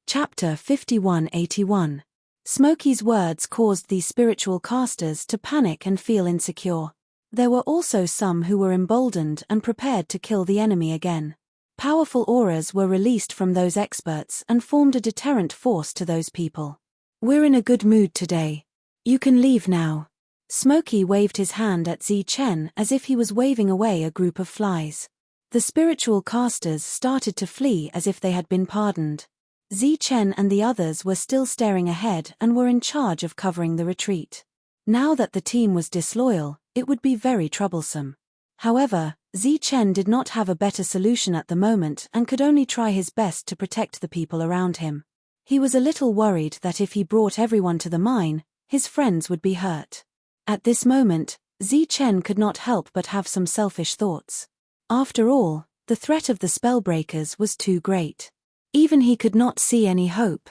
Chapter 5181. Smokey's words caused these spiritual casters to panic and feel insecure. There were also some who were emboldened and prepared to kill the enemy again. Powerful auras were released from those experts and formed a deterrent force to those people. We're in a good mood today. You can leave now. Smokey waved his hand at Zi Chen as if he was waving away a group of flies. The spiritual casters started to flee as if they had been pardoned. Zi Chen and the others were still staring ahead and were in charge of covering the retreat. Now that the team was disloyal, it would be very troublesome. However, Zi Chen did not have a better solution at the moment and could only try his best to protect the people around him. He was a little worried that if he brought everyone to the mine, his friends would be hurt. At this moment, Zi Chen could not help but have some selfish thoughts. After all, the threat of the spellbreakers was too great. Even he could not see any hope.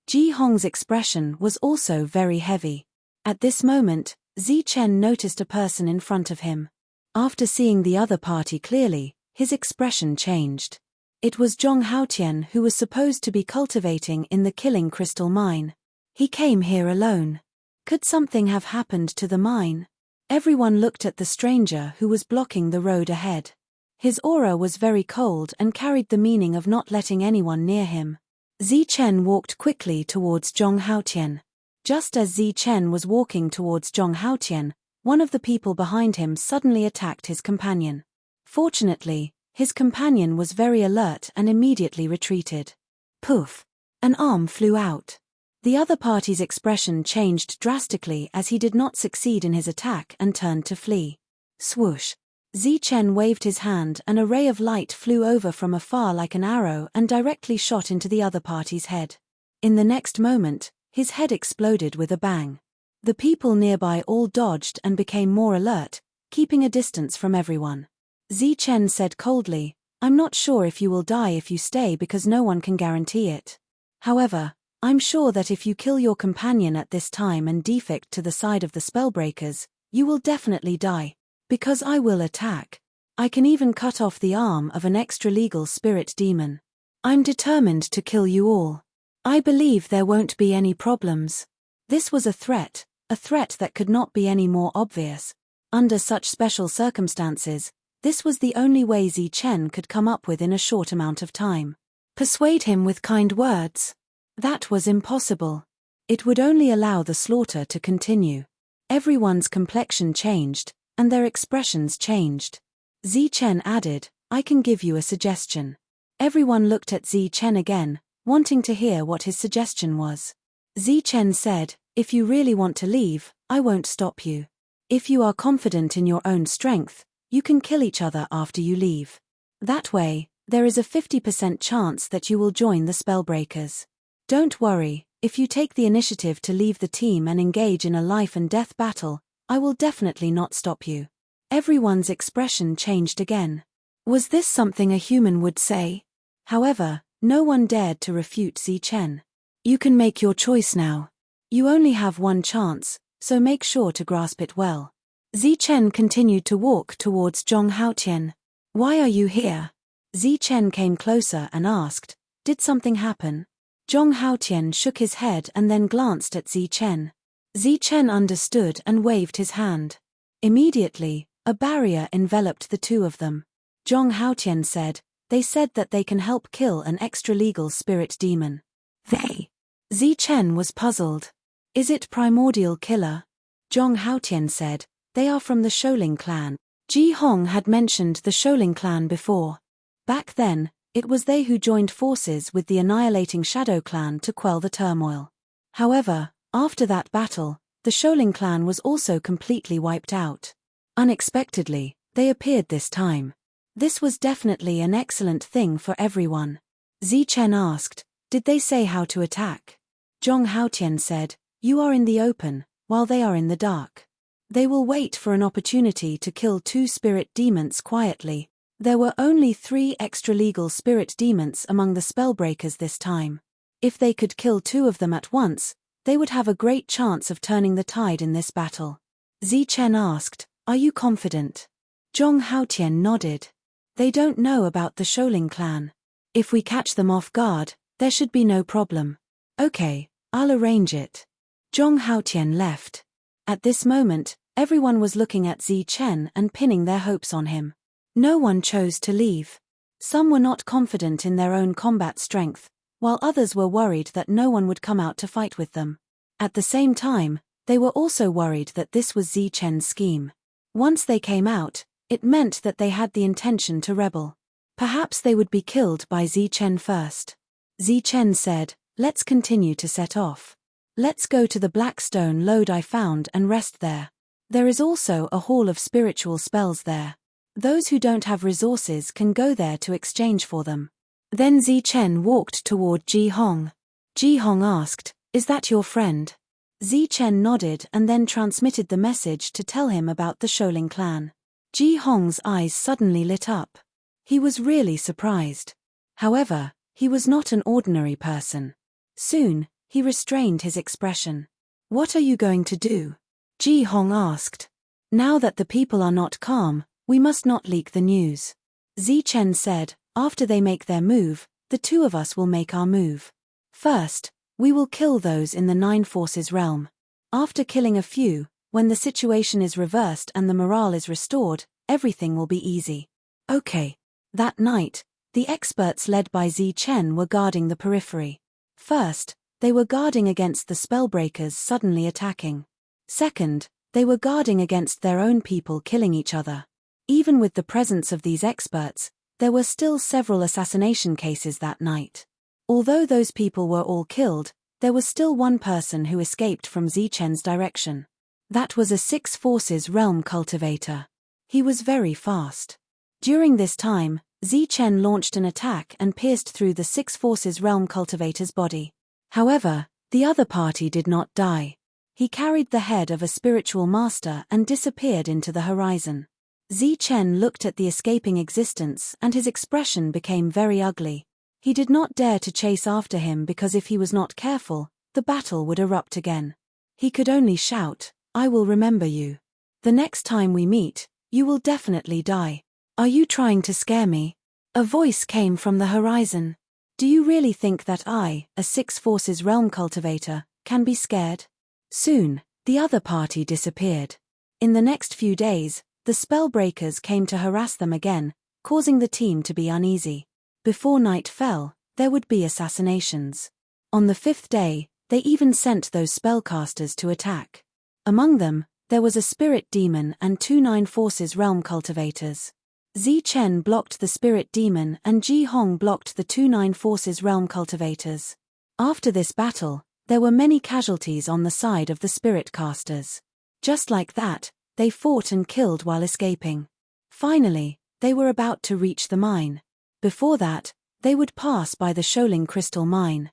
Ji Hong's expression was also very heavy. At this moment, Zi Chen noticed a person in front of him. After seeing the other party clearly, his expression changed. It was Zhong Haotian, who was supposed to be cultivating in the Killing Crystal mine. He came here alone. Could something have happened to the mine? Everyone looked at the stranger who was blocking the road ahead. His aura was very cold and carried the meaning of not letting anyone near him. Zi Chen walked quickly towards Zhong Haotian. Just as Zi Chen was walking towards Zhong Haotian, one of the people behind him suddenly attacked his companion. Fortunately, his companion was very alert and immediately retreated. Poof! An arm flew out. The other party's expression changed drastically as he did not succeed in his attack and turned to flee. Swoosh! Zi Chen waved his hand and a ray of light flew over from afar like an arrow and directly shot into the other party's head. In the next moment, his head exploded with a bang. The people nearby all dodged and became more alert, keeping a distance from everyone. Zi Chen said coldly, "I'm not sure if you will die if you stay because no one can guarantee it. However, I'm sure that if you kill your companion at this time and defect to the side of the spellbreakers, you will definitely die. Because I will attack. I can even cut off the arm of an extra-legal spirit demon. I'm determined to kill you all. I believe there won't be any problems." This was a threat that could not be any more obvious. Under such special circumstances, this was the only way Zi Chen could come up with in a short amount of time. Persuade him with kind words? That was impossible. It would only allow the slaughter to continue. Everyone's complexion changed, and their expressions changed. Zi Chen added, "I can give you a suggestion." Everyone looked at Zi Chen again, wanting to hear what his suggestion was. Zi Chen said, "If you really want to leave, I won't stop you. If you are confident in your own strength, you can kill each other after you leave. That way, there is a 50% chance that you will join the spellbreakers. Don't worry, if you take the initiative to leave the team and engage in a life-and-death battle, I will definitely not stop you." Everyone's expression changed again. Was this something a human would say? However, no one dared to refute Zi Chen. "You can make your choice now. You only have one chance, so make sure to grasp it well." Zi Chen continued to walk towards Zhong Haotian. "Why are you here?" Zi Chen came closer and asked, "Did something happen?" Zhong Haotian shook his head and then glanced at Zi Chen. Zi Chen understood and waved his hand. Immediately, a barrier enveloped the two of them. Zhong Haotian said, "They said that they can help kill an extra-legal spirit demon." "They?" Zi Chen was puzzled. "Is it Primordial Killer?" Zhong Haotian said, "They are from the Sholing clan." Ji Hong had mentioned the Sholing clan before. Back then, it was they who joined forces with the annihilating Shadow clan to quell the turmoil. However, after that battle, the Sholing clan was also completely wiped out. Unexpectedly, they appeared this time. This was definitely an excellent thing for everyone. Zi Chen asked, "Did they say how to attack?" Zhong Haotian said, "You are in the open, while they are in the dark. They will wait for an opportunity to kill 2 spirit demons quietly." There were only 3 extra-legal spirit demons among the spellbreakers this time. If they could kill 2 of them at once, they would have a great chance of turning the tide in this battle. Zi Chen asked, Are you confident? Zhong Haotian nodded. They don't know about the Sholing clan. If we catch them off guard, there should be no problem. Okay, I'll arrange it. Zhong Haotian left. At this moment, everyone was looking at Zi Chen and pinning their hopes on him. No one chose to leave. Some were not confident in their own combat strength, while others were worried that no one would come out to fight with them. At the same time, they were also worried that this was Zi Chen's scheme. Once they came out, it meant that they had the intention to rebel. Perhaps they would be killed by Zi Chen first. Zi Chen said, "Let's continue to set off. Let's go to the black stone lode I found and rest there. There is also a hall of spiritual spells there. Those who don't have resources can go there to exchange for them." Then Zi Chen walked toward Ji Hong. Ji Hong asked, "Is that your friend?" Zi Chen nodded and then transmitted the message to tell him about the Sholing clan. Ji Hong's eyes suddenly lit up. He was really surprised. However, he was not an ordinary person. Soon, he restrained his expression. "What are you going to do?" Ji Hong asked. "Now that the people are not calm, we must not leak the news." Zi Chen said, "After they make their move, the two of us will make our move. First, we will kill those in the Nine Forces realm. After killing a few, when the situation is reversed and the morale is restored, everything will be easy." Okay. That night, the experts led by Zi Chen were guarding the periphery. First, they were guarding against the spellbreakers suddenly attacking. Second, they were guarding against their own people killing each other. Even with the presence of these experts, there were still several assassination cases that night. Although those people were all killed, there was still one person who escaped from Zi Chen's direction. That was a Six Forces realm cultivator. He was very fast. During this time, Zi Chen launched an attack and pierced through the Six Forces realm cultivator's body. However, the other party did not die. He carried the head of a spiritual master and disappeared into the horizon. Zi Chen looked at the escaping existence and his expression became very ugly. He did not dare to chase after him because if he was not careful, the battle would erupt again. He could only shout, "I will remember you. The next time we meet, you will definitely die. Are you trying to scare me?" A voice came from the horizon. "Do you really think that I, a Six Forces realm cultivator, can be scared?" Soon, the other party disappeared. In the next few days, the spellbreakers came to harass them again, causing the team to be uneasy. Before night fell, there would be assassinations. On the fifth day, they even sent those spellcasters to attack. Among them, there was a spirit demon and two Nine Forces realm cultivators. Zi Chen blocked the spirit demon and Ji Hong blocked the two Nine Forces realm cultivators. After this battle, there were many casualties on the side of the spirit casters. Just like that, they fought and killed while escaping. Finally, they were about to reach the mine. Before that, they would pass by the Sholing crystal mine.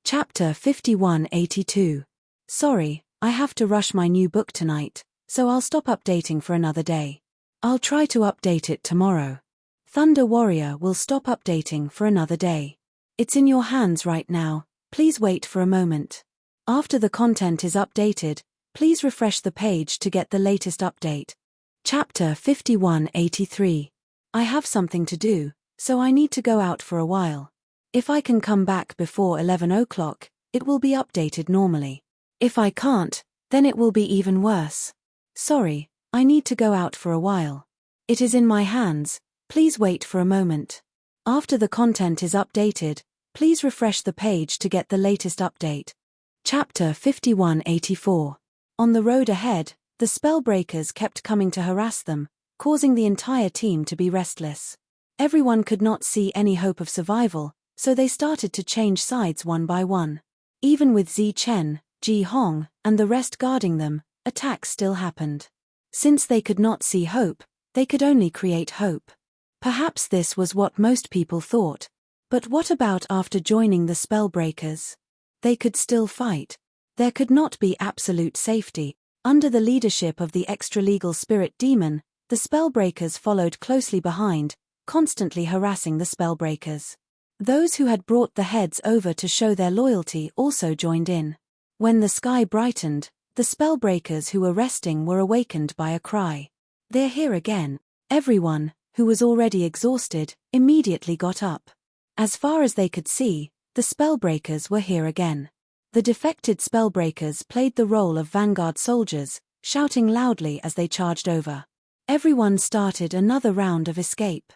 Chapter 5182. Sorry, I have to rush my new book tonight, so I'll stop updating for another day. I'll try to update it tomorrow. Thunder Warrior will stop updating for another day. It's in your hands right now, please wait for a moment. After the content is updated, please refresh the page to get the latest update. Chapter 5183. I have something to do, so I need to go out for a while. If I can come back before 11 o'clock, it will be updated normally. If I can't, then it will be even worse. Sorry, I need to go out for a while. It is in my hands, please wait for a moment. After the content is updated, please refresh the page to get the latest update. Chapter 5184. On the road ahead, the spellbreakers kept coming to harass them, causing the entire team to be restless. Everyone could not see any hope of survival, so they started to change sides one by one. Even with Zi Chen, Ji Hong, and the rest guarding them, attacks still happened. Since they could not see hope, they could only create hope. Perhaps this was what most people thought. But what about after joining the spellbreakers? They could still fight. There could not be absolute safety. Under the leadership of the extra-legal spirit demon, the spellbreakers followed closely behind, constantly harassing the spellbreakers. Those who had brought the heads over to show their loyalty also joined in. When the sky brightened, the spellbreakers who were resting were awakened by a cry. They're here again. Everyone, who was already exhausted, immediately got up. As far as they could see, the spellbreakers were here again. The defected spellbreakers played the role of vanguard soldiers, shouting loudly as they charged over. Everyone started another round of escape.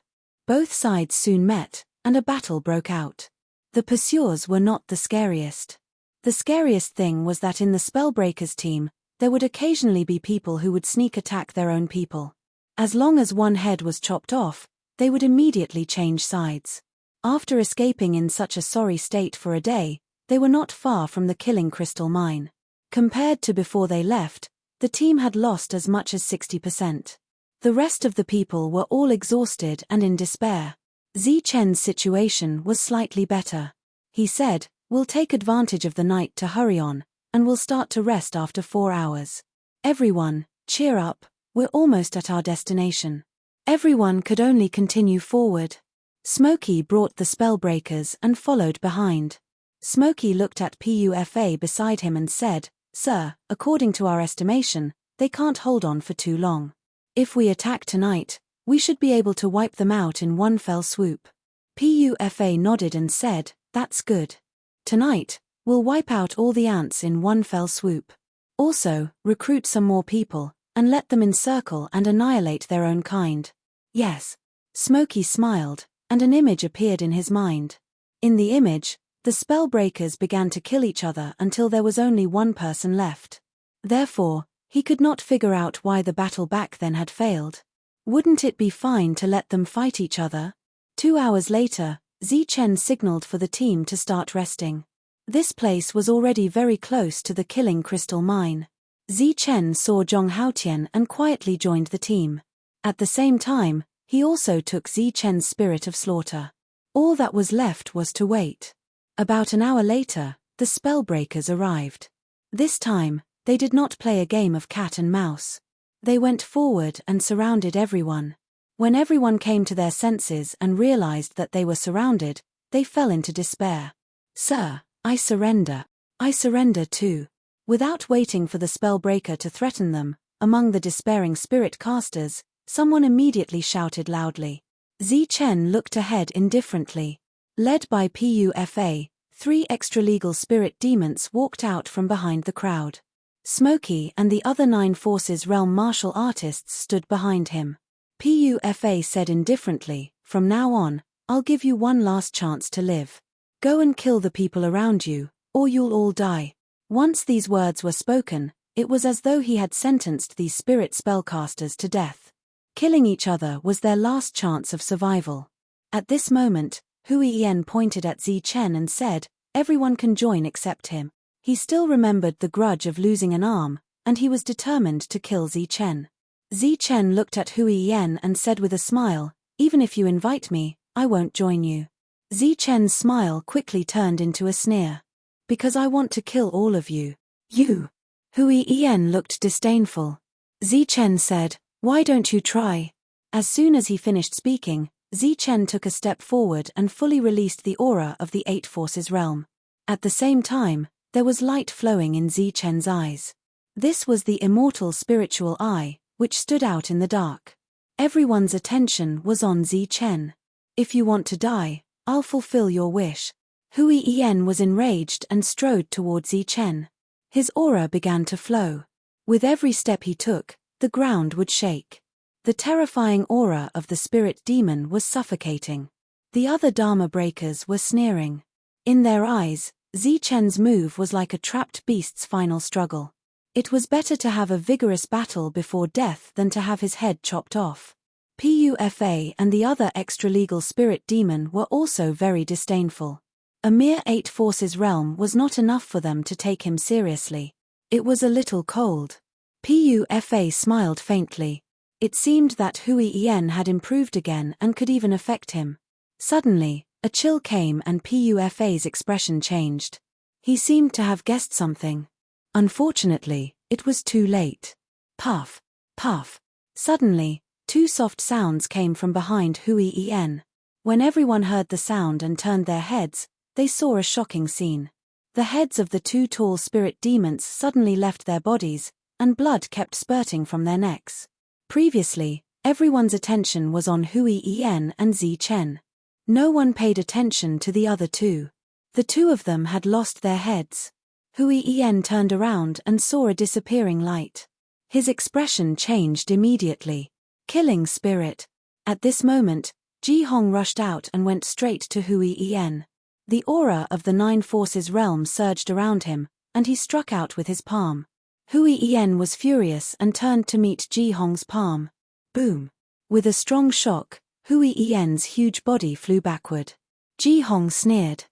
Both sides soon met, and a battle broke out. The pursuers were not the scariest. The scariest thing was that in the spellbreakers team, there would occasionally be people who would sneak attack their own people. As long as one head was chopped off, they would immediately change sides. After escaping in such a sorry state for a day, they were not far from the killing crystal mine. Compared to before they left, the team had lost as much as 60%. The rest of the people were all exhausted and in despair. Zichen's situation was slightly better. He said, "We'll take advantage of the night to hurry on, and we'll start to rest after 4 hours. Everyone, cheer up, we're almost at our destination." Everyone could only continue forward. Smokey brought the spellbreakers and followed behind. Smokey looked at Pufa beside him and said, "Sir, according to our estimation, they can't hold on for too long. If we attack tonight, we should be able to wipe them out in one fell swoop." Pufa nodded and said, "That's good. Tonight, we'll wipe out all the ants in one fell swoop. Also, recruit some more people, and let them encircle and annihilate their own kind." "Yes." Smokey smiled, and an image appeared in his mind. In the image, the spellbreakers began to kill each other until there was only one person left. Therefore, he could not figure out why the battle back then had failed. Wouldn't it be fine to let them fight each other? 2 hours later, Zichen signaled for the team to start resting. This place was already very close to the killing crystal mine. Zichen saw Zhong Haotian and quietly joined the team. At the same time, he also took Zichen's spirit of slaughter. All that was left was to wait. About an hour later, the spellbreakers arrived. This time, they did not play a game of cat and mouse. They went forward and surrounded everyone. When everyone came to their senses and realized that they were surrounded, they fell into despair. "Sir, I surrender. I surrender too." Without waiting for the spellbreaker to threaten them, among the despairing spirit casters, someone immediately shouted loudly. Zichen looked ahead indifferently. Led by Pufa, 3 extra-legal spirit demons walked out from behind the crowd. Smokey and the other 9 Forces Realm martial artists stood behind him. Pufa said indifferently, "From now on, I'll give you one last chance to live. Go and kill the people around you, or you'll all die." Once these words were spoken, it was as though he had sentenced these spirit spellcasters to death. Killing each other was their last chance of survival. At this moment, Huiyen pointed at Zichen and said, "Everyone can join except him." He still remembered the grudge of losing an arm, and he was determined to kill Zichen. Zichen looked at Huiyen and said with a smile, "Even if you invite me, I won't join you." Zichen's smile quickly turned into a sneer. "Because I want to kill all of you." "You?" Huiyen looked disdainful. Zichen said, "Why don't you try?" As soon as he finished speaking, Zichen took a step forward and fully released the aura of the 8 Forces realm. At the same time, there was light flowing in Zichen's eyes. This was the immortal spiritual eye, which stood out in the dark. Everyone's attention was on Zichen. "If you want to die, I'll fulfill your wish." Huiyen was enraged and strode toward Zichen. His aura began to flow. With every step he took, the ground would shake. The terrifying aura of the spirit demon was suffocating. The other Dharma breakers were sneering. In their eyes, Zichen's move was like a trapped beast's final struggle. It was better to have a vigorous battle before death than to have his head chopped off. Pufa and the other extra-legal spirit demon were also very disdainful. A mere 8 Forces realm was not enough for them to take him seriously. It was a little cold. Pufa smiled faintly. It seemed that Huiyen had improved again and could even affect him. Suddenly, a chill came and Pufa's expression changed. He seemed to have guessed something. Unfortunately, it was too late. Puff, puff. Suddenly, 2 soft sounds came from behind Huiyen. When everyone heard the sound and turned their heads, they saw a shocking scene. The heads of the 2 tall spirit demons suddenly left their bodies, and blood kept spurting from their necks. Previously, everyone's attention was on Hui Yen and Zi Chen. No one paid attention to the other two. The two of them had lost their heads. Hui Yen turned around and saw a disappearing light. His expression changed immediately. Killing spirit. At this moment, Ji Hong rushed out and went straight to Hui Yen. The aura of the Nine Forces realm surged around him, and he struck out with his palm. Hui Yen was furious and turned to meet Ji Hong's palm. Boom! With a strong shock, Hui Yen's huge body flew backward. Ji Hong sneered.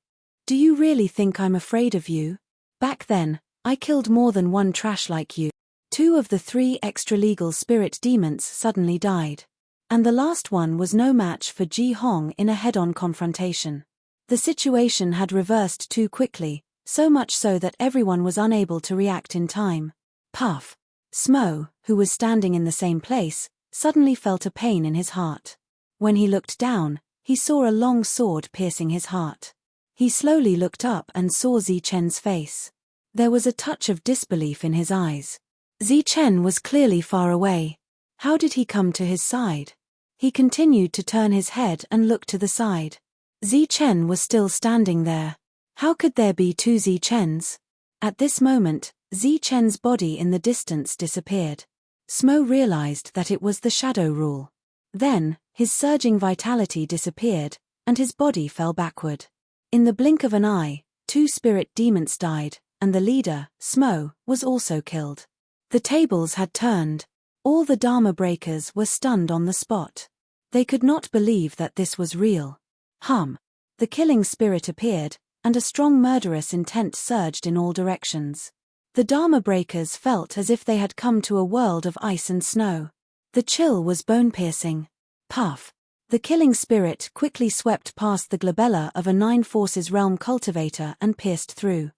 "Do you really think I'm afraid of you? Back then, I killed more than one trash like you." Two of the three extra-legal spirit demons suddenly died. And the last one was no match for Ji Hong in a head-on confrontation. The situation had reversed too quickly, so much so that everyone was unable to react in time. Puff. Smo, who was standing in the same place, suddenly felt a pain in his heart. When he looked down, he saw a long sword piercing his heart. He slowly looked up and saw Zi Chen's face. There was a touch of disbelief in his eyes. Zi Chen was clearly far away. How did he come to his side? He continued to turn his head and look to the side. Zi Chen was still standing there. How could there be two Zi Chens? At this moment, Zi Chen's body in the distance disappeared. Smo realized that it was the shadow rule. Then, his surging vitality disappeared, and his body fell backward. In the blink of an eye, two spirit demons died, and the leader, Smo, was also killed. The tables had turned. All the Dharma breakers were stunned on the spot. They could not believe that this was real. The killing spirit appeared, and a strong murderous intent surged in all directions. The Dharma breakers felt as if they had come to a world of ice and snow. The chill was bone-piercing. Puff. The killing spirit quickly swept past the glabella of a Nine Forces realm cultivator and pierced through.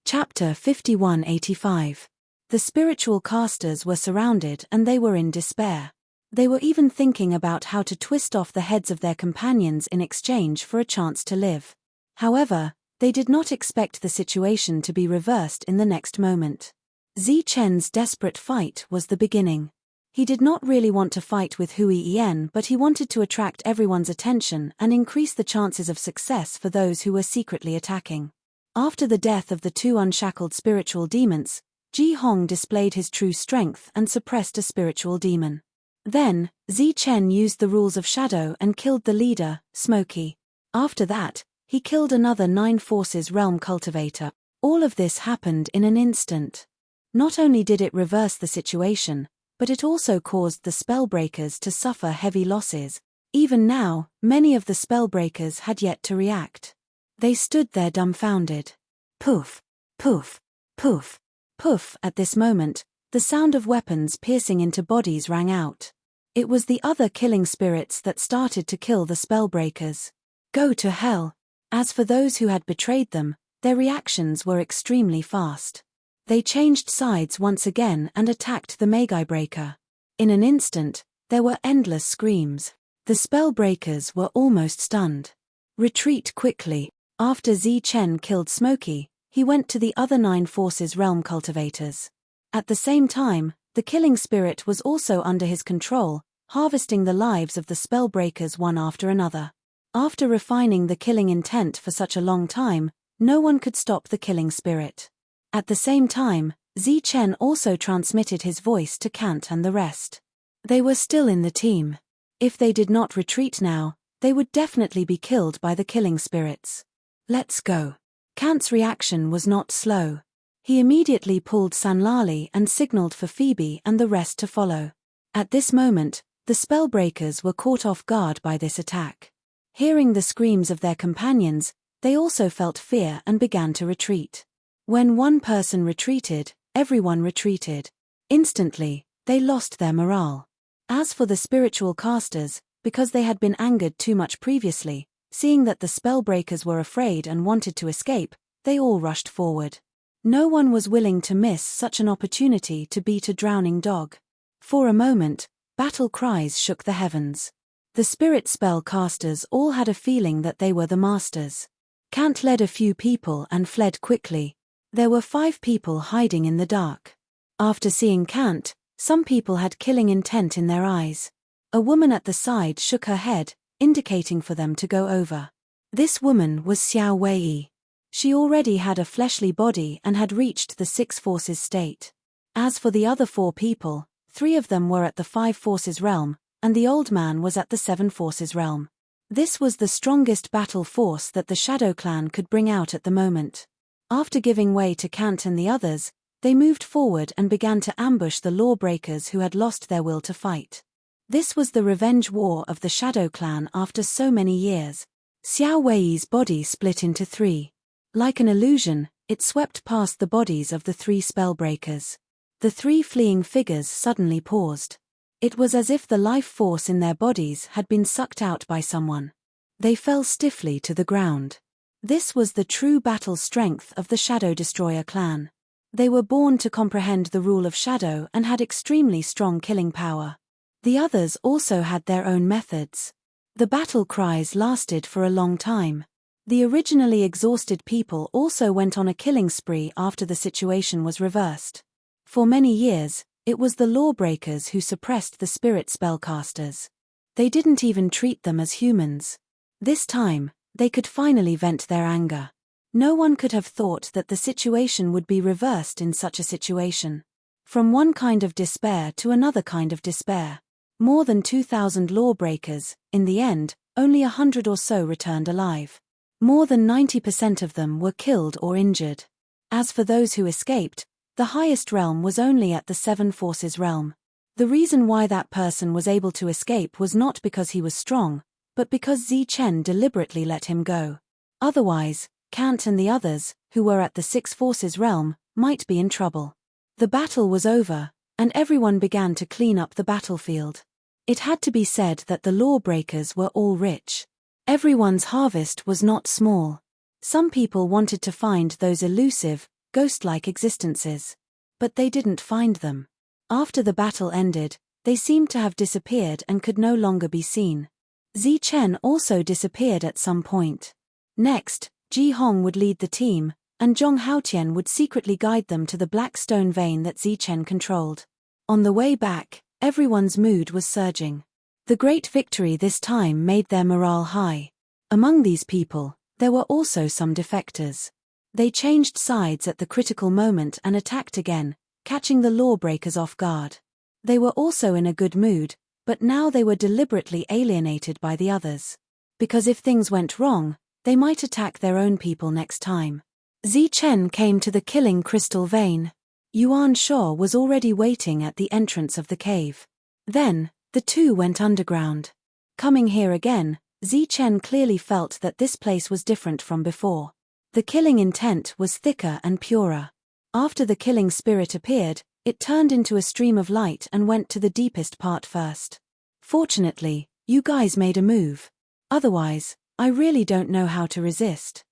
Chapter 5185. The spiritual casters were surrounded and they were in despair. They were even thinking about how to twist off the heads of their companions in exchange for a chance to live. However, they did not expect the situation to be reversed in the next moment. Zi Chen's desperate fight was the beginning. He did not really want to fight with Hui Yen, but he wanted to attract everyone's attention and increase the chances of success for those who were secretly attacking. After the death of the two unshackled spiritual demons, Ji Hong displayed his true strength and suppressed a spiritual demon. Then, Zi Chen used the rules of shadow and killed the leader, Smoky. After that, he killed another Nine Forces realm cultivator. All of this happened in an instant. Not only did it reverse the situation, but it also caused the spellbreakers to suffer heavy losses. Even now, many of the spellbreakers had yet to react. They stood there dumbfounded. Poof, poof, poof, poof. At this moment, the sound of weapons piercing into bodies rang out. It was the other killing spirits that started to kill the spellbreakers. Go to hell. As for those who had betrayed them, their reactions were extremely fast. They changed sides once again and attacked the Magi Breaker. In an instant, there were endless screams. The spellbreakers were almost stunned. Retreat quickly. After Zi Chen killed Smoky, he went to the other Nine Forces realm cultivators. At the same time, the killing spirit was also under his control, harvesting the lives of the spellbreakers one after another. After refining the killing intent for such a long time, no one could stop the killing spirit. At the same time, Zi Chen also transmitted his voice to Kant and the rest. They were still in the team. If they did not retreat now, they would definitely be killed by the killing spirits. Let's go. Kant's reaction was not slow. He immediately pulled Sanlali and signaled for Phoebe and the rest to follow. At this moment, the spellbreakers were caught off guard by this attack. Hearing the screams of their companions, they also felt fear and began to retreat. When one person retreated, everyone retreated. Instantly, they lost their morale. As for the spiritual casters, because they had been angered too much previously, seeing that the spellbreakers were afraid and wanted to escape, they all rushed forward. No one was willing to miss such an opportunity to beat a drowning dog. For a moment, battle cries shook the heavens. The spirit spell casters all had a feeling that they were the masters. Kant led a few people and fled quickly. There were 5 people hiding in the dark. After seeing Kant, Some people had killing intent in their eyes. A woman at the side shook her head, indicating for them to go over. This woman was Xiao Wei. She already had a fleshly body and had reached the 6 forces state. As for the other 4 people, 3 of them were at the 5 forces realm, and the old man was at the 7 forces realm. This was the strongest battle force that the Shadow Clan could bring out at the moment. After giving way to Kant and the others, they moved forward and began to ambush the lawbreakers who had lost their will to fight. This was the revenge war of the Shadow Clan after so many years. Xiao Wei's body split into 3. Like an illusion, it swept past the bodies of the 3 spellbreakers. The 3 fleeing figures suddenly paused. It was as if the life force in their bodies had been sucked out by someone. They fell stiffly to the ground. This was the true battle strength of the Shadow Destroyer clan. They were born to comprehend the rule of Shadow and had extremely strong killing power. The others also had their own methods. The battle cries lasted for a long time. The originally exhausted people also went on a killing spree after the situation was reversed. For many years, it was the lawbreakers who suppressed the spirit spellcasters. They didn't even treat them as humans. This time, they could finally vent their anger. No one could have thought that the situation would be reversed in such a situation. From one kind of despair to another kind of despair. More than 2,000 lawbreakers, in the end, only 100 or so returned alive. More than 90% of them were killed or injured. As for those who escaped, the highest realm was only at the 7 forces realm. The reason why that person was able to escape was not because he was strong, but because Zi Chen deliberately let him go. Otherwise, Kant and the others, who were at the 6 forces realm, might be in trouble. The battle was over, and everyone began to clean up the battlefield. It had to be said that the lawbreakers were all rich. Everyone's harvest was not small. Some people wanted to find those elusive, ghost-like existences. But they didn't find them. After the battle ended, they seemed to have disappeared and could no longer be seen. Zi Chen also disappeared at some point. Next, Ji Hong would lead the team, and Zhong Haotian would secretly guide them to the black stone vein that Zi Chen controlled. On the way back, everyone's mood was surging. The great victory this time made their morale high. Among these people, there were also some defectors. They changed sides at the critical moment and attacked again, catching the lawbreakers off guard. They were also in a good mood, but now they were deliberately alienated by the others. Because if things went wrong, they might attack their own people next time. Zi Chen came to the killing crystal vein. Yuan Shuo was already waiting at the entrance of the cave. Then, the two went underground. Coming here again, Zi Chen clearly felt that this place was different from before. The killing intent was thicker and purer. After the killing spirit appeared, it turned into a stream of light and went to the deepest part first. Fortunately, you guys made a move. Otherwise, I really don't know how to resist.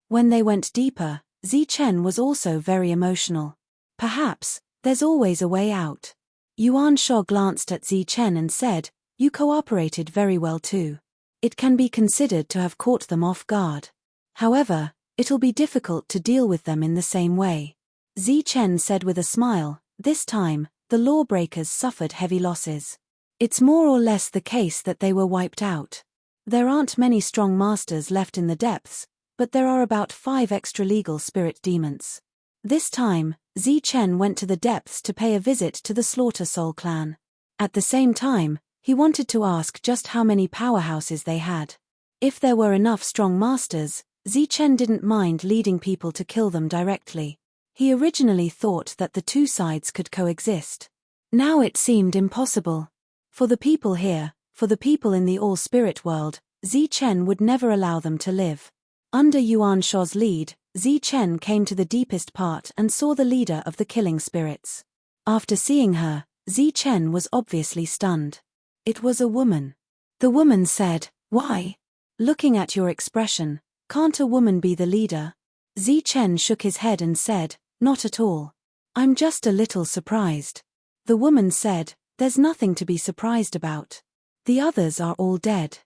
When they went deeper, Zi Chen was also very emotional. Perhaps, there's always a way out. Yuan Shuo glanced at Zi Chen and said, "You cooperated very well too. It can be considered to have caught them off guard. However, it'll be difficult to deal with them in the same way." Zi Chen said with a smile, "This time, the lawbreakers suffered heavy losses. It's more or less the case that they were wiped out. There aren't many strong masters left in the depths, but there are about 5 extra-legal spirit demons." This time, Zi Chen went to the depths to pay a visit to the Slaughter Soul clan. At the same time, he wanted to ask just how many powerhouses they had. If there were enough strong masters, Zi Chen didn't mind leading people to kill them directly. He originally thought that the two sides could coexist. Now it seemed impossible. For the people here, for the people in the all-spirit world, Zi Chen would never allow them to live. Under Yuan Shuo's lead, Zi Chen came to the deepest part and saw the leader of the killing spirits. After seeing her, Zi Chen was obviously stunned. It was a woman. The woman said, "Why? Looking at your expression, can't a woman be the leader?" Zi Chen shook his head and said, "Not at all. I'm just a little surprised." The woman said, "There's nothing to be surprised about. The others are all dead.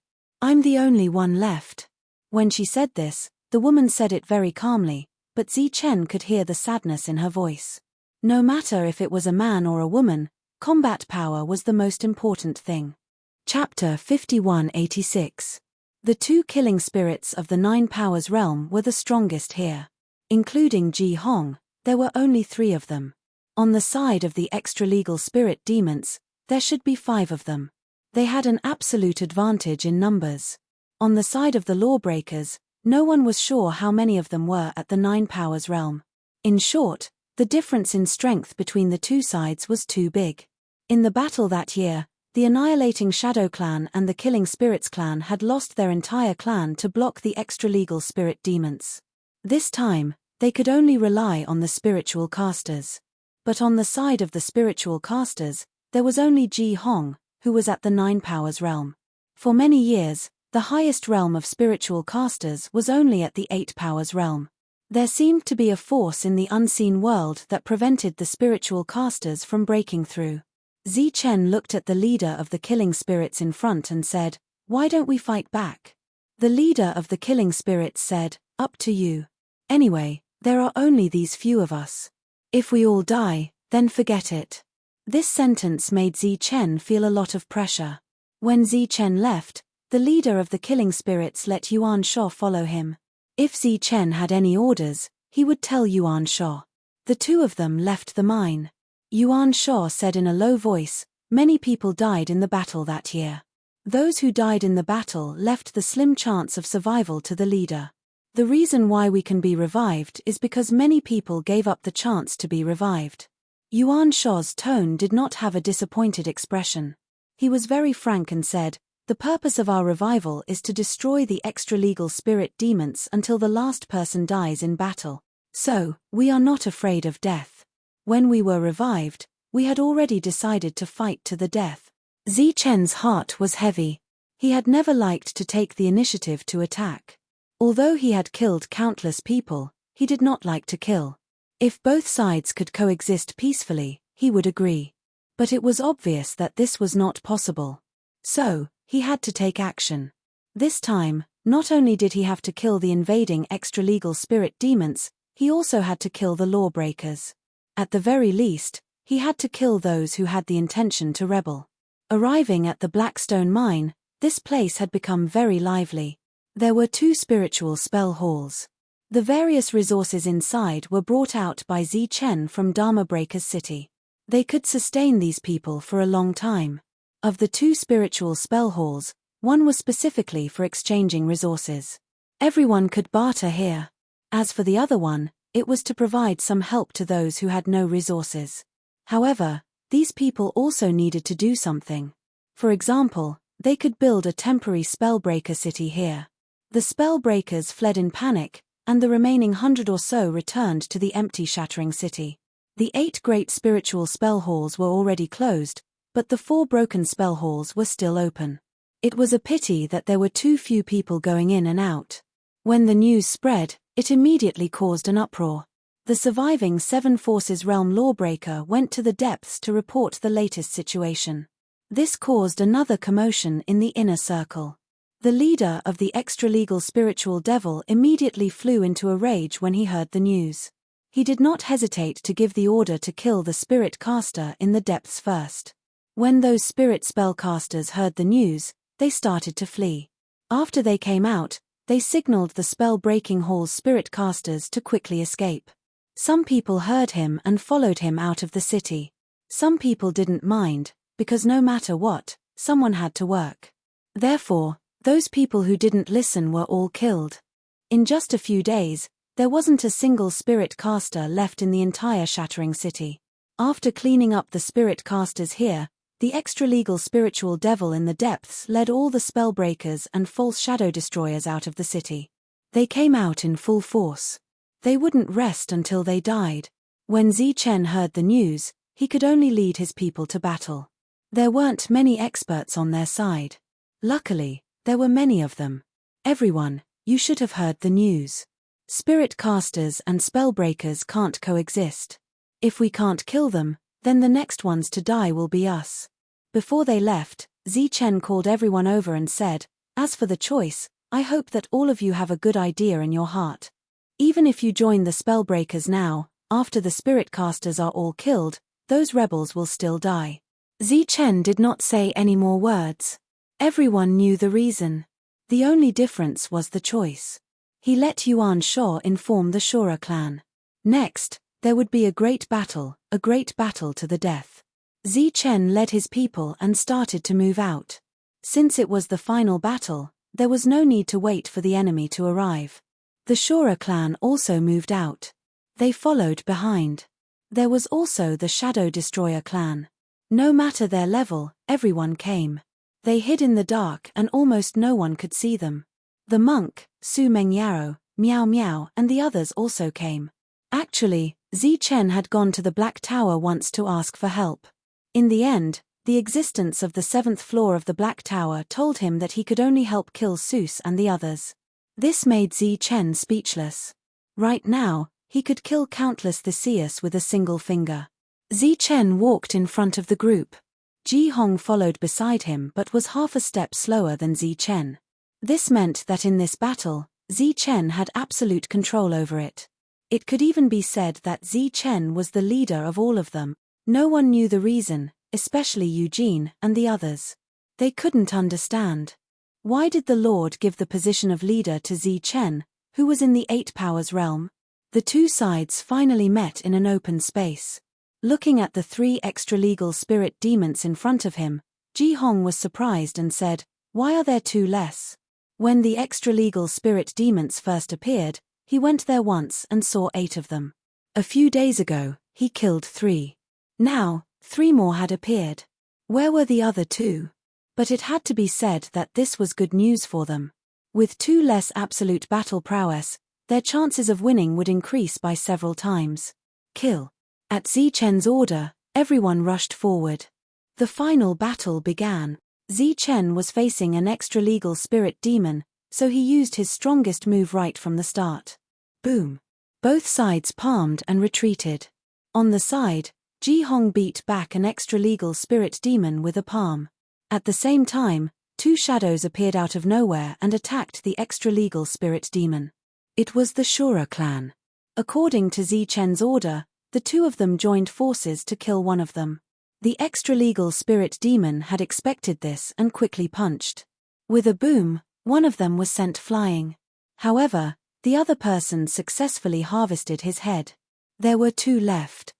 I'm the only one left." When she said this, the woman said it very calmly, but Zi Chen could hear the sadness in her voice. No matter if it was a man or a woman, Combat power was the most important thing. Chapter 5186. The two killing spirits of the Nine Powers realm were the strongest here. Including Ji Hong, there were only 3 of them. On the side of the extra-legal spirit demons, there should be 5 of them. They had an absolute advantage in numbers. On the side of the lawbreakers, no one was sure how many of them were at the Nine Powers realm. In short, the difference in strength between the two sides was too big. In the battle that year, the Annihilating Shadow Clan and the Killing Spirits Clan had lost their entire clan to block the extra-legal spirit demons. This time, they could only rely on the spiritual casters. But on the side of the spiritual casters, there was only Ji Hong, who was at the Nine Powers realm. For many years, the highest realm of spiritual casters was only at the Eight Powers realm. There seemed to be a force in the unseen world that prevented the spiritual casters from breaking through. Zi Chen looked at the leader of the killing spirits in front and said, "Why don't we fight back?" The leader of the killing spirits said, "Up to you. Anyway, there are only these few of us. If we all die, then forget it." This sentence made Zi Chen feel a lot of pressure. When Zi Chen left, the leader of the killing spirits let Yuan Sha follow him. If Zi Chen had any orders, he would tell Yuan Sha. The two of them left the mine. Yuan Sha said in a low voice, "Many people died in the battle that year. Those who died in the battle left the slim chance of survival to the leader. The reason why we can be revived is because many people gave up the chance to be revived." Yuan Sha's tone did not have a disappointed expression. He was very frank and said, "The purpose of our revival is to destroy the extra-legal spirit demons until the last person dies in battle. So, we are not afraid of death. When we were revived, we had already decided to fight to the death." Zi Chen's heart was heavy. He had never liked to take the initiative to attack. Although he had killed countless people, he did not like to kill. If both sides could coexist peacefully, he would agree. But it was obvious that this was not possible. So, he had to take action. This time, not only did he have to kill the invading extra-legal spirit demons, he also had to kill the lawbreakers. At the very least, he had to kill those who had the intention to rebel. Arriving at the Blackstone mine, this place had become very lively. There were 2 spiritual spell halls. The various resources inside were brought out by Zi Chen from Dharma Breaker's city. They could sustain these people for a long time. Of the 2 spiritual spell halls, one was specifically for exchanging resources. Everyone could barter here. As for the other one, it was to provide some help to those who had no resources. However, these people also needed to do something. For example, they could build a temporary spellbreaker city here. The spellbreakers fled in panic, and the remaining 100 or so returned to the empty shattering city. The 8 great spiritual spell halls were already closed, but the 4 broken spell halls were still open. It was a pity that there were too few people going in and out. When the news spread, it immediately caused an uproar. The surviving 7 Forces Realm lawbreaker went to the depths to report the latest situation. This caused another commotion in the inner circle. The leader of the extra-legal spiritual devil immediately flew into a rage when he heard the news. He did not hesitate to give the order to kill the spirit caster in the depths first. When those spirit spellcasters heard the news, they started to flee. After they came out, they signaled the spell-breaking hall's spirit casters to quickly escape. Some people heard him and followed him out of the city. Some people didn't mind, because no matter what, someone had to work. Therefore, those people who didn't listen were all killed. In just a few days, there wasn't a single spirit caster left in the entire shattering city. After cleaning up the spirit casters here, the extra-legal spiritual devil in the depths led all the spellbreakers and false shadow destroyers out of the city. They came out in full force. They wouldn't rest until they died. When Zi Chen heard the news, he could only lead his people to battle. There weren't many experts on their side. Luckily, there were many of them. "Everyone, you should have heard the news. Spirit casters and spellbreakers can't coexist. If we can't kill them, then the next ones to die will be us." Before they left, Zi Chen called everyone over and said, "As for the choice, I hope that all of you have a good idea in your heart. Even if you join the spellbreakers now, after the spirit casters are all killed, those rebels will still die. Chen did not say any more words. Everyone knew the reason. The only difference was the choice. He let Yuan Sha inform the Shura clan. Next, there would be a great battle to the death. Chen led his people and started to move out. Since it was the final battle, there was no need to wait for the enemy to arrive. The Shura clan also moved out. They followed behind. There was also the Shadow Destroyer clan. No matter their level, everyone came. They hid in the dark and almost no one could see them. The monk, Su Mengyaro, Miao Miao and the others also came. Actually, Chen had gone to the Black Tower once to ask for help. In the end, the existence of the 7th floor of the Black Tower told him that he could only help kill Seuss and the others. This made Chen speechless. Right now, he could kill countless Theseus with a single finger. Chen walked in front of the group. Ji Hong followed beside him but was half a step slower than Chen. This meant that in this battle, Chen had absolute control over it. It could even be said that Chen was the leader of all of them. No one knew the reason, especially Eugene and the others. They couldn't understand. Why did the Lord give the position of leader to Chen, who was in the 8 powers realm? The two sides finally met in an open space. Looking at the 3 extra-legal spirit demons in front of him, Ji Hong was surprised and said, "Why are there 2 less?" When the extra-legal spirit demons first appeared, he went there once and saw 8 of them. A few days ago, he killed 3. Now, 3 more had appeared. Where were the other 2? But it had to be said that this was good news for them. With 2 less absolute battle prowess, their chances of winning would increase by several times. Kill. At Chen's order, everyone rushed forward. The final battle began. Chen was facing an extra-legal spirit demon, so he used his strongest move right from the start. Boom. Both sides palmed and retreated. On the side, Ji Hong beat back an extra-legal spirit demon with a palm. At the same time, 2 shadows appeared out of nowhere and attacked the extra-legal spirit demon. It was the Shura clan. According to Chen's order, the 2 of them joined forces to kill one of them. The extra-legal spirit demon had expected this and quickly punched. With a boom, one of them was sent flying. However, the other person successfully harvested his head. There were 2 left.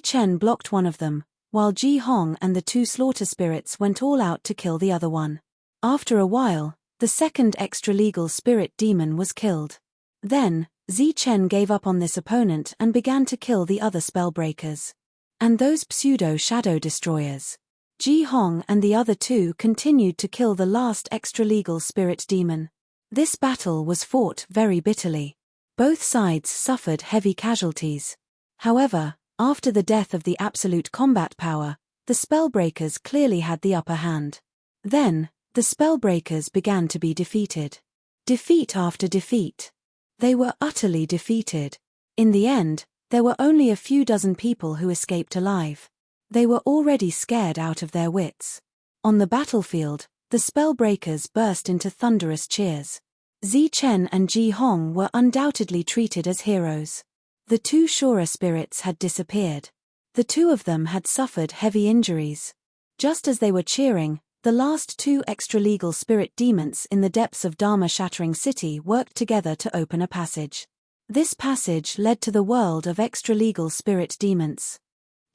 Chen blocked one of them, while Ji Hong and the 2 slaughter spirits went all out to kill the other one. After a while, the second extra-legal spirit demon was killed. Then, Chen gave up on this opponent and began to kill the other spellbreakers. And those pseudo-shadow destroyers. Ji Hong and the other 2 continued to kill the last extra-legal spirit demon. This battle was fought very bitterly. Both sides suffered heavy casualties. However, after the death of the absolute combat power, the spellbreakers clearly had the upper hand. Then, the spellbreakers began to be defeated. Defeat after defeat. They were utterly defeated. In the end, there were only a few dozen people who escaped alive. They were already scared out of their wits. On the battlefield, the spellbreakers burst into thunderous cheers. Chen and Ji Hong were undoubtedly treated as heroes. The 2 Shura spirits had disappeared. The 2 of them had suffered heavy injuries. Just as they were cheering, the last 2 extra-legal spirit demons in the depths of Dharma-shattering city worked together to open a passage. This passage led to the world of extra-legal spirit demons.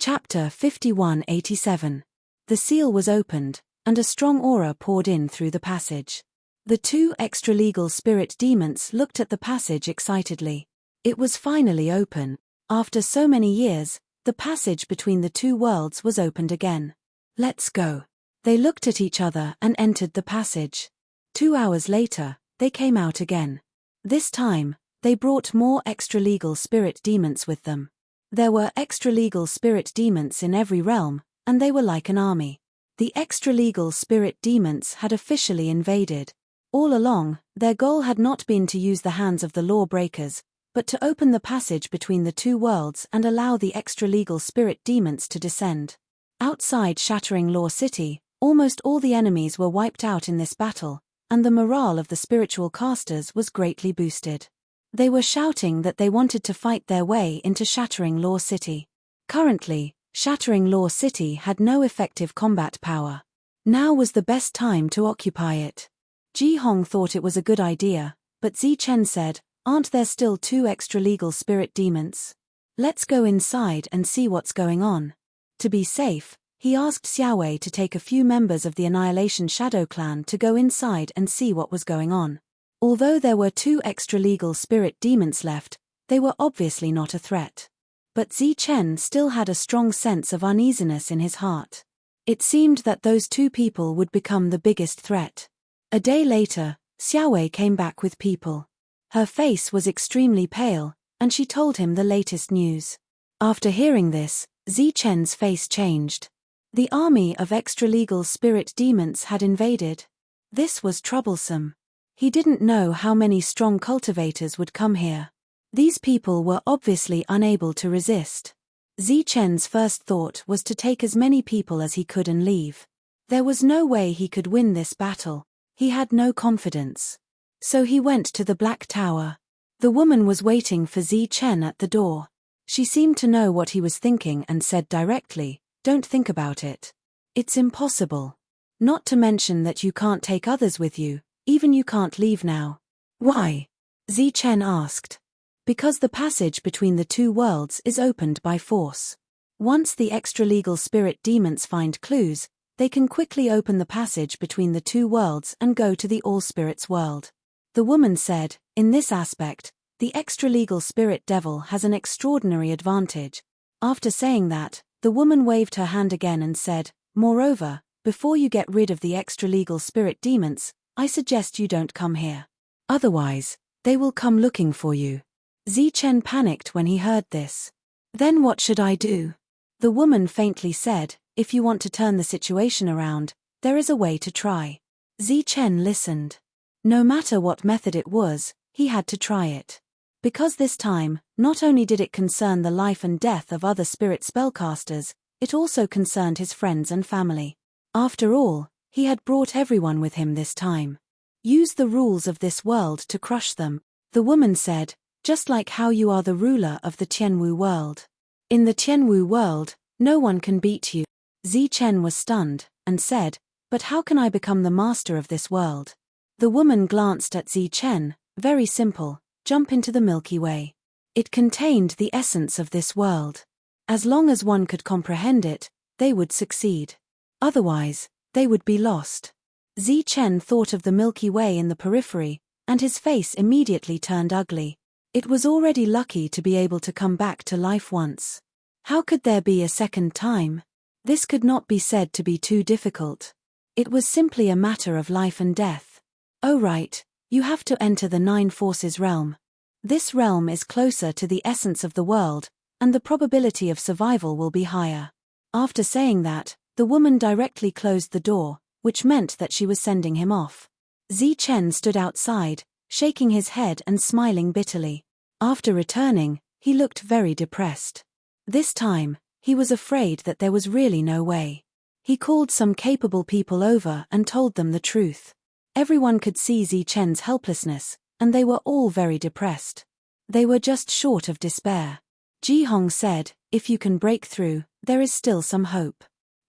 Chapter 5187. The seal was opened, and a strong aura poured in through the passage. The 2 extra-legal spirit demons looked at the passage excitedly. It was finally open. After so many years, the passage between the 2 worlds was opened again. Let's go. They looked at each other and entered the passage. 2 hours later, they came out again. This time, they brought more extra-legal spirit demons with them. There were extra-legal spirit demons in every realm, and they were like an army. The extra-legal spirit demons had officially invaded. All along, their goal had not been to use the hands of the lawbreakers, but to open the passage between the 2 worlds and allow the extra-legal spirit demons to descend. Outside Shattering Law City, almost all the enemies were wiped out in this battle, and the morale of the spiritual casters was greatly boosted. They were shouting that they wanted to fight their way into Shattering Law City. Currently, Shattering Law City had no effective combat power. Now was the best time to occupy it. Ji Hong thought it was a good idea, but Zi Chen said, "Aren't there still 2 extra-legal spirit demons? Let's go inside and see what's going on." To be safe, he asked Xiaowei to take a few members of the Annihilation Shadow Clan to go inside and see what was going on. Although there were 2 extra-legal spirit demons left, they were obviously not a threat. But Zi Chen still had a strong sense of uneasiness in his heart. It seemed that those 2 people would become the biggest threat. A day later, Xiaowei came back with people. Her face was extremely pale, and she told him the latest news. After hearing this, Zi Chen's face changed. The army of extra-legal spirit demons had invaded. This was troublesome. He didn't know how many strong cultivators would come here. These people were obviously unable to resist. Zi Chen's first thought was to take as many people as he could and leave. There was no way he could win this battle. He had no confidence. So he went to the Black Tower. The woman was waiting for Zi Chen at the door. She seemed to know what he was thinking and said directly, "Don't think about it. It's impossible. Not to mention that you can't take others with you, even you can't leave now." "Why?" Zi Chen asked. "Because the passage between the 2 worlds is opened by force. Once the extra-legal spirit demons find clues, they can quickly open the passage between the 2 worlds and go to the all-spirits world." The woman said, "In this aspect, the extra-legal spirit devil has an extraordinary advantage." After saying that, the woman waved her hand again and said, "Moreover, before you get rid of the extra-legal spirit demons, I suggest you don't come here. Otherwise, they will come looking for you." Zi Chen panicked when he heard this. "Then what should I do?" The woman faintly said, "If you want to turn the situation around, there is a way to try." Zi Chen listened. No matter what method it was, he had to try it. Because this time, not only did it concern the life and death of other spirit spellcasters, it also concerned his friends and family. After all, he had brought everyone with him this time. "Use the rules of this world to crush them," the woman said, "just like how you are the ruler of the Tianwu world. In the Tianwu world, no one can beat you." Zi Chen was stunned, and said, "But how can I become the master of this world?" The woman glanced at Zi Chen. "Very simple, jump into the Milky Way. It contained the essence of this world. As long as one could comprehend it, they would succeed. Otherwise, they would be lost." Zi Chen thought of the Milky Way in the periphery, and his face immediately turned ugly. It was already lucky to be able to come back to life once. How could there be a second time? This could not be said to be too difficult. It was simply a matter of life and death. "Oh right, you have to enter the 9 Forces realm. This realm is closer to the essence of the world, and the probability of survival will be higher." After saying that, the woman directly closed the door, which meant that she was sending him off. Zi Chen stood outside, shaking his head and smiling bitterly. After returning, he looked very depressed. This time, he was afraid that there was really no way. He called some capable people over and told them the truth. Everyone could see Zi Chen's helplessness, and they were all very depressed. They were just short of despair. Ji Hong said, "If you can break through, there is still some hope."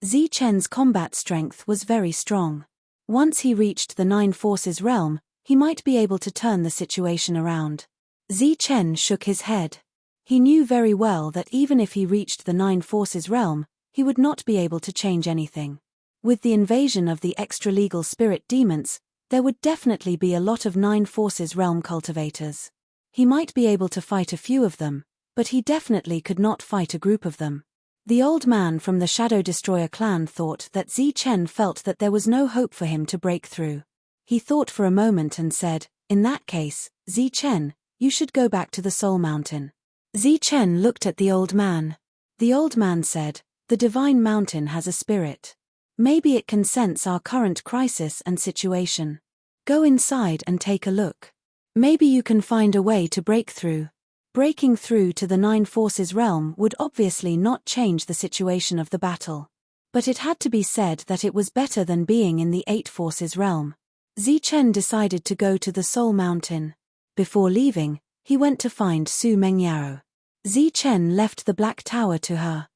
Zi Chen's combat strength was very strong. Once he reached the 9 Forces realm, he might be able to turn the situation around. Zi Chen shook his head. He knew very well that even if he reached the 9 Forces realm, he would not be able to change anything. With the invasion of the extra-legal spirit demons, there would definitely be a lot of 9 Forces realm cultivators. He might be able to fight a few of them, but he definitely could not fight a group of them. The old man from the Shadow Destroyer clan thought that Zi Chen felt that there was no hope for him to break through. He thought for a moment and said, "In that case, Zi Chen, you should go back to the Soul Mountain." Zi Chen looked at the old man. The old man said, "The Divine Mountain has a spirit. Maybe it can sense our current crisis and situation. Go inside and take a look. Maybe you can find a way to break through." Breaking through to the 9 Forces realm would obviously not change the situation of the battle. But it had to be said that it was better than being in the 8 Forces realm. Zi Chen decided to go to the Soul Mountain. Before leaving, he went to find Su Mengyao. Zi Chen left the Black Tower to her.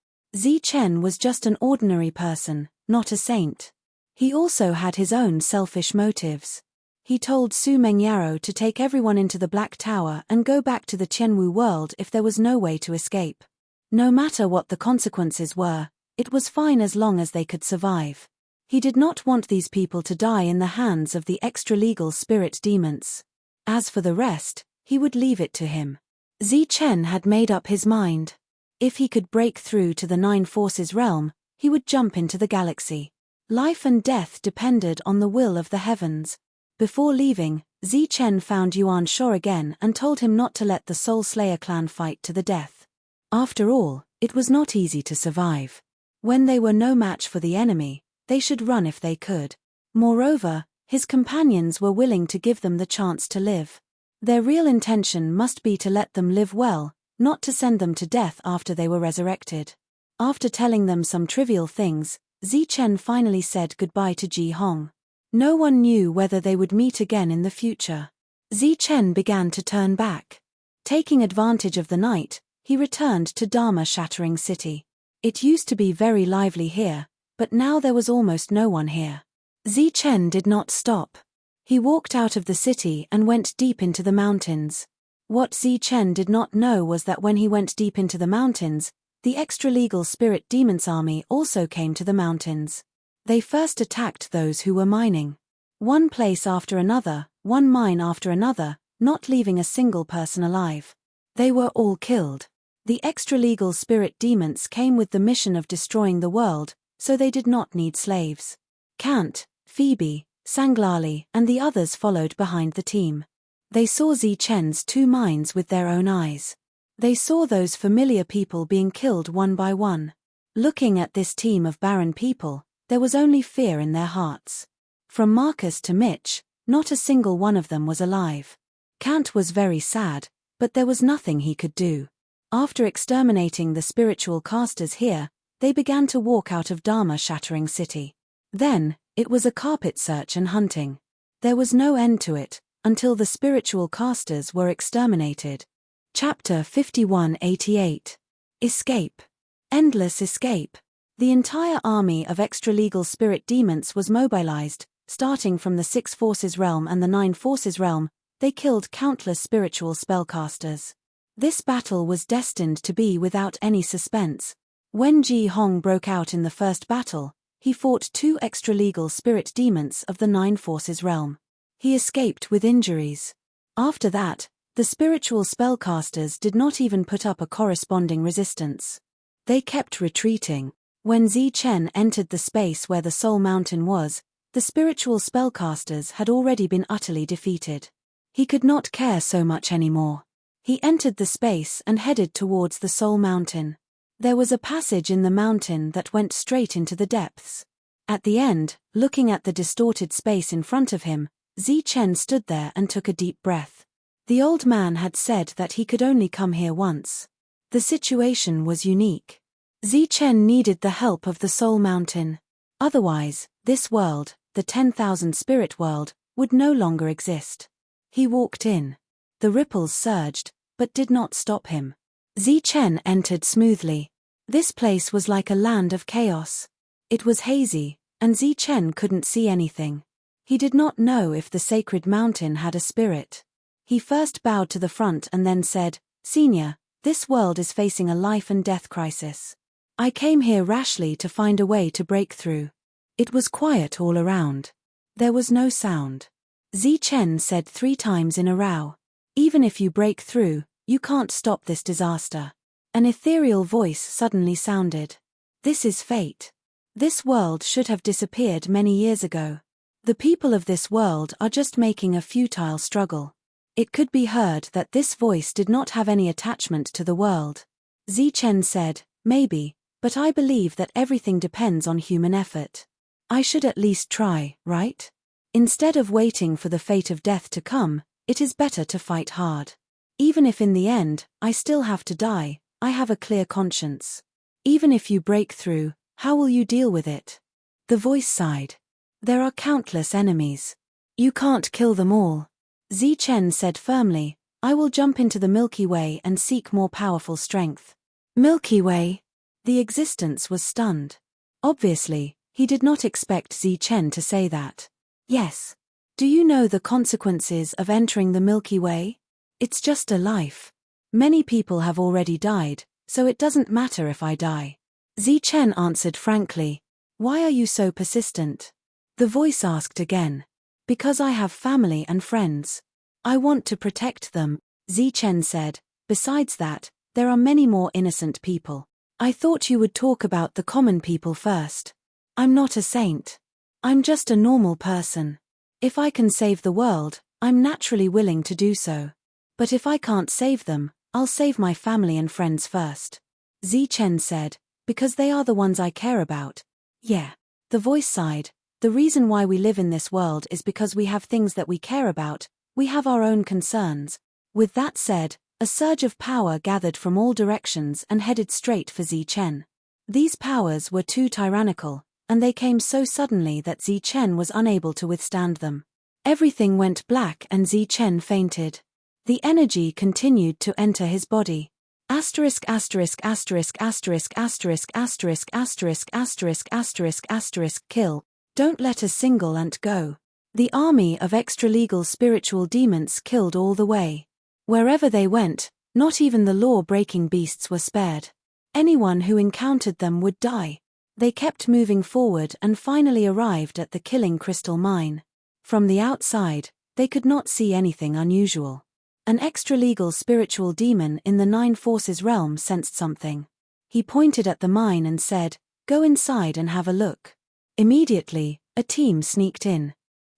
Chen was just an ordinary person, not a saint. He also had his own selfish motives. He told Su Mengyaro to take everyone into the Black Tower and go back to the Qianwu world if there was no way to escape. No matter what the consequences were, it was fine as long as they could survive. He did not want these people to die in the hands of the extra-legal spirit demons. As for the rest, he would leave it to him. Chen had made up his mind. If he could break through to the Nine Forces realm, he would jump into the galaxy. Life and death depended on the will of the heavens. Before leaving, Chen found Yuan Sha again and told him not to let the Soul Slayer clan fight to the death. After all, it was not easy to survive. When they were no match for the enemy, they should run if they could. Moreover, his companions were willing to give them the chance to live. Their real intention must be to let them live well, not to send them to death after they were resurrected. After telling them some trivial things, Chen finally said goodbye to Ji Hong. No one knew whether they would meet again in the future. Chen began to turn back. Taking advantage of the night, he returned to Dharma-shattering city. It used to be very lively here, but now there was almost no one here. Chen did not stop. He walked out of the city and went deep into the mountains. What Chen did not know was that when he went deep into the mountains, the extra-legal spirit demons army also came to the mountains. They first attacked those who were mining. One place after another, one mine after another, not leaving a single person alive. They were all killed. The extra-legal spirit demons came with the mission of destroying the world, so they did not need slaves. Kant, Phoebe, Sanglali, and the others followed behind the team. They saw Chen's 2 mines with their own eyes. They saw those familiar people being killed one by one. Looking at this team of barren people, there was only fear in their hearts. From Marcus to Mitch, not a single one of them was alive. Kant was very sad, but there was nothing he could do. After exterminating the spiritual casters here, they began to walk out of Dharma-shattering city. Then, it was a carpet search and hunting. There was no end to it, until the spiritual casters were exterminated. Chapter 5188. Escape. Endless escape. The entire army of extra-legal spirit demons was mobilized, starting from the 6 Forces realm and the 9 Forces realm. They killed countless spiritual spellcasters. This battle was destined to be without any suspense. When Ji Hong broke out in the first battle, he fought 2 extra-legal spirit demons of the 9 Forces realm. He escaped with injuries. After that, the spiritual spellcasters did not even put up a corresponding resistance. They kept retreating. When Chen entered the space where the Soul Mountain was, the spiritual spellcasters had already been utterly defeated. He could not care so much anymore. He entered the space and headed towards the Soul Mountain. There was a passage in the mountain that went straight into the depths. At the end, looking at the distorted space in front of him, Chen stood there and took a deep breath. The old man had said that he could only come here once. The situation was unique. Chen needed the help of the Soul Mountain. Otherwise, this world, the 10,000 spirit world, would no longer exist. He walked in. The ripples surged, but did not stop him. Chen entered smoothly. This place was like a land of chaos. It was hazy, and Chen couldn't see anything. He did not know if the sacred mountain had a spirit. He first bowed to the front and then said, "Senior, this world is facing a life and death crisis. I came here rashly to find a way to break through." It was quiet all around. There was no sound. Chen said 3 times in a row, "Even if you break through, you can't stop this disaster." An ethereal voice suddenly sounded. "This is fate. This world should have disappeared many years ago. The people of this world are just making a futile struggle." It could be heard that this voice did not have any attachment to the world. Chen said, "Maybe, but I believe that everything depends on human effort. I should at least try, right? Instead of waiting for the fate of death to come, it is better to fight hard. Even if in the end, I still have to die, I have a clear conscience. Even if you break through, how will you deal with it?" The voice sighed. "There are countless enemies. You can't kill them all." Chen said firmly, "I will jump into the Milky Way and seek more powerful strength." Milky Way? The existence was stunned. Obviously, he did not expect Zi Chen to say that. Yes. Do you know the consequences of entering the Milky Way? It's just a life. Many people have already died, so it doesn't matter if I die. Zi Chen answered frankly. Why are you so persistent? The voice asked again. Because I have family and friends. I want to protect them, Zi Chen said. Besides that, there are many more innocent people. I thought you would talk about the common people first. I'm not a saint. I'm just a normal person. If I can save the world, I'm naturally willing to do so. But if I can't save them, I'll save my family and friends first. Zi Chen said, because they are the ones I care about. Yeah. The voice sighed. The reason why we live in this world is because we have things that we care about, we have our own concerns. With that said, a surge of power gathered from all directions and headed straight for Zi Chen. These powers were too tyrannical, and they came so suddenly that Zi Chen was unable to withstand them. Everything went black and Zi Chen fainted. The energy continued to enter his body. Asterisk asterisk asterisk asterisk asterisk asterisk asterisk asterisk asterisk asterisk kill. Don't let a single ant go. The army of extra-legal spiritual demons killed all the way. Wherever they went, not even the law-breaking beasts were spared. Anyone who encountered them would die. They kept moving forward and finally arrived at the killing crystal mine. From the outside, they could not see anything unusual. An extra-legal spiritual demon in the Nine Forces realm sensed something. He pointed at the mine and said, "Go inside and have a look." Immediately, a team sneaked in.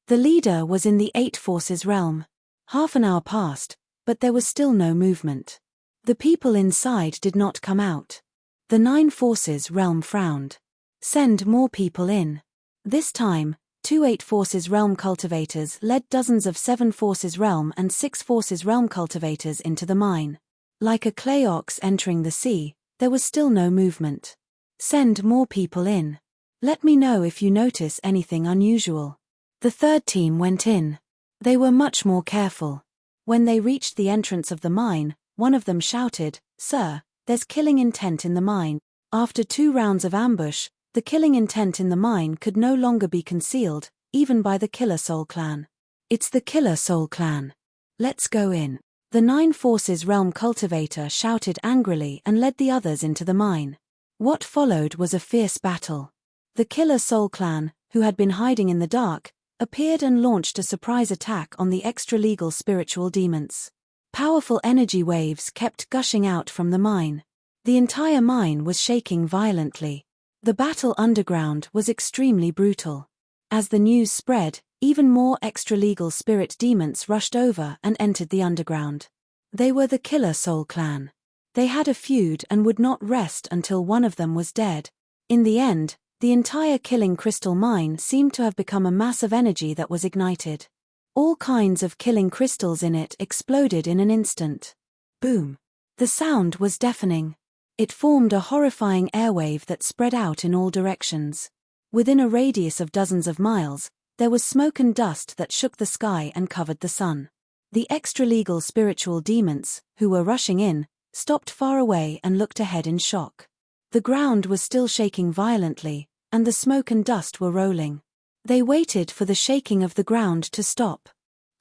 The leader was in the Eight Forces realm. Half an hour passed, but there was still no movement. The people inside did not come out. The Nine Forces realm frowned. Send more people in. This time, 2 Eight Forces realm cultivators led dozens of 7 Forces realm and 6 Forces realm cultivators into the mine. Like a clay ox entering the sea, there was still no movement. Send more people in. Let me know if you notice anything unusual. The third team went in. They were much more careful. When they reached the entrance of the mine, one of them shouted, "Sir, there's killing intent in the mine." After 2 rounds of ambush, the killing intent in the mine could no longer be concealed, even by the Killer Soul Clan. It's the Killer Soul Clan. Let's go in. The Nine Forces realm cultivator shouted angrily and led the others into the mine. What followed was a fierce battle. The Killer Soul Clan, who had been hiding in the dark, appeared and launched a surprise attack on the extra-legal spiritual demons. Powerful energy waves kept gushing out from the mine. The entire mine was shaking violently. The battle underground was extremely brutal. As the news spread, even more extra-legal spirit demons rushed over and entered the underground. They were the Killer Soul Clan. They had a feud and would not rest until one of them was dead. In the end, the entire killing crystal mine seemed to have become a mass of energy that was ignited. All kinds of killing crystals in it exploded in an instant. Boom! The sound was deafening. It formed a horrifying airwave that spread out in all directions. Within a radius of dozens of miles, there was smoke and dust that shook the sky and covered the sun. The extra-legal spiritual demons, who were rushing in, stopped far away and looked ahead in shock. The ground was still shaking violently, and the smoke and dust were rolling. They waited for the shaking of the ground to stop.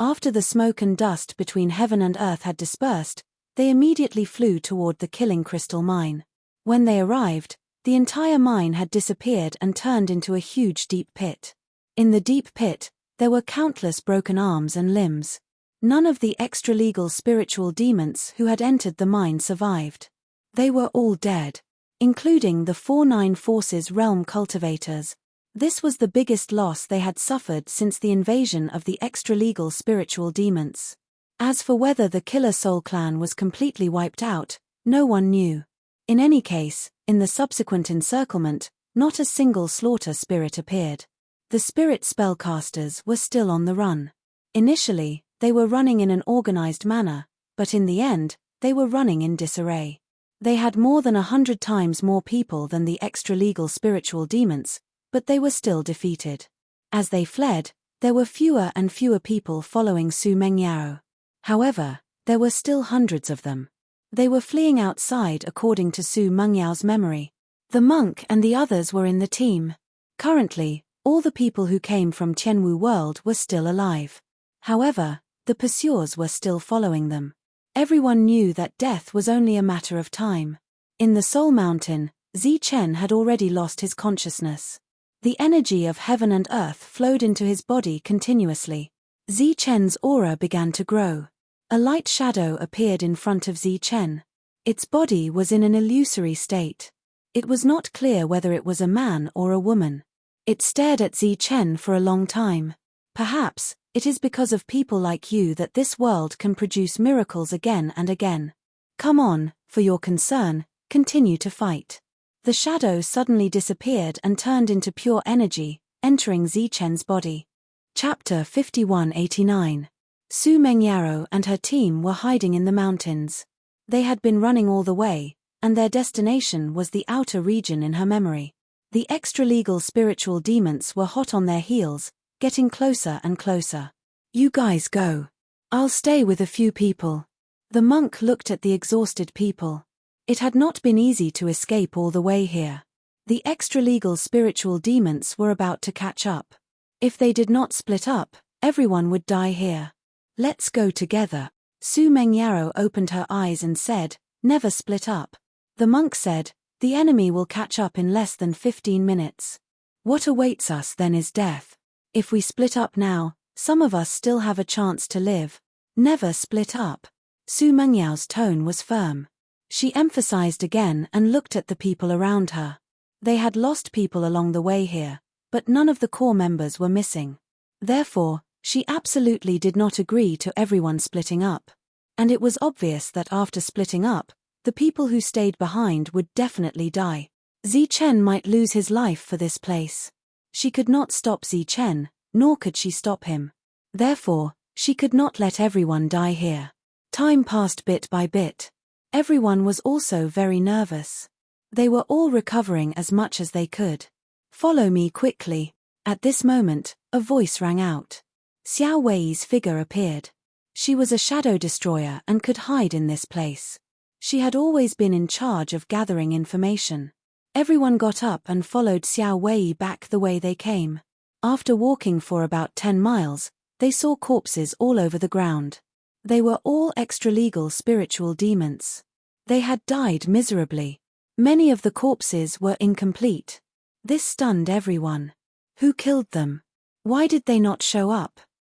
After the smoke and dust between heaven and earth had dispersed, they immediately flew toward the killing crystal mine. When they arrived, the entire mine had disappeared and turned into a huge deep pit. In the deep pit, there were countless broken arms and limbs. None of the extra-legal spiritual demons who had entered the mine survived. They were all dead, including the 4 Nine Forces realm cultivators. This was the biggest loss they had suffered since the invasion of the extra-legal spiritual demons. As for whether the Killer Soul Clan was completely wiped out, no one knew. In any case, in the subsequent encirclement, not a single slaughter spirit appeared. The spirit spellcasters were still on the run. Initially, they were running in an organized manner, but in the end, they were running in disarray. They had more than 100 times more people than the extra-legal spiritual demons, but they were still defeated. As they fled, there were fewer and fewer people following Su Mengyao. However, there were still hundreds of them. They were fleeing outside according to Su Mengyao's memory. The monk and the others were in the team. Currently, all the people who came from Tianwu world were still alive. However, the pursuers were still following them. Everyone knew that death was only a matter of time. In the Soul Mountain, Zichen had already lost his consciousness. The energy of heaven and earth flowed into his body continuously. Zichen's aura began to grow. A light shadow appeared in front of Zichen. Its body was in an illusory state. It was not clear whether it was a man or a woman. It stared at Zichen for a long time. Perhaps, it is because of people like you that this world can produce miracles again and again. Come on, for your concern, continue to fight. The shadow suddenly disappeared and turned into pure energy, entering Zichen's body. Chapter 5189. Su Mengyaro and her team were hiding in the mountains. They had been running all the way, and their destination was the outer region in her memory. The extra-legal spiritual demons were hot on their heels, getting closer and closer. You guys go. I'll stay with a few people. The monk looked at the exhausted people. It had not been easy to escape all the way here. The extra-legal spiritual demons were about to catch up. If they did not split up, everyone would die here. Let's go together. Su Mengyaro opened her eyes and said, never split up. The monk said, the enemy will catch up in less than 15 minutes. What awaits us then is death. If we split up now, some of us still have a chance to live. Never split up. Su Mengyao's tone was firm. She emphasized again and looked at the people around her. They had lost people along the way here, but none of the core members were missing. Therefore, she absolutely did not agree to everyone splitting up. And it was obvious that after splitting up, the people who stayed behind would definitely die. Zichen might lose his life for this place. She could not stop Zichen, nor could she stop him. Therefore, she could not let everyone die here. Time passed bit by bit. Everyone was also very nervous. They were all recovering as much as they could. Follow me quickly. At this moment, a voice rang out. Xiao Wei's figure appeared. She was a shadow destroyer and could hide in this place. She had always been in charge of gathering information. Everyone got up and followed Xiao Wei back the way they came. After walking for about 10 miles, they saw corpses all over the ground. They were all extra-legal spiritual demons. They had died miserably. Many of the corpses were incomplete. This stunned everyone. Who killed them? Why did they not show up?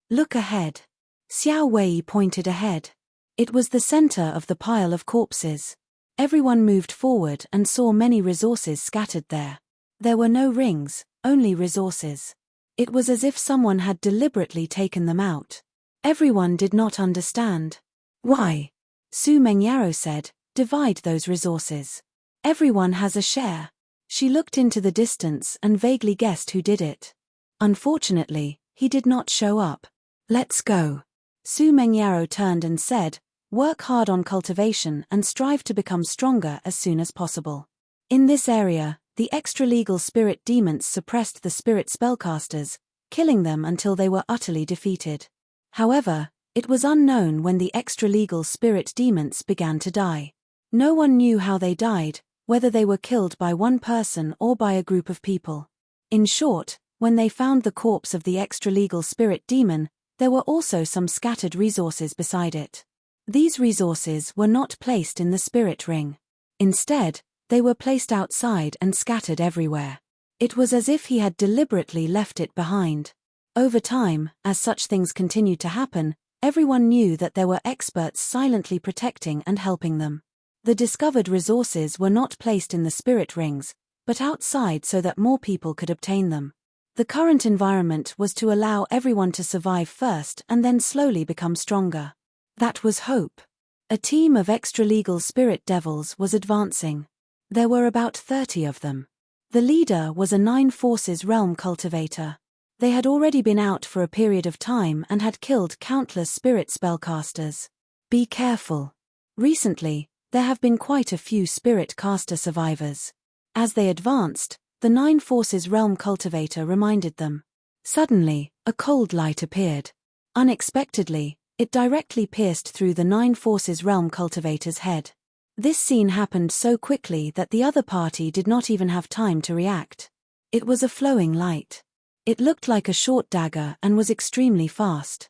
Look ahead. Xiao Wei pointed ahead. It was the center of the pile of corpses. Everyone moved forward and saw many resources scattered there. There were no rings, only resources. It was as if someone had deliberately taken them out. Everyone did not understand. Why? Su Mengyaro said, divide those resources. Everyone has a share. She looked into the distance and vaguely guessed who did it. Unfortunately, he did not show up. Let's go. Su Mengyaro turned and said, work hard on cultivation and strive to become stronger as soon as possible. In this area, the extra-legal spirit demons suppressed the spirit spellcasters, killing them until they were utterly defeated. However, it was unknown when the extra-legal spirit demons began to die. No one knew how they died, whether they were killed by one person or by a group of people. In short, when they found the corpse of the extra-legal spirit demon, there were also some scattered resources beside it. These resources were not placed in the spirit ring. Instead, they were placed outside and scattered everywhere. It was as if he had deliberately left it behind. Over time, as such things continued to happen, everyone knew that there were experts silently protecting and helping them. The discovered resources were not placed in the spirit rings, but outside so that more people could obtain them. The current environment was to allow everyone to survive first and then slowly become stronger. That was hope. A team of extra-legal spirit devils was advancing. There were about 30 of them. The leader was a 9 forces realm cultivator. They had already been out for a period of time and had killed countless spirit spellcasters. Be careful. Recently, there have been quite a few spirit caster survivors. As they advanced, the 9 forces realm cultivator reminded them. Suddenly, a cold light appeared. Unexpectedly, it directly pierced through the 9 forces realm cultivator's head. This scene happened so quickly that the other party did not even have time to react. It was a flowing light. It looked like a short dagger and was extremely fast.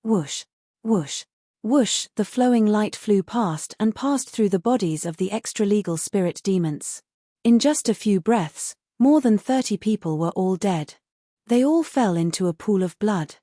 Whoosh, whoosh, whoosh, the flowing light flew past and passed through the bodies of the extra-legal spirit demons. In just a few breaths, more than 30 people were all dead. They all fell into a pool of blood.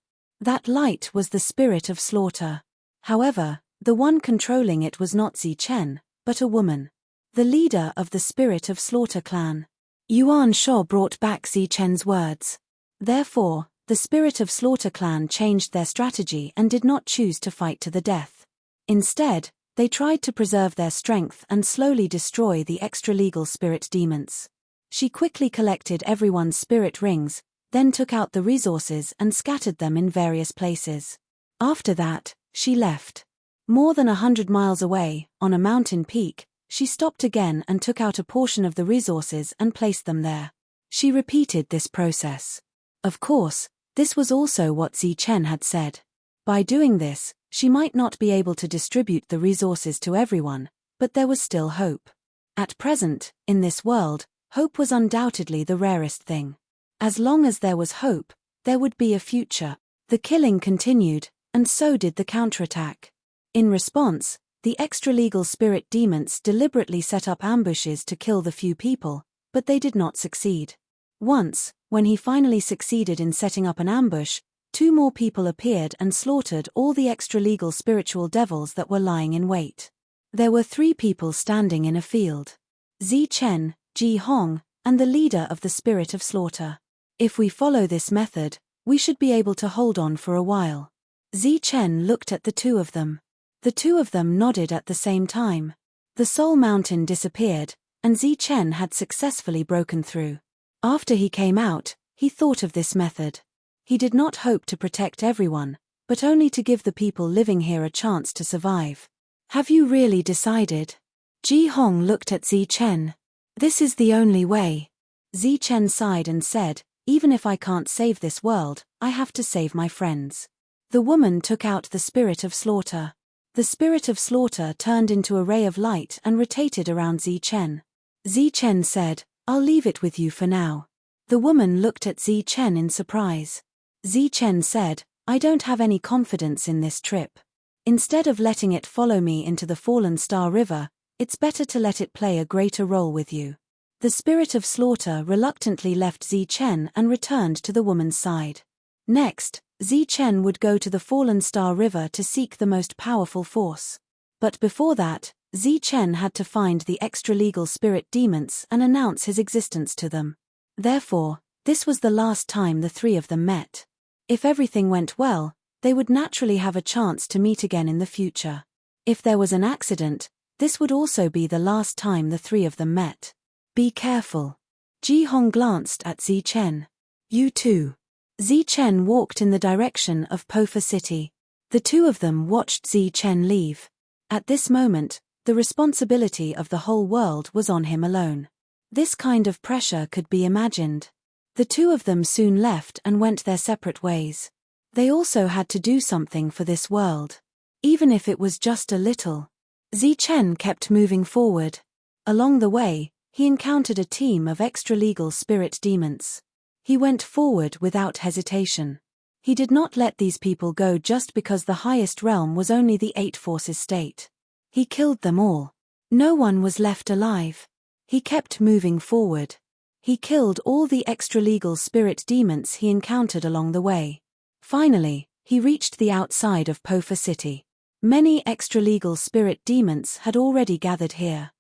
That light was the spirit of slaughter. However, the one controlling it was not Zi-Chen, but a woman. The leader of the Spirit of Slaughter clan. Yuan Shuo brought back Zi-Chen's words. Therefore, the Spirit of Slaughter clan changed their strategy and did not choose to fight to the death. Instead, they tried to preserve their strength and slowly destroy the extra-legal spirit demons. She quickly collected everyone's spirit rings, then took out the resources and scattered them in various places. After that, she left. More than 100 miles away, on a mountain peak, she stopped again and took out a portion of the resources and placed them there. She repeated this process. Of course, this was also what Zi-Chen had said. By doing this, she might not be able to distribute the resources to everyone, but there was still hope. At present, in this world, hope was undoubtedly the rarest thing. As long as there was hope, there would be a future. The killing continued, and so did the counterattack. In response, the extra-legal spirit demons deliberately set up ambushes to kill the few people, but they did not succeed. Once, when he finally succeeded in setting up an ambush, 2 more people appeared and slaughtered all the extra-legal spiritual devils that were lying in wait. There were 3 people standing in a field. Zi-Chen, Ji Hong, and the leader of the Spirit of Slaughter. If we follow this method, we should be able to hold on for a while. Zi-Chen looked at the 2 of them. The 2 of them nodded at the same time. The Soul Mountain disappeared, and Zi-Chen had successfully broken through. After he came out, he thought of this method. He did not hope to protect everyone, but only to give the people living here a chance to survive. Have you really decided? Ji Hong looked at Zi-Chen. This is the only way. Zi-Chen sighed and said, even if I can't save this world, I have to save my friends. The woman took out the Spirit of Slaughter. The Spirit of Slaughter turned into a ray of light and rotated around Zi-Chen. Zi-Chen said, I'll leave it with you for now. The woman looked at Zi-Chen in surprise. Zi-Chen said, I don't have any confidence in this trip. Instead of letting it follow me into the Fallen Star River, it's better to let it play a greater role with you. The Spirit of Slaughter reluctantly left Zi-Chen and returned to the woman's side. Next, Zi-Chen would go to the Fallen Star River to seek the most powerful force. But before that, Zi-Chen had to find the extra-legal spirit demons and announce his existence to them. Therefore, this was the last time the 3 of them met. If everything went well, they would naturally have a chance to meet again in the future. If there was an accident, this would also be the last time the 3 of them met. Be careful. Ji Hong glanced at Zi-Chen. You too. Zi-Chen walked in the direction of Pofa City. The 2 of them watched Zi-Chen leave. At this moment, the responsibility of the whole world was on him alone. This kind of pressure could be imagined. The 2 of them soon left and went their separate ways. They also had to do something for this world. Even if it was just a little. Zi-Chen kept moving forward. Along the way, he encountered a team of extra-legal spirit demons. He went forward without hesitation. He did not let these people go just because the highest realm was only the 8 forces state. He killed them all. No one was left alive. He kept moving forward. He killed all the extra-legal spirit demons he encountered along the way. Finally, he reached the outside of Pofa City. Many extra-legal spirit demons had already gathered here.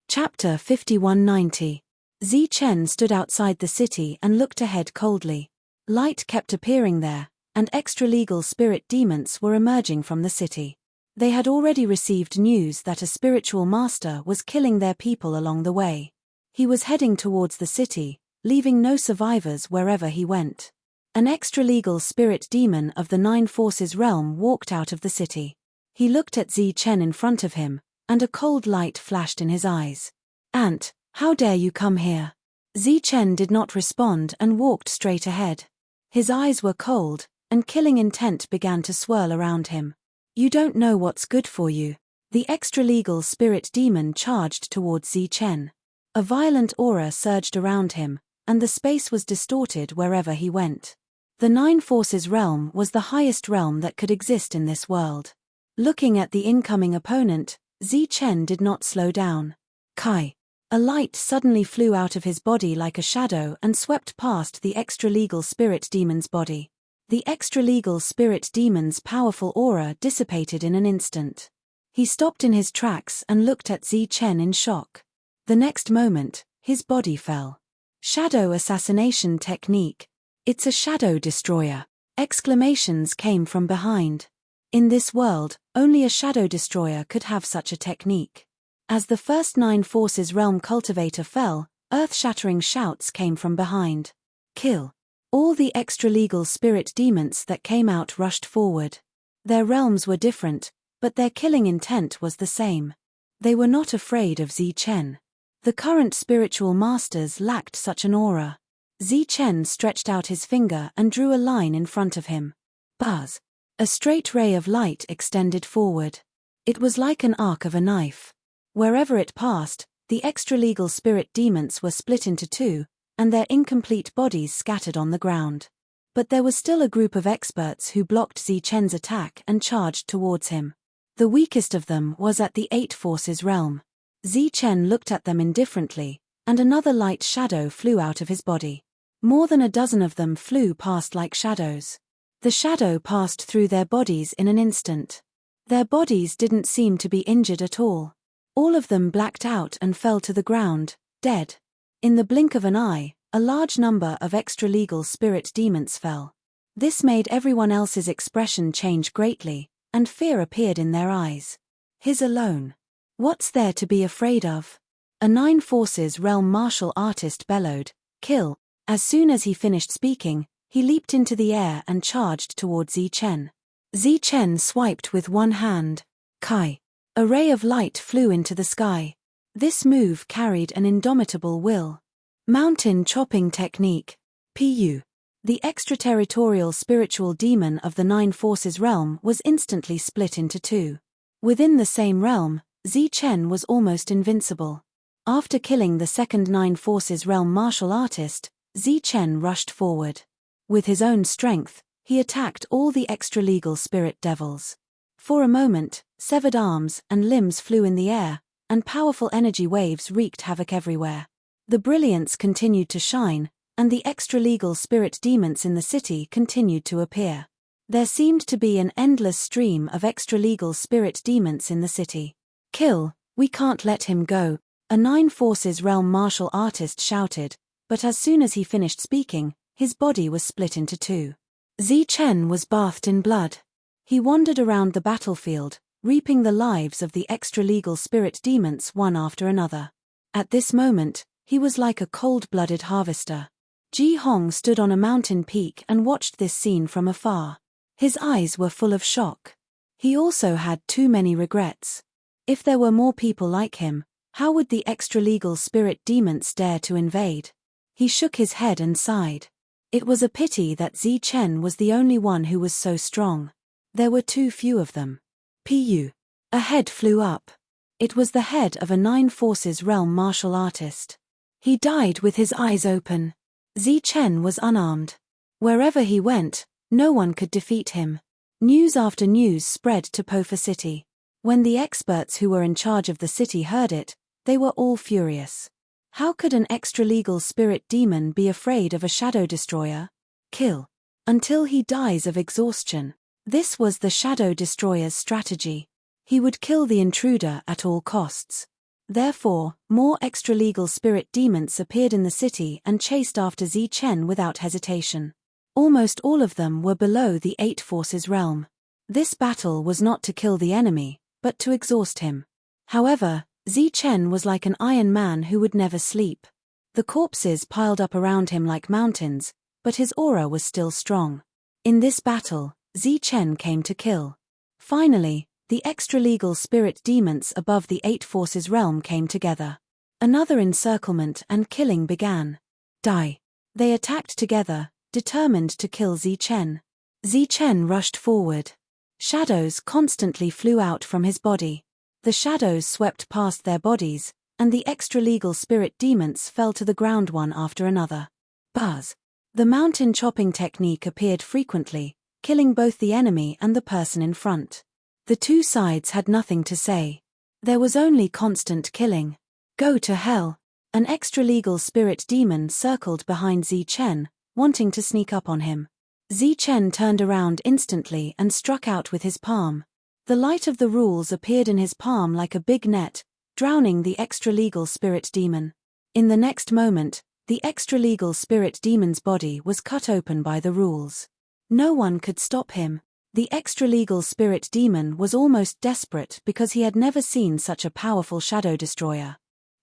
Chapter 5190. Zi-Chen stood outside the city and looked ahead coldly. Light kept appearing there, and extra-legal spirit demons were emerging from the city. They had already received news that a spiritual master was killing their people along the way. He was heading towards the city, leaving no survivors wherever he went. An extra-legal spirit demon of the 9 forces realm walked out of the city. He looked at Zi-Chen in front of him, and a cold light flashed in his eyes. Ant, how dare you come here? Zi-Chen did not respond and walked straight ahead. His eyes were cold, and killing intent began to swirl around him. You don't know what's good for you. The extra-legal spirit demon charged towards Zichen. A violent aura surged around him, and the space was distorted wherever he went. The Nine Forces realm was the highest realm that could exist in this world. Looking at the incoming opponent, Zichen did not slow down. Kai. A light suddenly flew out of his body like a shadow and swept past the extra-legal spirit demon's body. The extra-legal spirit demon's powerful aura dissipated in an instant. He stopped in his tracks and looked at Zichen in shock. The next moment, his body fell. Shadow assassination technique. It's a shadow destroyer. Exclamations came from behind. In this world, only a shadow destroyer could have such a technique. As the first Nine Forces realm cultivator fell, earth-shattering shouts came from behind. Kill. All the extra-legal spirit demons that came out rushed forward. Their realms were different, but their killing intent was the same. They were not afraid of Zichen. The current spiritual masters lacked such an aura. Zichen stretched out his finger and drew a line in front of him. Buzz. A straight ray of light extended forward. It was like an arc of a knife. Wherever it passed, the extra-legal spirit demons were split into two, and their incomplete bodies scattered on the ground. But there was still a group of experts who blocked Zichen's attack and charged towards him. The weakest of them was at the Eight Forces realm. Zichen looked at them indifferently, and another light shadow flew out of his body. More than a dozen of them flew past like shadows. The shadow passed through their bodies in an instant. Their bodies didn't seem to be injured at all. All of them blacked out and fell to the ground, dead. In the blink of an eye, a large number of extra-legal spirit demons fell. This made everyone else's expression change greatly, and fear appeared in their eyes. His alone. What's there to be afraid of? A Nine Forces realm martial artist bellowed, "Kill." As soon as he finished speaking, he leaped into the air and charged towards Zichen. Zichen swiped with one hand. Kai. A ray of light flew into the sky. This move carried an indomitable will. Mountain chopping technique. Pu. The extraterritorial spiritual demon of the Nine Forces realm was instantly split into two. Within the same realm, Zichen was almost invincible. After killing the second Nine Forces realm martial artist, Zichen rushed forward. With his own strength, he attacked all the extra-legal spirit devils. For a moment, severed arms and limbs flew in the air, and powerful energy waves wreaked havoc everywhere. The brilliance continued to shine, and the extra-legal spirit demons in the city continued to appear. There seemed to be an endless stream of extra-legal spirit demons in the city. "Kill, we can't let him go," a Nine Forces realm martial artist shouted, but as soon as he finished speaking, his body was split into two. Zichen was bathed in blood. He wandered around the battlefield, reaping the lives of the extra-legal spirit demons one after another. At this moment, he was like a cold-blooded harvester. Ji Hong stood on a mountain peak and watched this scene from afar. His eyes were full of shock. He also had too many regrets. If there were more people like him, how would the extra-legal spirit demons dare to invade? He shook his head and sighed. It was a pity that Zichen was the only one who was so strong. There were too few of them. Pu. A head flew up. It was the head of a Nine Forces realm martial artist. He died with his eyes open. Zichen was unarmed. Wherever he went, no one could defeat him. News after news spread to Pofa City. When the experts who were in charge of the city heard it, they were all furious. How could an extra-legal spirit demon be afraid of a shadow destroyer? Kill. Until he dies of exhaustion. This was the shadow destroyer's strategy. He would kill the intruder at all costs. Therefore, more extra-legal spirit demons appeared in the city and chased after Zichen without hesitation. Almost all of them were below the Eight Forces realm. This battle was not to kill the enemy, but to exhaust him. However, Zichen was like an iron man who would never sleep. The corpses piled up around him like mountains, but his aura was still strong. In this battle, Zichen came to kill. Finally, the extra-legal spirit demons above the Eight Forces realm came together. Another encirclement and killing began. Die. They attacked together, determined to kill Zichen. Zichen rushed forward. Shadows constantly flew out from his body. The shadows swept past their bodies, and the extra-legal spirit demons fell to the ground one after another. Buzz. The mountain chopping technique appeared frequently, killing both the enemy and the person in front. The two sides had nothing to say. There was only constant killing. Go to hell. An extra-legal spirit demon circled behind Zichen, wanting to sneak up on him. Zichen turned around instantly and struck out with his palm. The light of the rules appeared in his palm like a big net, drowning the extra-legal spirit demon. In the next moment, the extra-legal spirit demon's body was cut open by the rules. No one could stop him. The extra-legal spirit demon was almost desperate because he had never seen such a powerful shadow destroyer.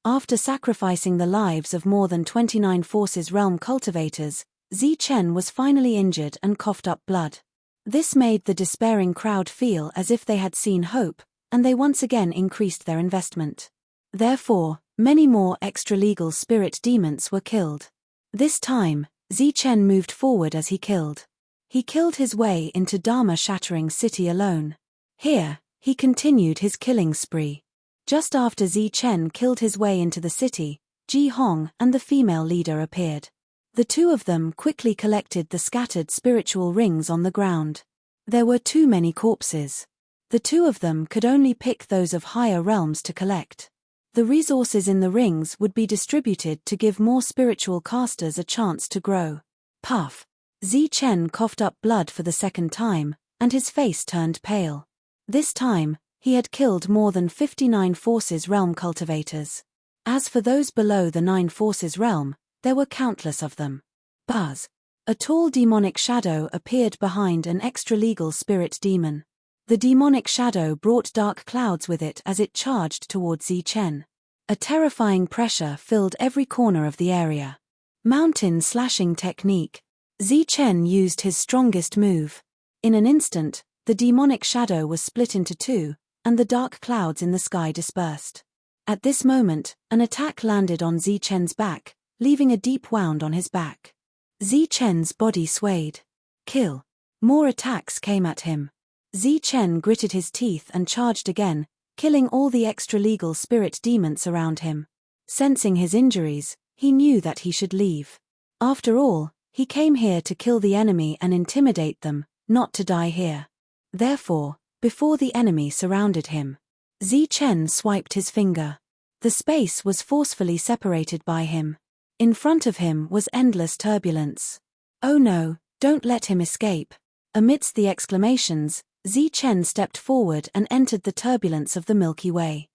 After sacrificing the lives of more than 29 Forces Realm cultivators, Zichen was finally injured and coughed up blood. This made the despairing crowd feel as if they had seen hope, and they once again increased their investment. Therefore, many more extra-legal spirit demons were killed. This time, Zichen moved forward as he killed. He killed his way into Dharma-shattering city alone. Here, he continued his killing spree. Just after Zichen killed his way into the city, Ji Hong and the female leader appeared. The two of them quickly collected the scattered spiritual rings on the ground. There were too many corpses. The two of them could only pick those of higher realms to collect. The resources in the rings would be distributed to give more spiritual casters a chance to grow. Puff. Zichen coughed up blood for the second time, and his face turned pale. This time, he had killed more than 59 Forces Realm cultivators. As for those below the 9 Forces Realm, there were countless of them. Buzz. A tall demonic shadow appeared behind an extra-legal spirit demon. The demonic shadow brought dark clouds with it as it charged towards Zichen. A terrifying pressure filled every corner of the area. Mountain slashing technique. Zichen used his strongest move. In an instant, the demonic shadow was split into two, and the dark clouds in the sky dispersed. At this moment, an attack landed on Zichen's back, leaving a deep wound on his back. Zichen's body swayed. Kill. More attacks came at him. Zichen gritted his teeth and charged again, killing all the extra-legal spirit demons around him. Sensing his injuries, he knew that he should leave. After all, he came here to kill the enemy and intimidate them, not to die here. Therefore, before the enemy surrounded him, Zichen swiped his finger. The space was forcefully separated by him. In front of him was endless turbulence. Oh no, don't let him escape. Amidst the exclamations, Zichen stepped forward and entered the turbulence of the Milky Way.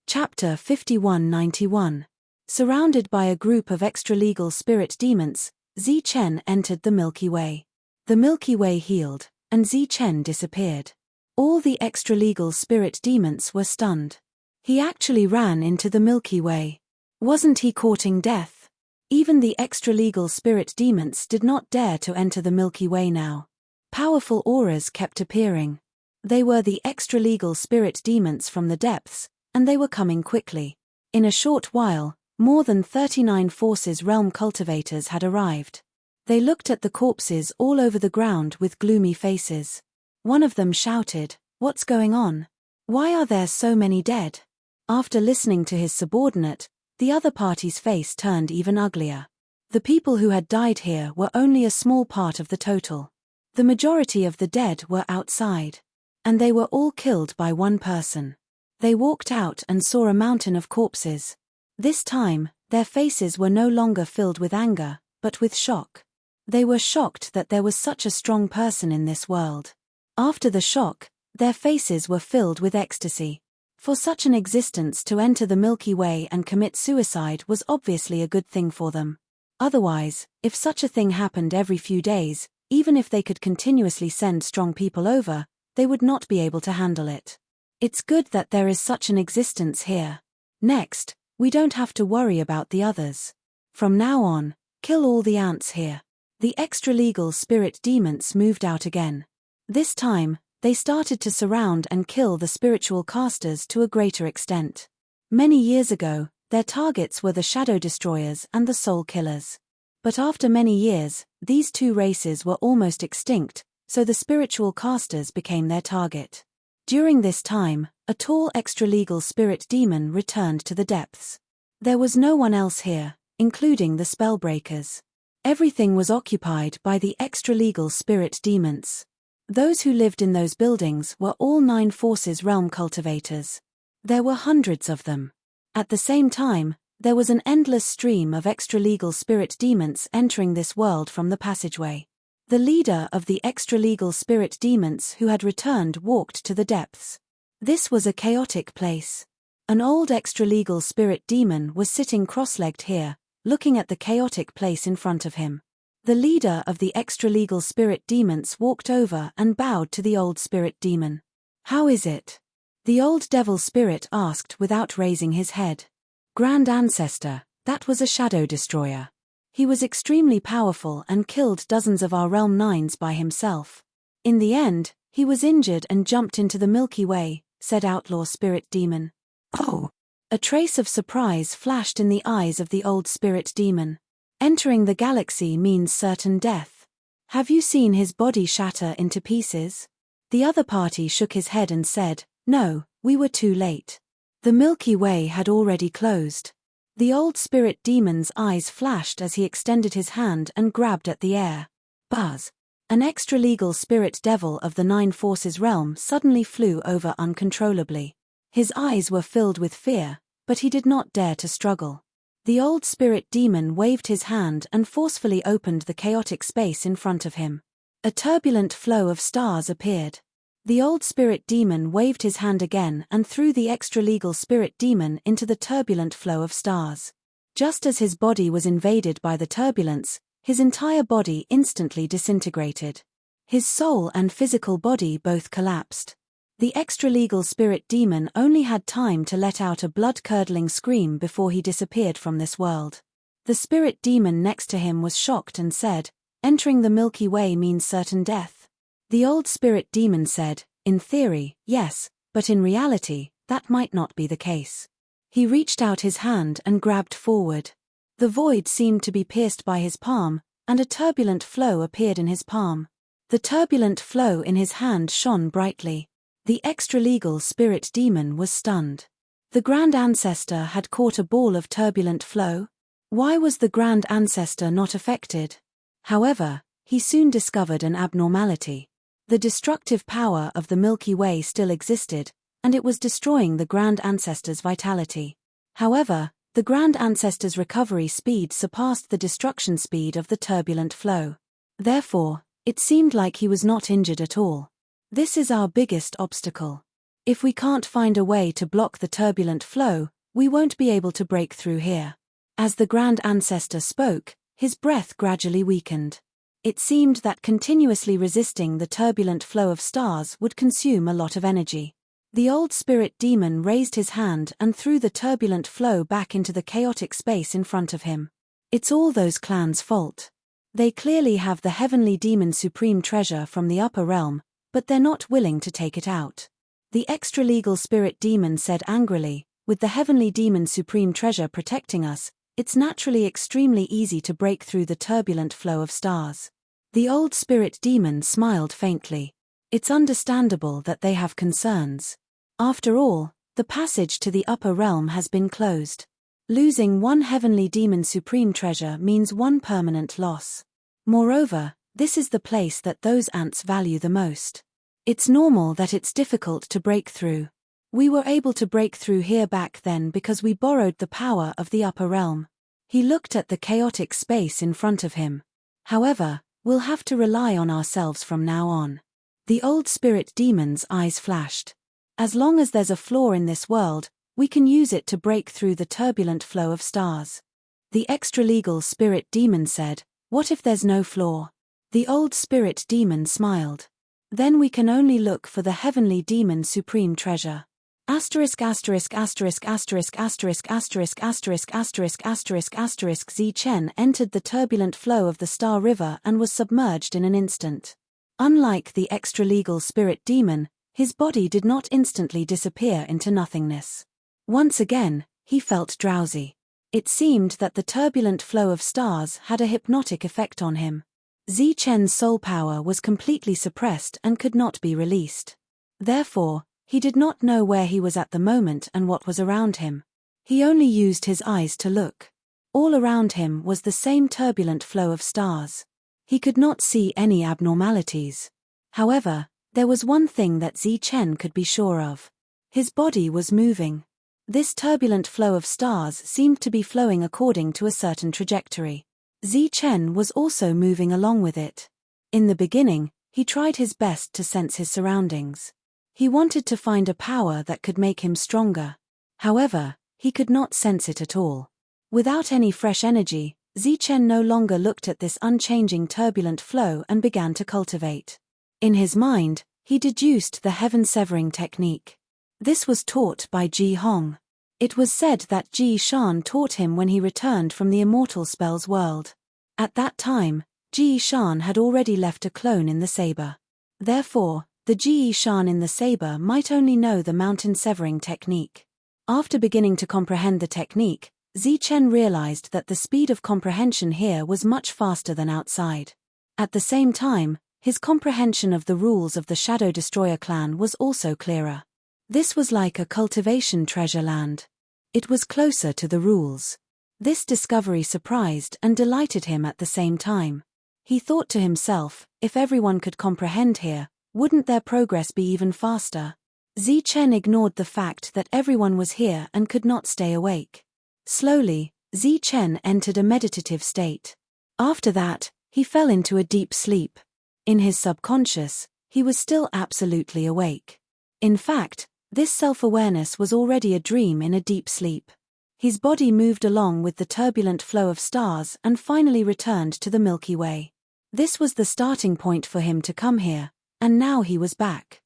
Chapter 5191. Surrounded by a group of extra-legal spirit demons, Zichen entered the Milky Way. The Milky Way healed, and Zichen disappeared. All the extra-legal spirit demons were stunned. He actually ran into the Milky Way. Wasn't he courting death? Even the extra-legal spirit demons did not dare to enter the Milky Way now. Powerful auras kept appearing. They were the extra-legal spirit demons from the depths, and they were coming quickly. In a short while, more than 39 Forces Realm cultivators had arrived. They looked at the corpses all over the ground with gloomy faces. One of them shouted, "What's going on? Why are there so many dead?" After listening to his subordinate, the other party's face turned even uglier. The people who had died here were only a small part of the total. The majority of the dead were outside. And they were all killed by one person. They walked out and saw a mountain of corpses. This time, their faces were no longer filled with anger, but with shock. They were shocked that there was such a strong person in this world. After the shock, their faces were filled with ecstasy. For such an existence to enter the Milky Way and commit suicide was obviously a good thing for them. Otherwise, if such a thing happened every few days, even if they could continuously send strong people over, they would not be able to handle it. It's good that there is such an existence here. Next, we don't have to worry about the others. From now on, kill all the ants here. The extra-legal spirit demons moved out again. This time, they started to surround and kill the spiritual casters to a greater extent. Many years ago, their targets were the shadow destroyers and the soul killers. But after many years, these two races were almost extinct, so the spiritual casters became their target. During this time, A tall extra-legal spirit demon returned to the depths. There was no one else here, including the spellbreakers. Everything was occupied by the extra-legal spirit demons. Those who lived in those buildings were all 9 Forces realm cultivators. There were hundreds of them. At the same time, there was an endless stream of extra-legal spirit demons entering this world from the passageway. The leader of the extra-legal spirit demons who had returned walked to the depths. This was a chaotic place. An old extra-legal spirit demon was sitting cross-legged here, looking at the chaotic place in front of him. The leader of the extra-legal spirit demons walked over and bowed to the old spirit demon. "How is it?" the old devil spirit asked without raising his head. "Grand Ancestor, that was a shadow destroyer. He was extremely powerful and killed dozens of our realm 9s by himself. In the end, he was injured and jumped into the Milky Way," said Outlaw Spirit Demon. "Oh." A trace of surprise flashed in the eyes of the old spirit demon. "Entering the galaxy means certain death. Have you seen his body shatter into pieces?" The other party shook his head and said, "No, we were too late. The Milky Way had already closed." The old spirit demon's eyes flashed as he extended his hand and grabbed at the air. Buzz! An extra-legal spirit devil of the 9 Forces realm suddenly flew over uncontrollably. His eyes were filled with fear, but he did not dare to struggle. The old spirit demon waved his hand and forcefully opened the chaotic space in front of him. A turbulent flow of stars appeared. The old spirit demon waved his hand again and threw the extra-legal spirit demon into the turbulent flow of stars. Just as his body was invaded by the turbulence, his entire body instantly disintegrated. His soul and physical body both collapsed. The extra-legal spirit demon only had time to let out a blood-curdling scream before he disappeared from this world. The spirit demon next to him was shocked and said, "Entering the Milky Way means certain death." The old spirit demon said, "In theory, yes, but in reality, that might not be the case." He reached out his hand and grabbed forward. The void seemed to be pierced by his palm, and a turbulent flow appeared in his palm. The turbulent flow in his hand shone brightly. The extra-legal spirit demon was stunned. The Grand Ancestor had caught a ball of turbulent flow. Why was the Grand Ancestor not affected? However, he soon discovered an abnormality. The destructive power of the Milky Way still existed, and it was destroying the Grand Ancestor's vitality. However, the Grand Ancestor's recovery speed surpassed the destruction speed of the turbulent flow. Therefore, it seemed like he was not injured at all. This is our biggest obstacle. If we can't find a way to block the turbulent flow, we won't be able to break through here. As the Grand Ancestor spoke, his breath gradually weakened. It seemed that continuously resisting the turbulent flow of stars would consume a lot of energy. The old spirit demon raised his hand and threw the turbulent flow back into the chaotic space in front of him. "It's all those clans' fault. They clearly have the heavenly demon supreme treasure from the upper realm, but they're not willing to take it out." The extra-legal spirit demon said angrily, "With the heavenly demon supreme treasure protecting us, it's naturally extremely easy to break through the turbulent flow of stars." The old spirit demon smiled faintly. It's understandable that they have concerns. After all, the passage to the upper realm has been closed. Losing one heavenly demon supreme treasure means one permanent loss. Moreover, this is the place that those ants value the most. It's normal that it's difficult to break through. We were able to break through here back then because we borrowed the power of the upper realm. He looked at the chaotic space in front of him. However, we'll have to rely on ourselves from now on. The old spirit demon's eyes flashed. As long as there's a flaw in this world, we can use it to break through the turbulent flow of stars. The extra-legal spirit demon said, "What if there's no flaw?" The old spirit demon smiled. "Then we can only look for the heavenly demon supreme treasure." Asterisk asterisk asterisk asterisk asterisk asterisk asterisk asterisk asterisk asterisk Z Chen entered the turbulent flow of the Star River and was submerged in an instant. Unlike the extra-legal spirit demon, his body did not instantly disappear into nothingness. Once again, he felt drowsy. It seemed that the turbulent flow of stars had a hypnotic effect on him. Z Chen's soul power was completely suppressed and could not be released. Therefore, He did not know where he was at the moment and what was around him. He only used his eyes to look. All around him was the same turbulent flow of stars. He could not see any abnormalities. However, there was one thing that Zichen could be sure of. His body was moving. This turbulent flow of stars seemed to be flowing according to a certain trajectory. Zichen was also moving along with it. In the beginning, he tried his best to sense his surroundings. He wanted to find a power that could make him stronger. However, he could not sense it at all. Without any fresh energy, Zichen no longer looked at this unchanging turbulent flow and began to cultivate. In his mind, he deduced the heaven-severing technique. This was taught by Ji Hong. It was said that Ji Shan taught him when he returned from the immortal spells world. At that time, Ji Shan had already left a clone in the saber. Therefore, the Ji Shan in the saber might only know the mountain-severing technique. After beginning to comprehend the technique, Zichen realized that the speed of comprehension here was much faster than outside. At the same time, his comprehension of the rules of the Shadow Destroyer clan was also clearer. This was like a cultivation treasure land. It was closer to the rules. This discovery surprised and delighted him at the same time. He thought to himself, if everyone could comprehend here, wouldn't their progress be even faster? Zichen ignored the fact that everyone was here and could not stay awake. Slowly, Zichen entered a meditative state. After that, he fell into a deep sleep. In his subconscious, he was still absolutely awake. In fact, this self-awareness was already a dream in a deep sleep. His body moved along with the turbulent flow of stars and finally returned to the Milky Way. This was the starting point for him to come here, and now he was back.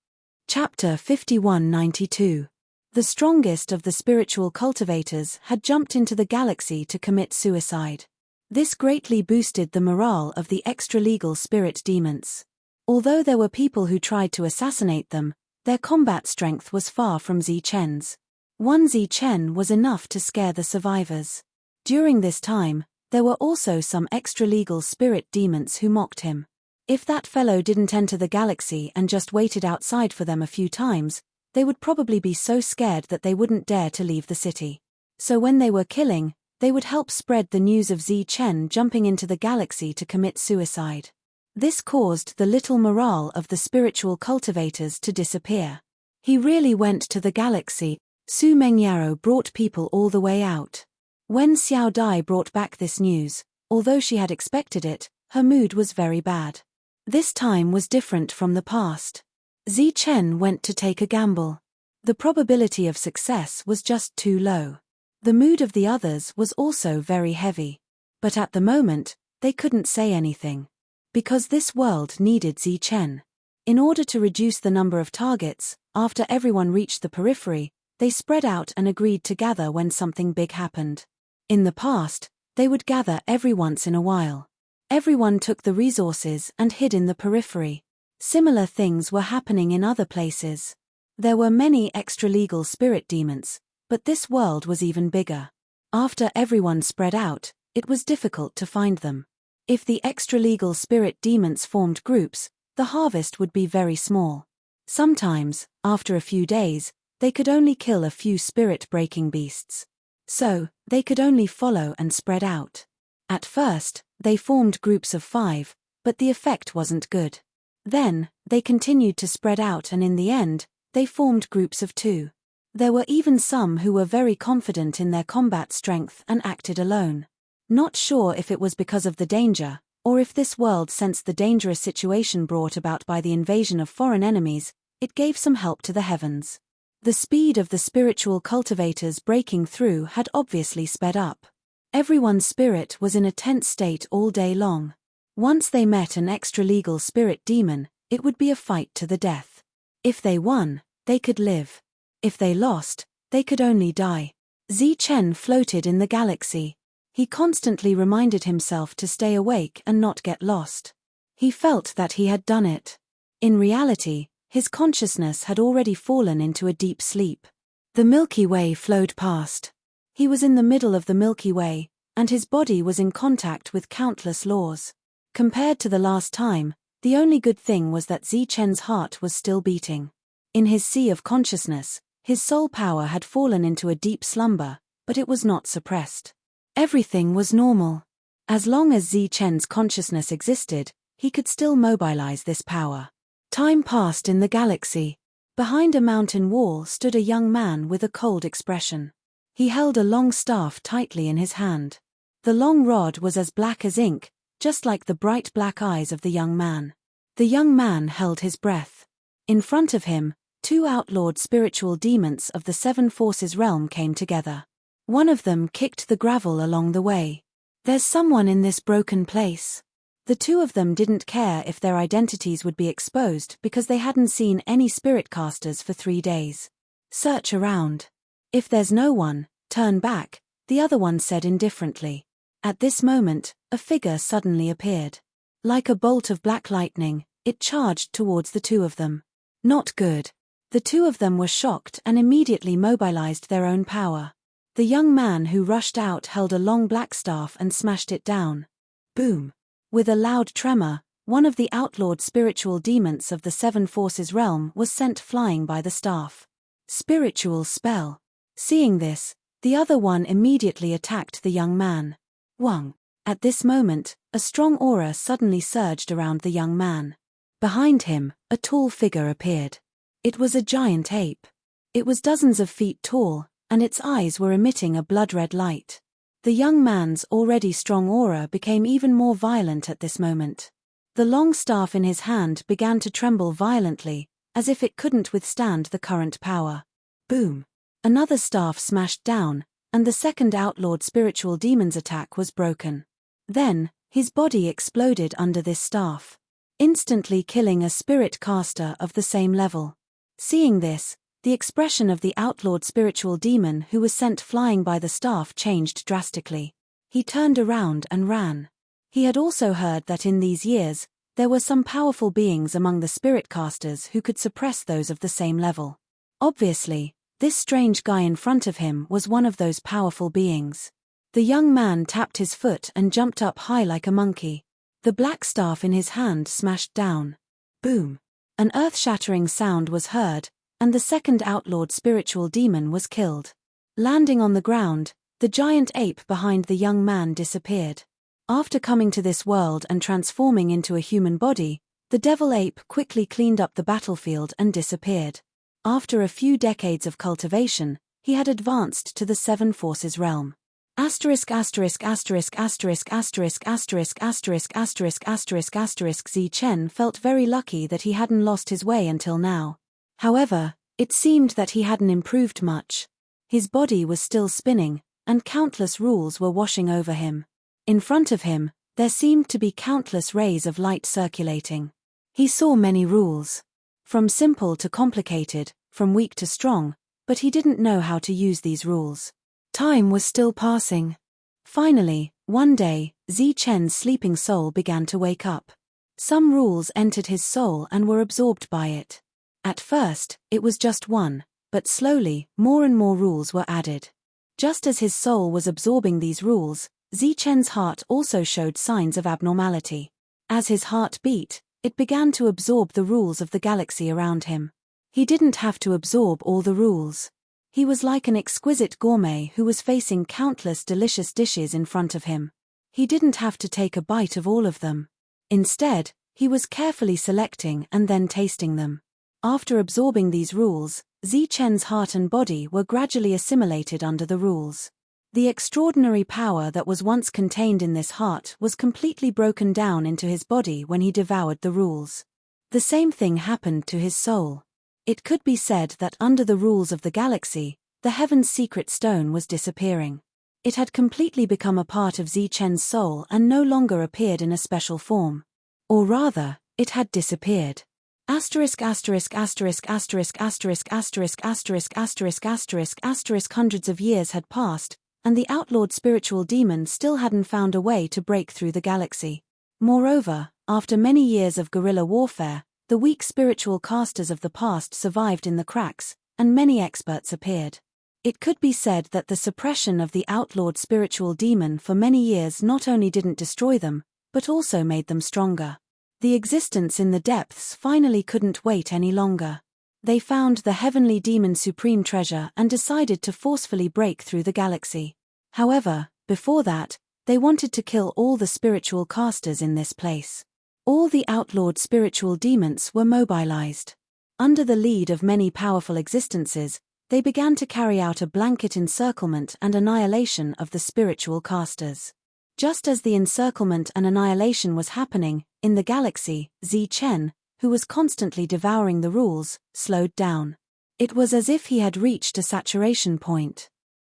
Chapter 5192. The strongest of the spiritual cultivators had jumped into the galaxy to commit suicide. This greatly boosted the morale of the extra-legal spirit demons. Although there were people who tried to assassinate them, their combat strength was far from Zichen's. One Zichen was enough to scare the survivors. During this time, there were also some extra-legal spirit demons who mocked him. If that fellow didn't enter the galaxy and just waited outside for them a few times, they would probably be so scared that they wouldn't dare to leave the city. So when they were killing, they would help spread the news of Zichen jumping into the galaxy to commit suicide. This caused the little morale of the spiritual cultivators to disappear. He really went to the galaxy. Su Mengyaro brought people all the way out. When Xiao Dai brought back this news, although she had expected it, her mood was very bad. This time was different from the past. Zichen went to take a gamble. The probability of success was just too low. The mood of the others was also very heavy. But at the moment, they couldn't say anything. Because this world needed Zichen. In order to reduce the number of targets, after everyone reached the periphery, they spread out and agreed to gather when something big happened. In the past, they would gather every once in a while. Everyone took the resources and hid in the periphery. Similar things were happening in other places. There were many extra-legal spirit demons, but this world was even bigger. After everyone spread out, it was difficult to find them. If the extra-legal spirit demons formed groups, the harvest would be very small. Sometimes, after a few days, they could only kill a few spirit-breaking beasts. So, they could only follow and spread out. At first, they formed groups of 5, but the effect wasn't good. Then, they continued to spread out and in the end, they formed groups of 2. There were even some who were very confident in their combat strength and acted alone. Not sure if it was because of the danger, or if this world sensed the dangerous situation brought about by the invasion of foreign enemies, it gave some help to the heavens. The speed of the spiritual cultivators breaking through had obviously sped up. Everyone's spirit was in a tense state all day long. Once they met an extra-legal spirit demon, it would be a fight to the death. If they won, they could live. If they lost, they could only die. Zichen floated in the galaxy. He constantly reminded himself to stay awake and not get lost. He felt that he had done it. In reality, his consciousness had already fallen into a deep sleep. The Milky Way flowed past. He was in the middle of the Milky Way, and his body was in contact with countless laws. Compared to the last time, the only good thing was that Zichen's heart was still beating. In his sea of consciousness, his soul power had fallen into a deep slumber, but it was not suppressed. Everything was normal. As long as Zi Chen's consciousness existed, he could still mobilize this power. Time passed in the galaxy. Behind a mountain wall stood a young man with a cold expression. He held a long staff tightly in his hand. The long rod was as black as ink, just like the bright black eyes of the young man. The young man held his breath. In front of him, two outlawed spiritual demons of the Seven Forces realm came together. One of them kicked the gravel along the way. "There's someone in this broken place." The two of them didn't care if their identities would be exposed because they hadn't seen any spirit casters for 3 days. "Search around. If there's no one, turn back," the other one said indifferently. At this moment, a figure suddenly appeared. Like a bolt of black lightning, it charged towards the two of them. Not good. The two of them were shocked and immediately mobilized their own power. The young man who rushed out held a long black staff and smashed it down. Boom! With a loud tremor, one of the outlawed spiritual demons of the Seven Forces realm was sent flying by the staff. Spiritual spell. Seeing this, the other one immediately attacked the young man. Wang. At this moment, a strong aura suddenly surged around the young man. Behind him, a tall figure appeared. It was a giant ape. It was dozens of feet tall, and its eyes were emitting a blood-red light. The young man's already strong aura became even more violent at this moment. The long staff in his hand began to tremble violently, as if it couldn't withstand the current power. Boom! Another staff smashed down, and the second outlawed spiritual demon's attack was broken. Then, his body exploded under this staff, instantly killing a spirit caster of the same level. Seeing this, the expression of the outlawed spiritual demon who was sent flying by the staff changed drastically. He turned around and ran. He had also heard that in these years, there were some powerful beings among the spirit casters who could suppress those of the same level. Obviously, this strange guy in front of him was one of those powerful beings. The young man tapped his foot and jumped up high like a monkey. The black staff in his hand smashed down. Boom! An earth-shattering sound was heard, and the second outlawed spiritual demon was killed. Landing on the ground, the giant ape behind the young man disappeared. After coming to this world and transforming into a human body, the devil ape quickly cleaned up the battlefield and disappeared. After a few decades of cultivation, he had advanced to the Seven Forces realm. Zi Chen felt very lucky that he hadn't lost his way until now. However, it seemed that he hadn't improved much. His body was still spinning, and countless rules were washing over him. In front of him, there seemed to be countless rays of light circulating. He saw many rules. From simple to complicated, from weak to strong, but he didn't know how to use these rules. Time was still passing. Finally, one day, Zi Chen's sleeping soul began to wake up. Some rules entered his soul and were absorbed by it. At first, it was just one, but slowly, more and more rules were added. Just as his soul was absorbing these rules, Zi Chen's heart also showed signs of abnormality. As his heart beat, it began to absorb the rules of the galaxy around him. He didn't have to absorb all the rules. He was like an exquisite gourmet who was facing countless delicious dishes in front of him. He didn't have to take a bite of all of them. Instead, he was carefully selecting and then tasting them. After absorbing these rules, Zi Chen's heart and body were gradually assimilated under the rules. The extraordinary power that was once contained in this heart was completely broken down into his body when he devoured the rules. The same thing happened to his soul. It could be said that under the rules of the galaxy, the Heaven's secret stone was disappearing. It had completely become a part of Zi Chen's soul and no longer appeared in a special form. Or rather, it had disappeared. Hundreds of years had passed, and the outlawed spiritual demon still hadn't found a way to break through the galaxy. Moreover, after many years of guerrilla warfare, the weak spiritual casters of the past survived in the cracks, and many experts appeared. It could be said that the suppression of the outlawed spiritual demon for many years not only didn't destroy them, but also made them stronger. The existence in the depths finally couldn't wait any longer. They found the heavenly demon supreme treasure and decided to forcefully break through the galaxy. However, before that, they wanted to kill all the spiritual casters in this place. All the outlawed spiritual demons were mobilized. Under the lead of many powerful existences, they began to carry out a blanket encirclement and annihilation of the spiritual casters. Just as the encirclement and annihilation was happening, in the galaxy, Chen, who was constantly devouring the rules, slowed down. It was as if he had reached a saturation point.